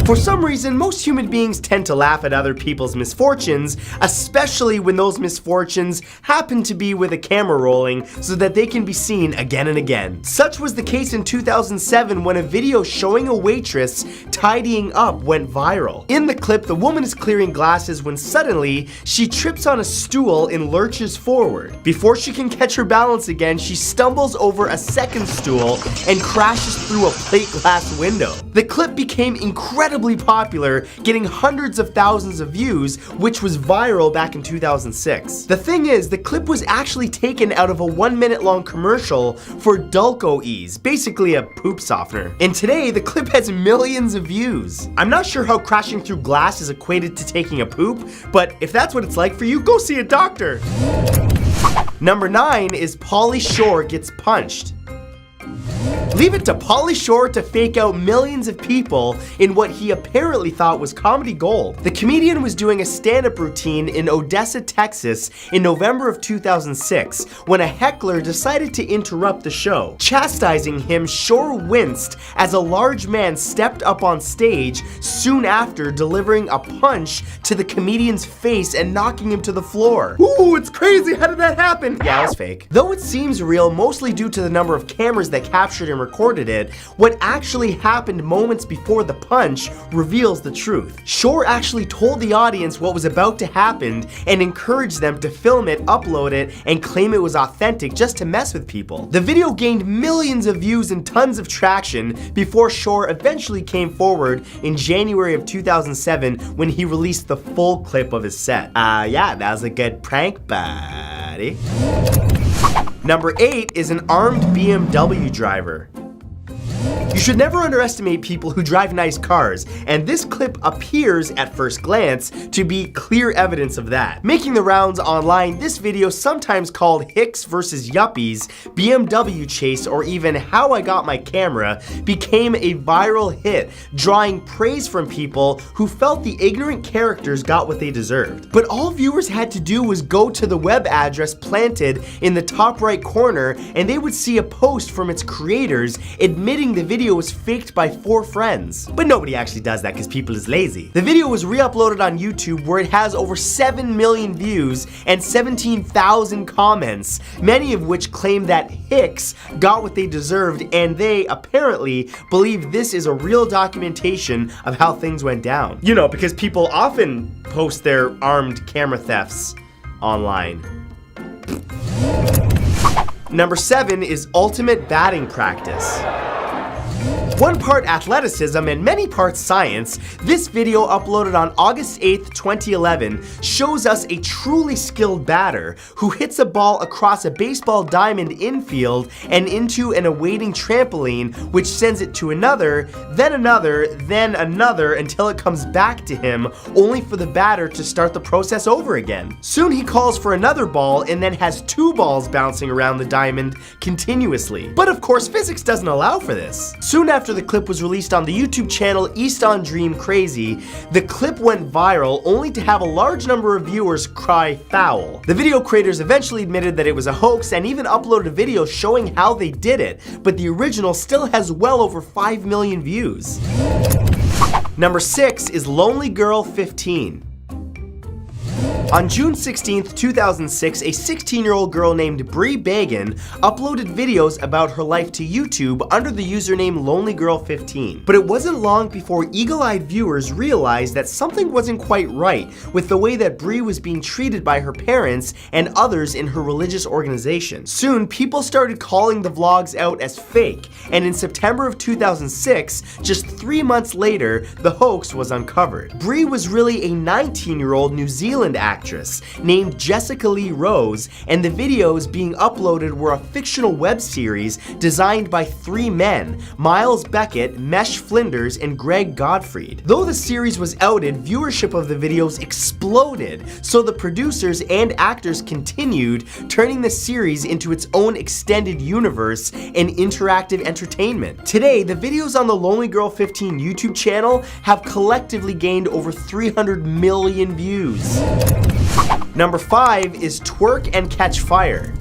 For some reason, most human beings tend to laugh at other people's misfortunes, especially when those misfortunes happen to be with a camera rolling so that they can be seen again and again. Such was the case in 2007 when a video showing a waitress tidying up went viral. In the clip, the woman is clearing glasses when suddenly she trips on a stool and lurches forward. Before she can catch her balance again, she stumbles over a second stool and crashes through a plate glass window. The clip became incredibly popular, getting hundreds of thousands of views, which was viral back in 2006. The thing is, the clip was actually taken out of a 1-minute long commercial for Dulco Ease, basically a poop softener. And today, the clip has millions of views. I'm not sure how crashing through glass is equated to taking a poop, but if that's what it's like for you, go see a doctor. Number 9 is Pauly Shore gets punched. Leave it to Pauly Shore to fake out millions of people in what he apparently thought was comedy gold. The comedian was doing a stand-up routine in Odessa, Texas in November of 2006 when a heckler decided to interrupt the show. Chastising him, Shore winced as a large man stepped up on stage soon after, delivering a punch to the comedian's face and knocking him to the floor. Ooh, it's crazy, how did that happen? Yeah, it was fake. Though it seems real, mostly due to the number of cameras that captured and recorded it, what actually happened moments before the punch reveals the truth. Shore actually told the audience what was about to happen and encouraged them to film it, upload it, and claim it was authentic just to mess with people. The video gained millions of views and tons of traction before Shore eventually came forward in January of 2007 when he released the full clip of his set. Yeah, that was a good prank, buddy. Number 8 is an armed BMW driver. You should never underestimate people who drive nice cars, and this clip appears at first glance to be clear evidence of that. Making the rounds online, this video, sometimes called Hicks vs. Yuppies, BMW Chase, or even How I Got My Camera, became a viral hit, drawing praise from people who felt the ignorant characters got what they deserved. But all viewers had to do was go to the web address planted in the top right corner, and they would see a post from its creators admitting the video was faked by 4 friends. But nobody actually does that because people is lazy. The video was re-uploaded on YouTube where it has over 7 million views and 17,000 comments, many of which claim that Hicks got what they deserved, and they apparently believe this is a real documentation of how things went down. You know, because people often post their armed camera thefts online. Number 7 is ultimate batting practice. One part athleticism and many parts science, this video uploaded on August 8th, 2011 shows us a truly skilled batter who hits a ball across a baseball diamond infield and into an awaiting trampoline, which sends it to another, then another, then another until it comes back to him, only for the batter to start the process over again. Soon he calls for another ball and then has 2 balls bouncing around the diamond continuously. But of course, physics doesn't allow for this. Soon after the clip was released on the YouTube channel East on Dream Crazy, the clip went viral only to have a large number of viewers cry foul. The video creators eventually admitted that it was a hoax and even uploaded a video showing how they did it, but the original still has well over 5 million views. Number 6 is Lonely Girl 15. On June 16th, 2006, a 16-year-old girl named Bree Bagan uploaded videos about her life to YouTube under the username LonelyGirl15. But it wasn't long before eagle-eyed viewers realized that something wasn't quite right with the way that Bree was being treated by her parents and others in her religious organization. Soon, people started calling the vlogs out as fake, and in September of 2006, just 3 months later, the hoax was uncovered. Bree was really a 19-year-old New Zealand actress actress named Jessica Lee Rose, and the videos being uploaded were a fictional web series designed by three men, Miles Beckett, Mesh Flinders, and Greg Gottfried. Though the series was outed, viewership of the videos exploded, so the producers and actors continued, turning the series into its own extended universe and interactive entertainment. Today, the videos on the Lonely Girl 15 YouTube channel have collectively gained over 300 million views. Number 5 is Twerk and Catch Fire.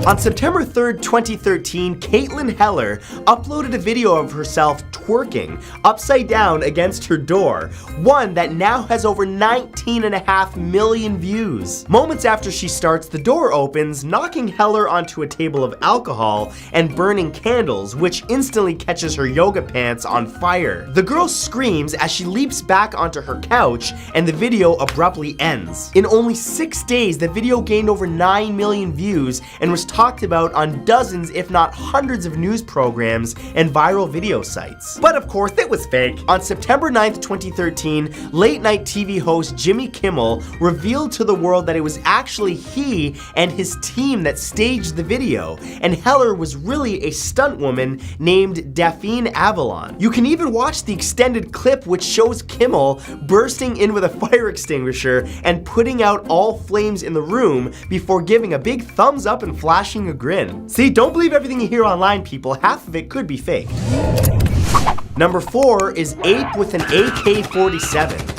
On September 3rd, 2013, Caitlin Heller uploaded a video of herself twerking upside down against her door, one that now has over 19.5 million views. Moments after she starts, the door opens, knocking Heller onto a table of alcohol and burning candles, which instantly catches her yoga pants on fire. The girl screams as she leaps back onto her couch, and the video abruptly ends. In only 6 days, the video gained over 9 million views and was talked about on dozens, if not hundreds, of news programs and viral video sites. But of course, it was fake. On September 9th, 2013, late-night TV host Jimmy Kimmel revealed to the world that it was actually he and his team that staged the video, and Heller was really a stunt woman named Daphne Avalon. You can even watch the extended clip which shows Kimmel bursting in with a fire extinguisher and putting out all flames in the room before giving a big thumbs up and flashing a grin. See, don't believe everything you hear online, people. Half of it could be fake. Number 4 is Ape with an AK-47.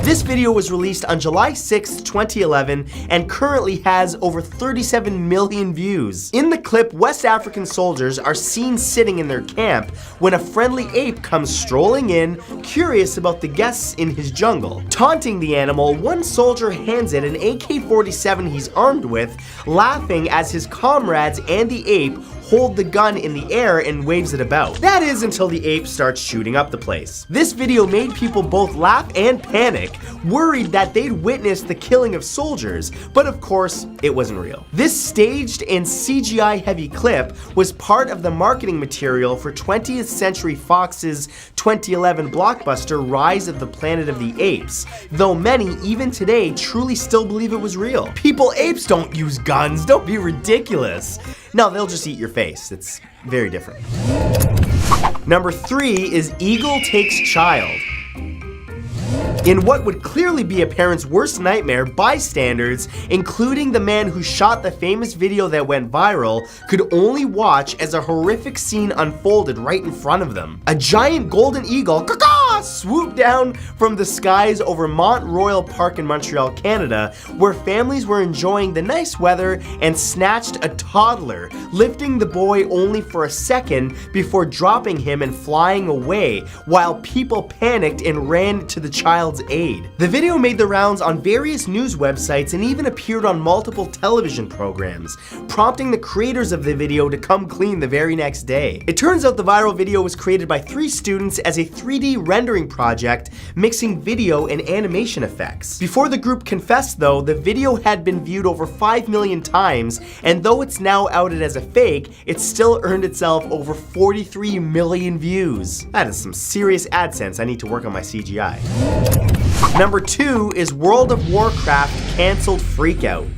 This video was released on July 6, 2011 and currently has over 37 million views. In the clip, West African soldiers are seen sitting in their camp when a friendly ape comes strolling in, curious about the guests in his jungle. Taunting the animal, one soldier hands it an AK-47 he's armed with, laughing as his comrades and the ape hold the gun in the air and waves it about. That is, until the ape starts shooting up the place. This video made people both laugh and panic, worried that they'd witnessed the killing of soldiers, but of course, it wasn't real. This staged and CGI-heavy clip was part of the marketing material for 20th Century Fox's 2011 blockbuster Rise of the Planet of the Apes, though many, even today, truly still believe it was real. People, apes don't use guns, don't be ridiculous. No, they'll just eat your face. It's very different. Number 3 is Eagle Takes Child. In what would clearly be a parent's worst nightmare, bystanders, including the man who shot the famous video that went viral, could only watch as a horrific scene unfolded right in front of them. A giant golden eagle swooped down from the skies over Mont Royal Park in Montreal, Canada, where families were enjoying the nice weather, and snatched a toddler, lifting the boy only for a second before dropping him and flying away, while people panicked and ran to the child's aid. The video made the rounds on various news websites and even appeared on multiple television programs, prompting the creators of the video to come clean the very next day. It turns out the viral video was created by 3 students as a 3D rendering project, mixing video and animation effects. Before the group confessed, though, the video had been viewed over 5 million times, and though it's now outed as a fake, it still earned itself over 43 million views. That is some serious AdSense. I need to work on my CGI. Number 2 is World of Warcraft Cancelled Freakout.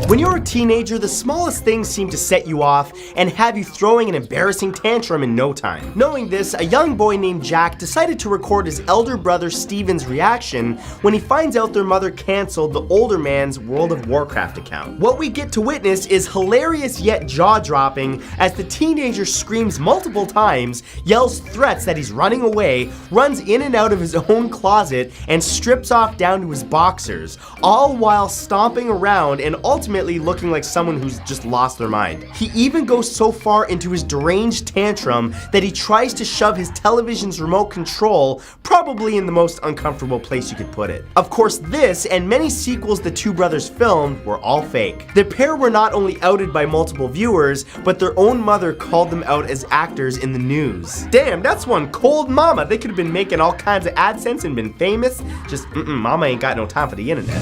When you're a teenager, the smallest things seem to set you off and have you throwing an embarrassing tantrum in no time. Knowing this, a young boy named Jack decided to record his elder brother Steven's reaction when he finds out their mother canceled the older man's World of Warcraft account. What we get to witness is hilarious yet jaw-dropping as the teenager screams multiple times, yells threats that he's running away, runs in and out of his own closet, and strips off down to his boxers, all while stomping around and ultimately looking like someone who's just lost their mind. He even goes so far into his deranged tantrum that he tries to shove his television's remote control probably in the most uncomfortable place you could put it. Of course, this and many sequels the two brothers filmed were all fake. The pair were not only outed by multiple viewers, but their own mother called them out as actors in the news. Damn, that's one cold mama. They could have been making all kinds of AdSense and been famous. Just, mama ain't got no time for the internet.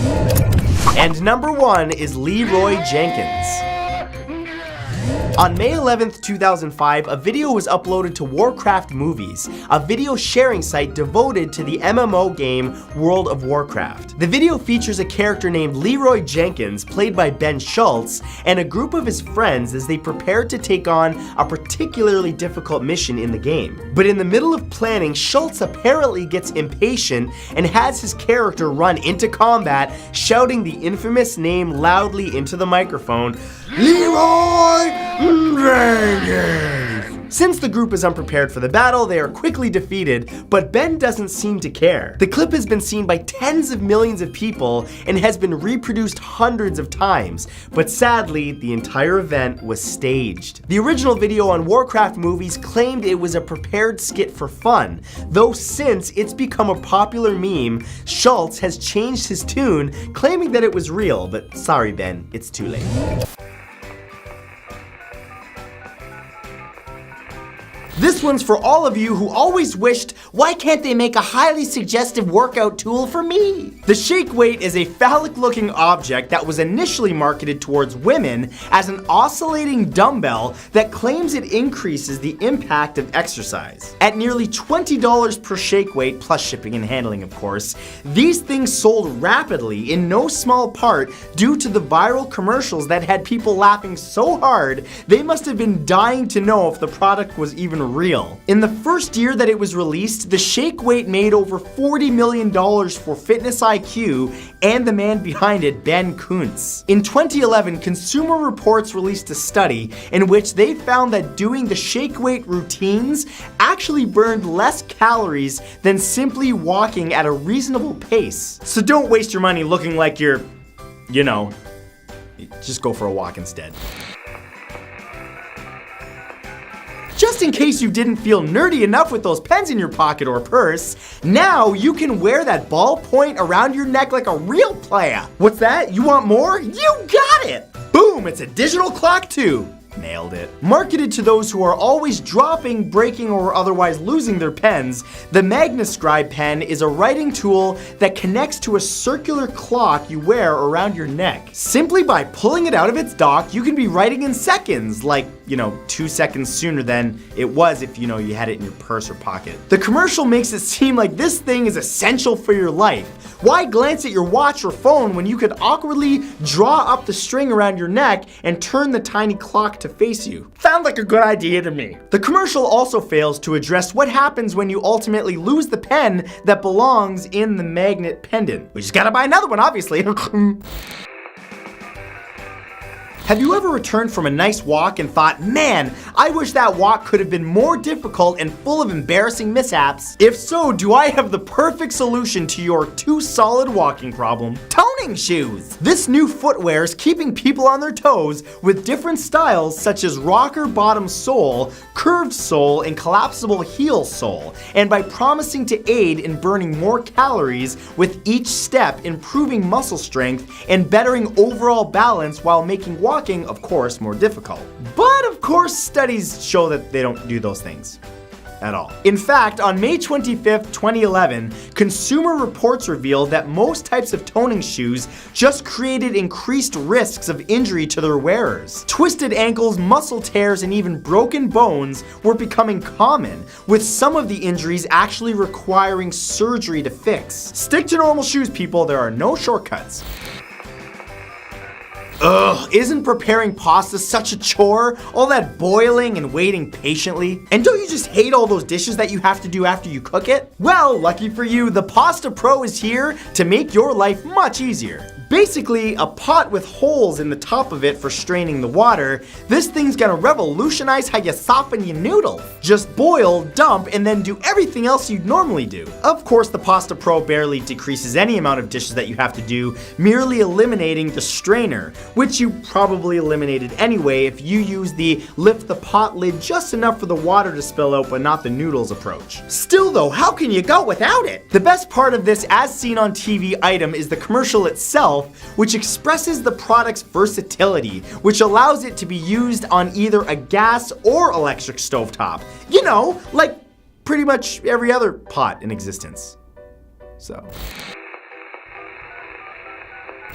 And number 1 is Leroy Jenkins. On May 11th, 2005, a video was uploaded to Warcraft Movies, a video sharing site devoted to the MMO game World of Warcraft. The video features a character named Leroy Jenkins, played by Ben Schultz, and a group of his friends as they prepare to take on a particularly difficult mission in the game. But in the middle of planning, Schultz apparently gets impatient and has his character run into combat, shouting the infamous name loudly into the microphone, Leroy Jenkins! Since the group is unprepared for the battle, they are quickly defeated, but Ben doesn't seem to care. The clip has been seen by tens of millions of people and has been reproduced hundreds of times, but sadly, the entire event was staged. The original video on Warcraft Movies claimed it was a prepared skit for fun, though since it's become a popular meme, Schultz has changed his tune, claiming that it was real, but sorry Ben, it's too late. This one's for all of you who always wished, why can't they make a highly suggestive workout tool for me? The Shake Weight is a phallic-looking object that was initially marketed towards women as an oscillating dumbbell that claims it increases the impact of exercise. At nearly $20 per Shake Weight, plus shipping and handling of course, these things sold rapidly in no small part due to the viral commercials that had people laughing so hard they must have been dying to know if the product was even real. In the first year that it was released, the Shake Weight made over $40 million for Fitness IQ and the man behind it, Ben Kuntz. In 2011, Consumer Reports released a study in which they found that doing the Shake Weight routines actually burned less calories than simply walking at a reasonable pace. So don't waste your money looking like you're, just go for a walk instead. Just in case you didn't feel nerdy enough with those pens in your pocket or purse, now you can wear that ballpoint around your neck like a real player. What's that? You want more? You got it! Boom, it's a digital clock too. Nailed it. Marketed to those who are always dropping, breaking, or otherwise losing their pens, the MagnaScribe pen is a writing tool that connects to a circular clock you wear around your neck. Simply by pulling it out of its dock, you can be writing in seconds, like, 2 seconds sooner than it was if, you had it in your purse or pocket. The commercial makes it seem like this thing is essential for your life. Why glance at your watch or phone when you could awkwardly draw up the string around your neck and turn the tiny clock to face you? Sounds like a good idea to me. The commercial also fails to address what happens when you ultimately lose the pen that belongs in the magnet pendant. We just gotta buy another one, obviously. Have you ever returned from a nice walk and thought, man, I wish that walk could have been more difficult and full of embarrassing mishaps? If so, do I have the perfect solution to your too solid walking problem? Toning shoes! This new footwear is keeping people on their toes with different styles such as rocker bottom sole, curved sole, and collapsible heel sole, and by promising to aid in burning more calories with each step, improving muscle strength and bettering overall balance while making walking, of course, more difficult. But of course, studies show that they don't do those things at all. In fact, on May 25th, 2011, Consumer Reports revealed that most types of toning shoes just created increased risks of injury to their wearers. Twisted ankles, muscle tears, and even broken bones were becoming common, with some of the injuries actually requiring surgery to fix. Stick to normal shoes, people. There are no shortcuts. Ugh, isn't preparing pasta such a chore? All that boiling and waiting patiently? And don't you just hate all those dishes that you have to do after you cook it? Well, lucky for you, the Pasta Pro is here to make your life much easier. Basically, a pot with holes in the top of it for straining the water, this thing's gonna revolutionize how you soften your noodles. Just boil, dump, and then do everything else you'd normally do. Of course, the Pasta Pro barely decreases any amount of dishes that you have to do, merely eliminating the strainer, which you probably eliminated anyway if you use the lift the pot lid just enough for the water to spill out but not the noodles approach. Still though, how can you go without it? The best part of this as seen on TV item is the commercial itself, which expresses the product's versatility, which allows it to be used on either a gas or electric stovetop. You know, like pretty much every other pot in existence. So.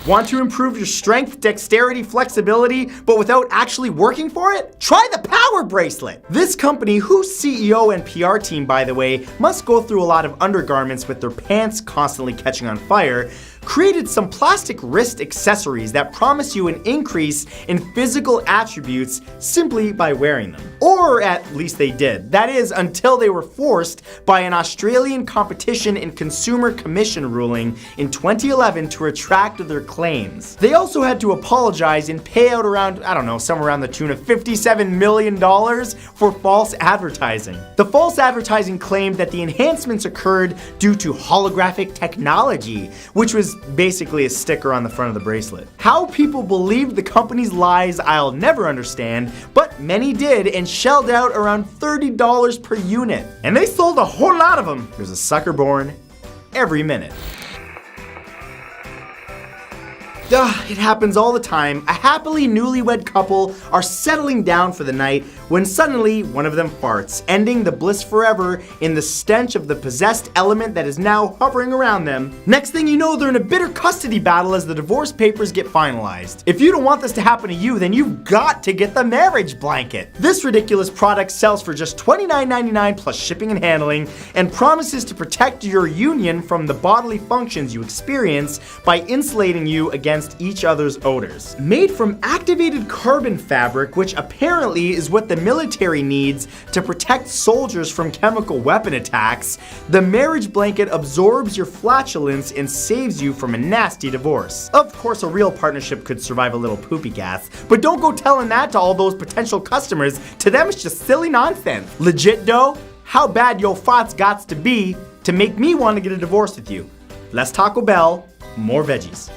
Want to improve your strength, dexterity, flexibility, but without actually working for it? Try the Power Bracelet! This company, whose CEO and PR team, by the way, must go through a lot of undergarments with their pants constantly catching on fire, created some plastic wrist accessories that promise you an increase in physical attributes simply by wearing them. Or at least they did. That is, until they were forced by an Australian Competition and Consumer Commission ruling in 2011 to retract their claims. They also had to apologize and pay out around, I don't know, somewhere around the tune of $57 million for false advertising. The false advertising claimed that the enhancements occurred due to holographic technology, which was basically a sticker on the front of the bracelet. How people believed the company's lies, I'll never understand, but many did and shelled out around $30 per unit. And they sold a whole lot of them. There's a sucker born every minute. It happens all the time. A happily newlywed couple are settling down for the night when suddenly one of them farts, ending the bliss forever in the stench of the possessed element that is now hovering around them. Next thing you know, they're in a bitter custody battle as the divorce papers get finalized. If you don't want this to happen to you, then you've got to get the marriage blanket. This ridiculous product sells for just $29.99 plus shipping and handling and promises to protect your union from the bodily functions you experience by insulating you against each other's odors. Made from activated carbon fabric, which apparently is what the military needs to protect soldiers from chemical weapon attacks, the marriage blanket absorbs your flatulence and saves you from a nasty divorce. Of course, a real partnership could survive a little poopy gas, but don't go telling that to all those potential customers. To them, it's just silly nonsense. Legit though, how bad your farts gots to be to make me want to get a divorce with you? Less Taco Bell, more veggies.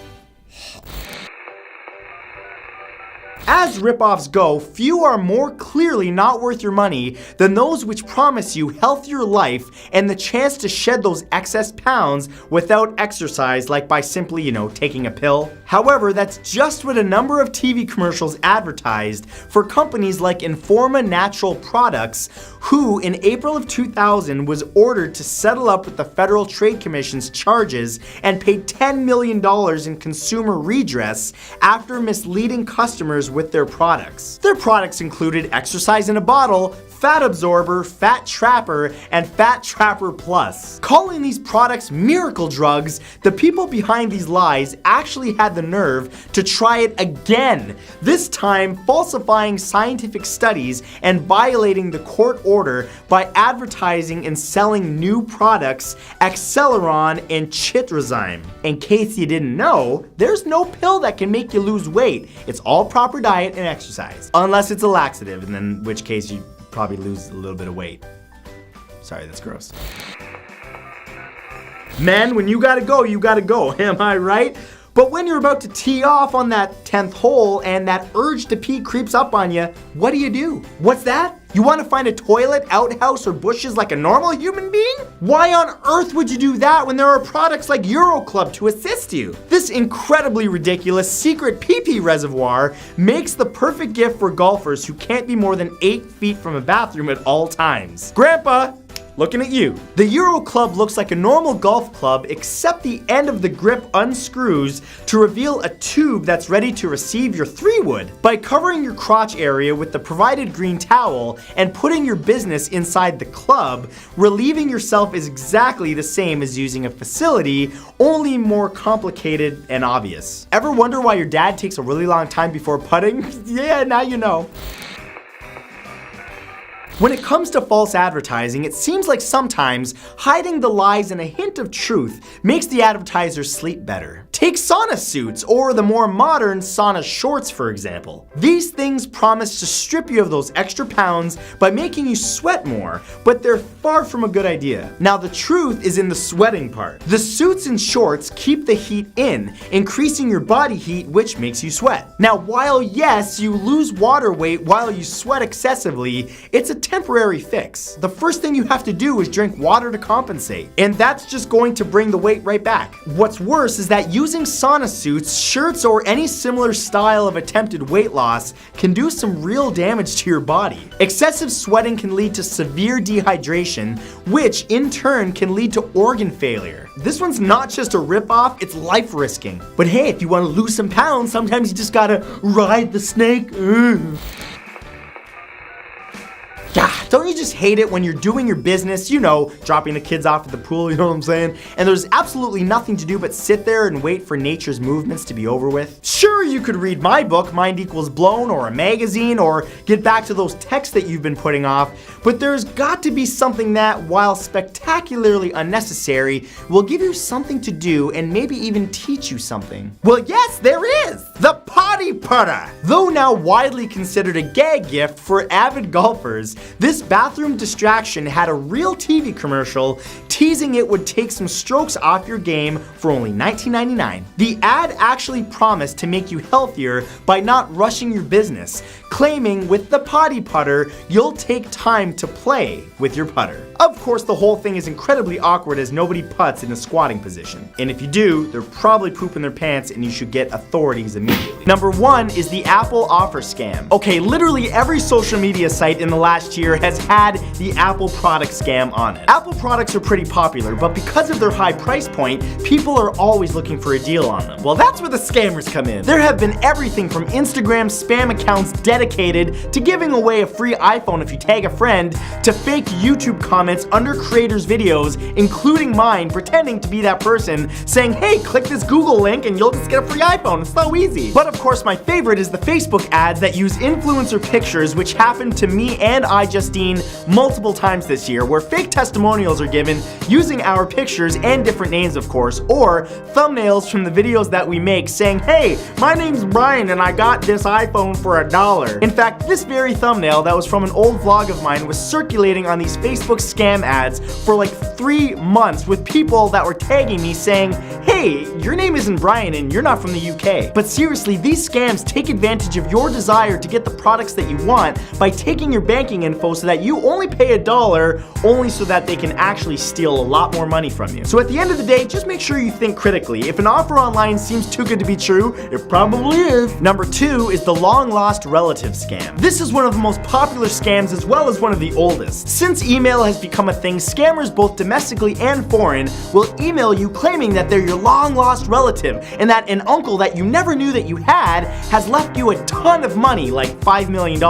As ripoffs go, few are more clearly not worth your money than those which promise you healthier life and the chance to shed those excess pounds without exercise, like by simply, taking a pill. However, that's just what a number of TV commercials advertised for companies like Informa Natural Products, who in April of 2000 was ordered to settle up with the Federal Trade Commission's charges and paid $10 million in consumer redress after misleading customers with their products. Their products included exercise in a bottle, Fat Absorber, Fat Trapper, and Fat Trapper Plus. Calling these products miracle drugs, the people behind these lies actually had the nerve to try it again, this time falsifying scientific studies and violating the court order by advertising and selling new products, Acceleron and Chitrazime. In case you didn't know, there's no pill that can make you lose weight. It's all proper diet and exercise. Unless it's a laxative, and in which case you probably lose a little bit of weight. Sorry, that's gross. Men, when you gotta go, am I right? But when you're about to tee off on that 10th hole and that urge to pee creeps up on you, what do? What's that? You want to find a toilet, outhouse, or bushes like a normal human being? Why on earth would you do that when there are products like Euro Club to assist you? This incredibly ridiculous secret pee-pee reservoir makes the perfect gift for golfers who can't be more than 8 feet from a bathroom at all times. Grandpa, looking at you. The Euro Club looks like a normal golf club, except the end of the grip unscrews to reveal a tube that's ready to receive your 3-wood. By covering your crotch area with the provided green towel and putting your business inside the club, relieving yourself is exactly the same as using a facility, only more complicated and obvious. Ever wonder why your dad takes a really long time before putting? Yeah, now you know. When it comes to false advertising, it seems like sometimes hiding the lies and a hint of truth makes the advertisers sleep better. Take sauna suits, or the more modern sauna shorts, for example. These things promise to strip you of those extra pounds by making you sweat more, but they're far from a good idea. Now, the truth is in the sweating part. The suits and shorts keep the heat in, increasing your body heat, which makes you sweat. Now, while yes, you lose water weight while you sweat excessively, it's a temporary fix. The first thing you have to do is drink water to compensate, and that's just going to bring the weight right back. What's worse is that using using sauna suits, shirts, or any similar style of attempted weight loss can do some real damage to your body. Excessive sweating can lead to severe dehydration, which in turn can lead to organ failure. This one's not just a ripoff, it's life-risking. But hey, if you want to lose some pounds, sometimes you just gotta ride the snake. Don't you just hate it when you're doing your business, you know, dropping the kids off at the pool, you know what I'm saying? And there's absolutely nothing to do but sit there and wait for nature's movements to be over with? Sure, you could read my book, Mind Equals Blown, or a magazine, or get back to those texts that you've been putting off, but there's got to be something that, while spectacularly unnecessary, will give you something to do and maybe even teach you something. Well, yes, there is! The potty putter! Though now widely considered a gag gift for avid golfers, this bathroom distraction had a real TV commercial teasing it would take some strokes off your game for only $19.99. The ad actually promised to make you healthier by not rushing your business, claiming with the potty putter, you'll take time to play with your putter. Of course, the whole thing is incredibly awkward as nobody putts in a squatting position. And if you do, they're probably pooping their pants and you should get authorities immediately. Number 1 is the Apple offer scam. Okay, literally every social media site in the last year has had the Apple product scam on it. Apple products are pretty popular, but because of their high price point, people are always looking for a deal on them. Well, that's where the scammers come in. There have been everything from Instagram spam accounts dedicated to giving away a free iPhone if you tag a friend, to fake YouTube comments under creators' videos, including mine, pretending to be that person, saying, hey, click this Google link and you'll just get a free iPhone. It's so easy. But of course, my favorite is the Facebook ads that use influencer pictures, which happened to me and Justine multiple times this year, where fake testimonials are given using our pictures and different names, of course, or thumbnails from the videos that we make saying, hey, my name's Brian and I got this iPhone for $1. In fact, this very thumbnail that was from an old vlog of mine was circulating on these Facebook scam ads for like 3 months, with people that were tagging me saying, hey, your name isn't Brian and you're not from the UK. But seriously, these scams take advantage of your desire to get the products that you want by taking your banking info so that you only pay $1, only so that they can actually steal a lot more money from you. So at the end of the day, just make sure you think critically. If an offer online seems too good to be true, it probably is. Number 2 is the long lost relative scam. This is one of the most popular scams as well as one of the oldest. Since email has become a thing, scammers both domestically and foreign will email you claiming that they're your long lost relative and that an uncle that you never knew that you had has left you a ton of money, like $5 million,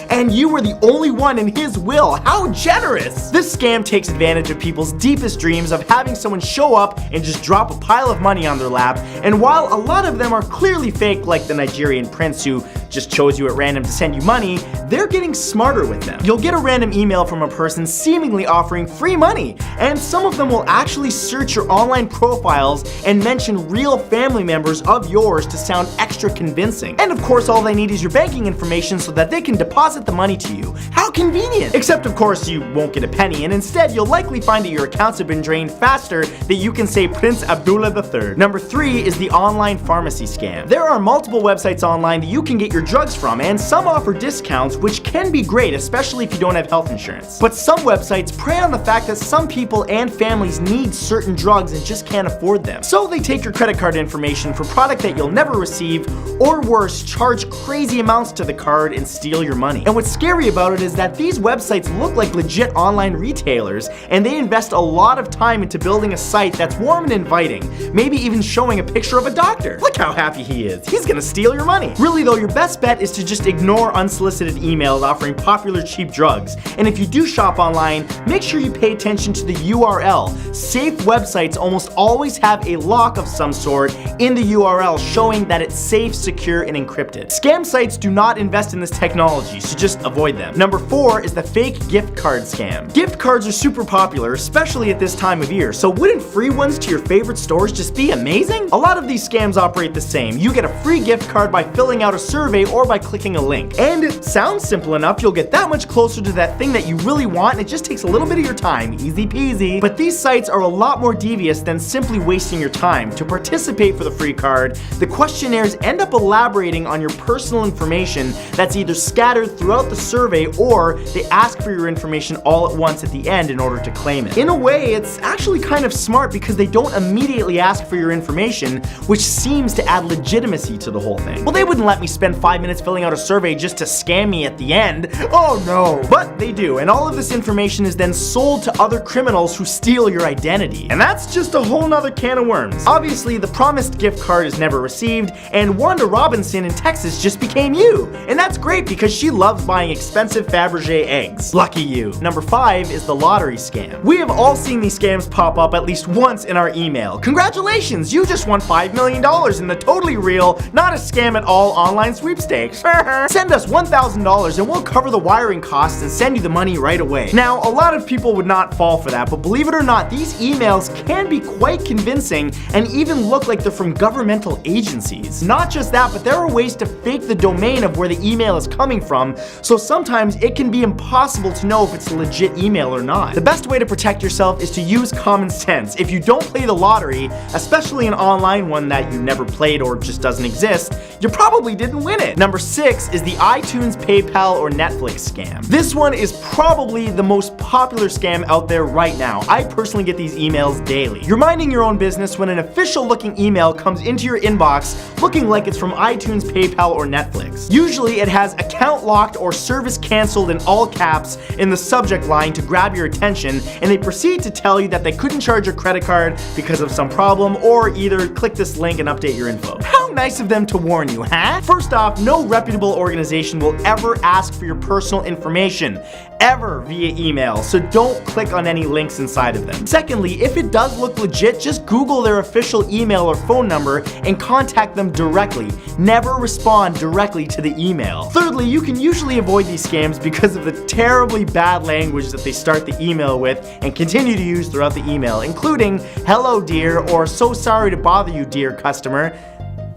and you were the only one in his will. How generous! This scam takes advantage of people's deepest dreams of having someone show up and just drop a pile of money on their lap, and while a lot of them are clearly fake, like the Nigerian prince who just chose you at random to send you money, they're getting smarter with them. You'll get a random email from a person seemingly offering free money, and some of them will actually search your online profiles and mention real family members of yours to sound extra convincing. And of course, all they need is your banking information so that they can deposit the money to you. How convenient! Except of course, you won't get a penny, and instead you'll likely find that your accounts have been drained faster that you can say Prince Abdullah III. Number 3 is the online pharmacy scam. There are multiple websites online that you can get your drugs from, and some offer discounts, which can be great, especially if you don't have health insurance. But some websites prey on the fact that some people and families need certain drugs and just can't afford them. So they take your credit card information for product that you'll never receive, or worse, charge crazy amounts to the card and steal your money. And what's scary about it is that these websites look like legit online retailers, and they invest a lot of time into building a site that's warm and inviting, maybe even showing a picture of a doctor. Look how happy he is. He's gonna steal your money. Really though, your best bet is to just ignore unsolicited emails offering popular cheap drugs. And if you do shop online, make sure you pay attention to the URL. Safe websites almost always have a lock of some sort in the URL showing that it's safe, secure, and encrypted. Scam sites do not invest in this technology, so just avoid them. Number 4 is the fake gift card scam. Gift cards are super popular, especially at this time of year, so wouldn't free ones to your favorite stores just be amazing? A lot of these scams operate the same. You get a free gift card by filling out a survey survey or by clicking a link. And it sounds simple enough, you'll get that much closer to that thing that you really want, and it just takes a little bit of your time, easy peasy. But these sites are a lot more devious than simply wasting your time. To participate for the free card, the questionnaires end up elaborating on your personal information that's either scattered throughout the survey, or they ask for your information all at once at the end in order to claim it. In a way, it's actually kind of smart because they don't immediately ask for your information, which seems to add legitimacy to the whole thing. Well, they wouldn't let me spend 5 minutes filling out a survey just to scam me at the end. Oh no. But they do, and all of this information is then sold to other criminals who steal your identity. And that's just a whole nother can of worms. Obviously, the promised gift card is never received, and Wanda Robinson in Texas just became you. And that's great because she loves buying expensive Fabergé eggs. Lucky you. Number 5 is the lottery scam. We have all seen these scams pop up at least once in our email. Congratulations, you just won $5 million in the totally real, not a scam at all online sweepstakes. Send us $1,000 and we'll cover the wiring costs and send you the money right away. Now, a lot of people would not fall for that, but believe it or not, these emails can be quite convincing and even look like they're from governmental agencies. Not just that, but there are ways to fake the domain of where the email is coming from, so sometimes it can be impossible to know if it's a legit email or not. The best way to protect yourself is to use common sense. If you don't play the lottery, especially an online one that you never played or just doesn't exist, you probably didn't win it. Number 6 is the iTunes, PayPal, or Netflix scam. This one is probably the most popular scam out there right now. I personally get these emails daily. You're minding your own business when an official looking email comes into your inbox looking like it's from iTunes, PayPal, or Netflix. Usually it has account locked or service canceled in all caps in the subject line to grab your attention, and they proceed to tell you that they couldn't charge your credit card because of some problem, or either click this link and update your info. How nice of them to warn you, huh? First off, no reputable organization will ever ask for your personal information, ever via email, so don't click on any links inside of them. Secondly, if it does look legit, just Google their official email or phone number and contact them directly. Never respond directly to the email. Thirdly, you can usually avoid these scams because of the terribly bad language that they start the email with and continue to use throughout the email, including "hello dear" or "so sorry to bother you, dear customer."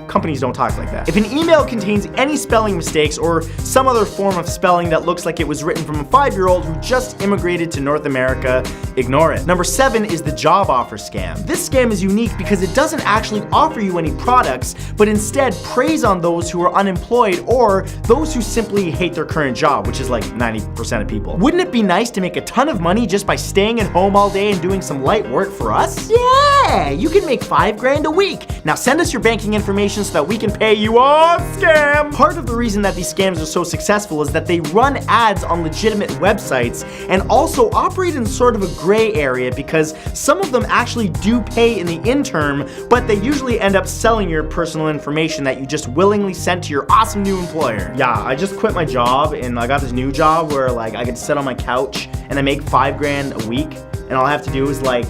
Companies don't talk like that. If an email contains any spelling mistakes or some other form of spelling that looks like it was written from a 5-year-old who just immigrated to North America, ignore it. Number 7 is the job offer scam. This scam is unique because it doesn't actually offer you any products, but instead preys on those who are unemployed or those who simply hate their current job, which is like 90% of people. Wouldn't it be nice to make a ton of money just by staying at home all day and doing some light work for us? Yeah, you can make $5 grand a week. Now send us your banking information so that we can pay you off, scam! Part of the reason that these scams are so successful is that they run ads on legitimate websites and also operate in sort of a gray area because some of them actually do pay in the interim, but they usually end up selling your personal information that you just willingly sent to your awesome new employer. Yeah, I just quit my job and I got this new job where like I could sit on my couch and I make $5 grand a week and all I have to do is like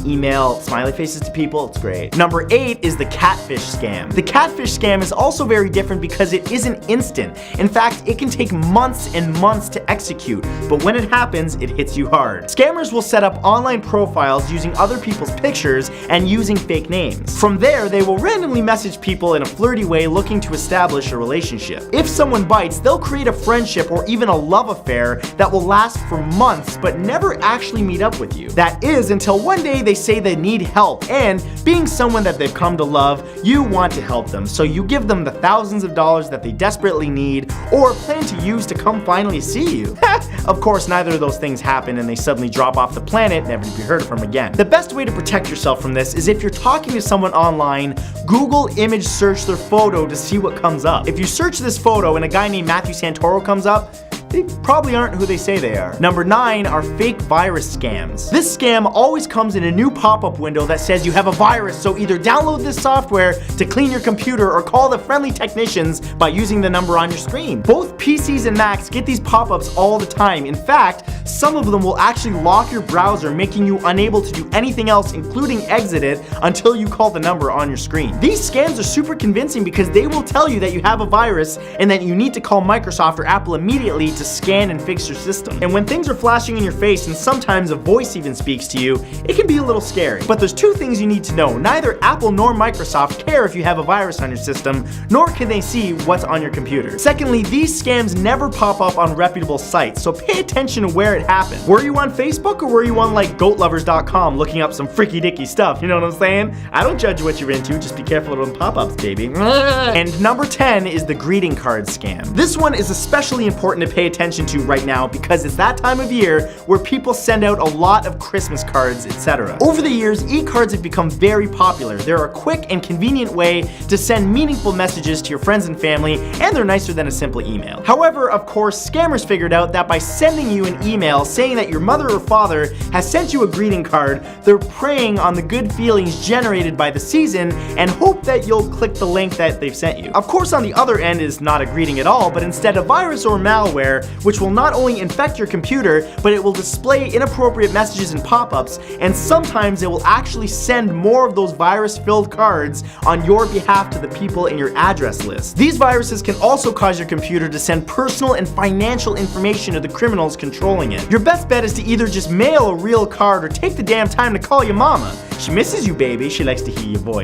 email smiley faces to people. It's great. Number 8 is the catfish scam. The catfish scam is also very different because it isn't instant. In fact, it can take months and months to execute, but when it happens, it hits you hard. Scammers will set up online profiles using other people's pictures and using fake names. From there, they will randomly message people in a flirty way looking to establish a relationship. If someone bites, they'll create a friendship or even a love affair that will last for months but never actually meet up with you. That is until one day they say they need help, and being someone that they've come to love, you want to help them, so you give them the thousands of dollars that they desperately need or plan to use to come finally see you. Of course, neither of those things happen and they suddenly drop off the planet, never to be heard from again. The best way to protect yourself from this is if you're talking to someone online, Google image search their photo to see what comes up. If you search this photo and a guy named Matthew Santoro comes up, they probably aren't who they say they are. Number 9 are fake virus scams. This scam always comes in a new pop-up window that says you have a virus, so either download this software to clean your computer or call the friendly technicians by using the number on your screen. Both PCs and Macs get these pop-ups all the time. In fact, some of them will actually lock your browser, making you unable to do anything else, including exit it, until you call the number on your screen. These scams are super convincing because they will tell you that you have a virus and that you need to call Microsoft or Apple immediately to scan and fix your system. And when things are flashing in your face and sometimes a voice even speaks to you, it can be a little scary. But there's two things you need to know. Neither Apple nor Microsoft care if you have a virus on your system, nor can they see what's on your computer. Secondly, these scams never pop up on reputable sites, so pay attention to where it happened. Were you on Facebook or were you on like goatlovers.com looking up some freaky dicky stuff? You know what I'm saying? I don't judge what you're into, just be careful of them pop-ups, baby. And number 10 is the greeting card scam. This one is especially important to pay attention to right now because it's that time of year where people send out a lot of Christmas cards, etc. Over the years, e-cards have become very popular. They're a quick and convenient way to send meaningful messages to your friends and family, and they're nicer than a simple email. However, of course, scammers figured out that by sending you an email saying that your mother or father has sent you a greeting card, they're preying on the good feelings generated by the season and hope that you'll click the link that they've sent you. Of course, on the other end is not a greeting at all, but instead a virus or malware, which will not only infect your computer, but it will display inappropriate messages and pop-ups, and sometimes it will actually send more of those virus-filled cards on your behalf to the people in your address list. These viruses can also cause your computer to send personal and financial information to the criminals controlling it. Your best bet is to either just mail a real card or take the damn time to call your mama. She misses you, baby. She likes to hear your voice.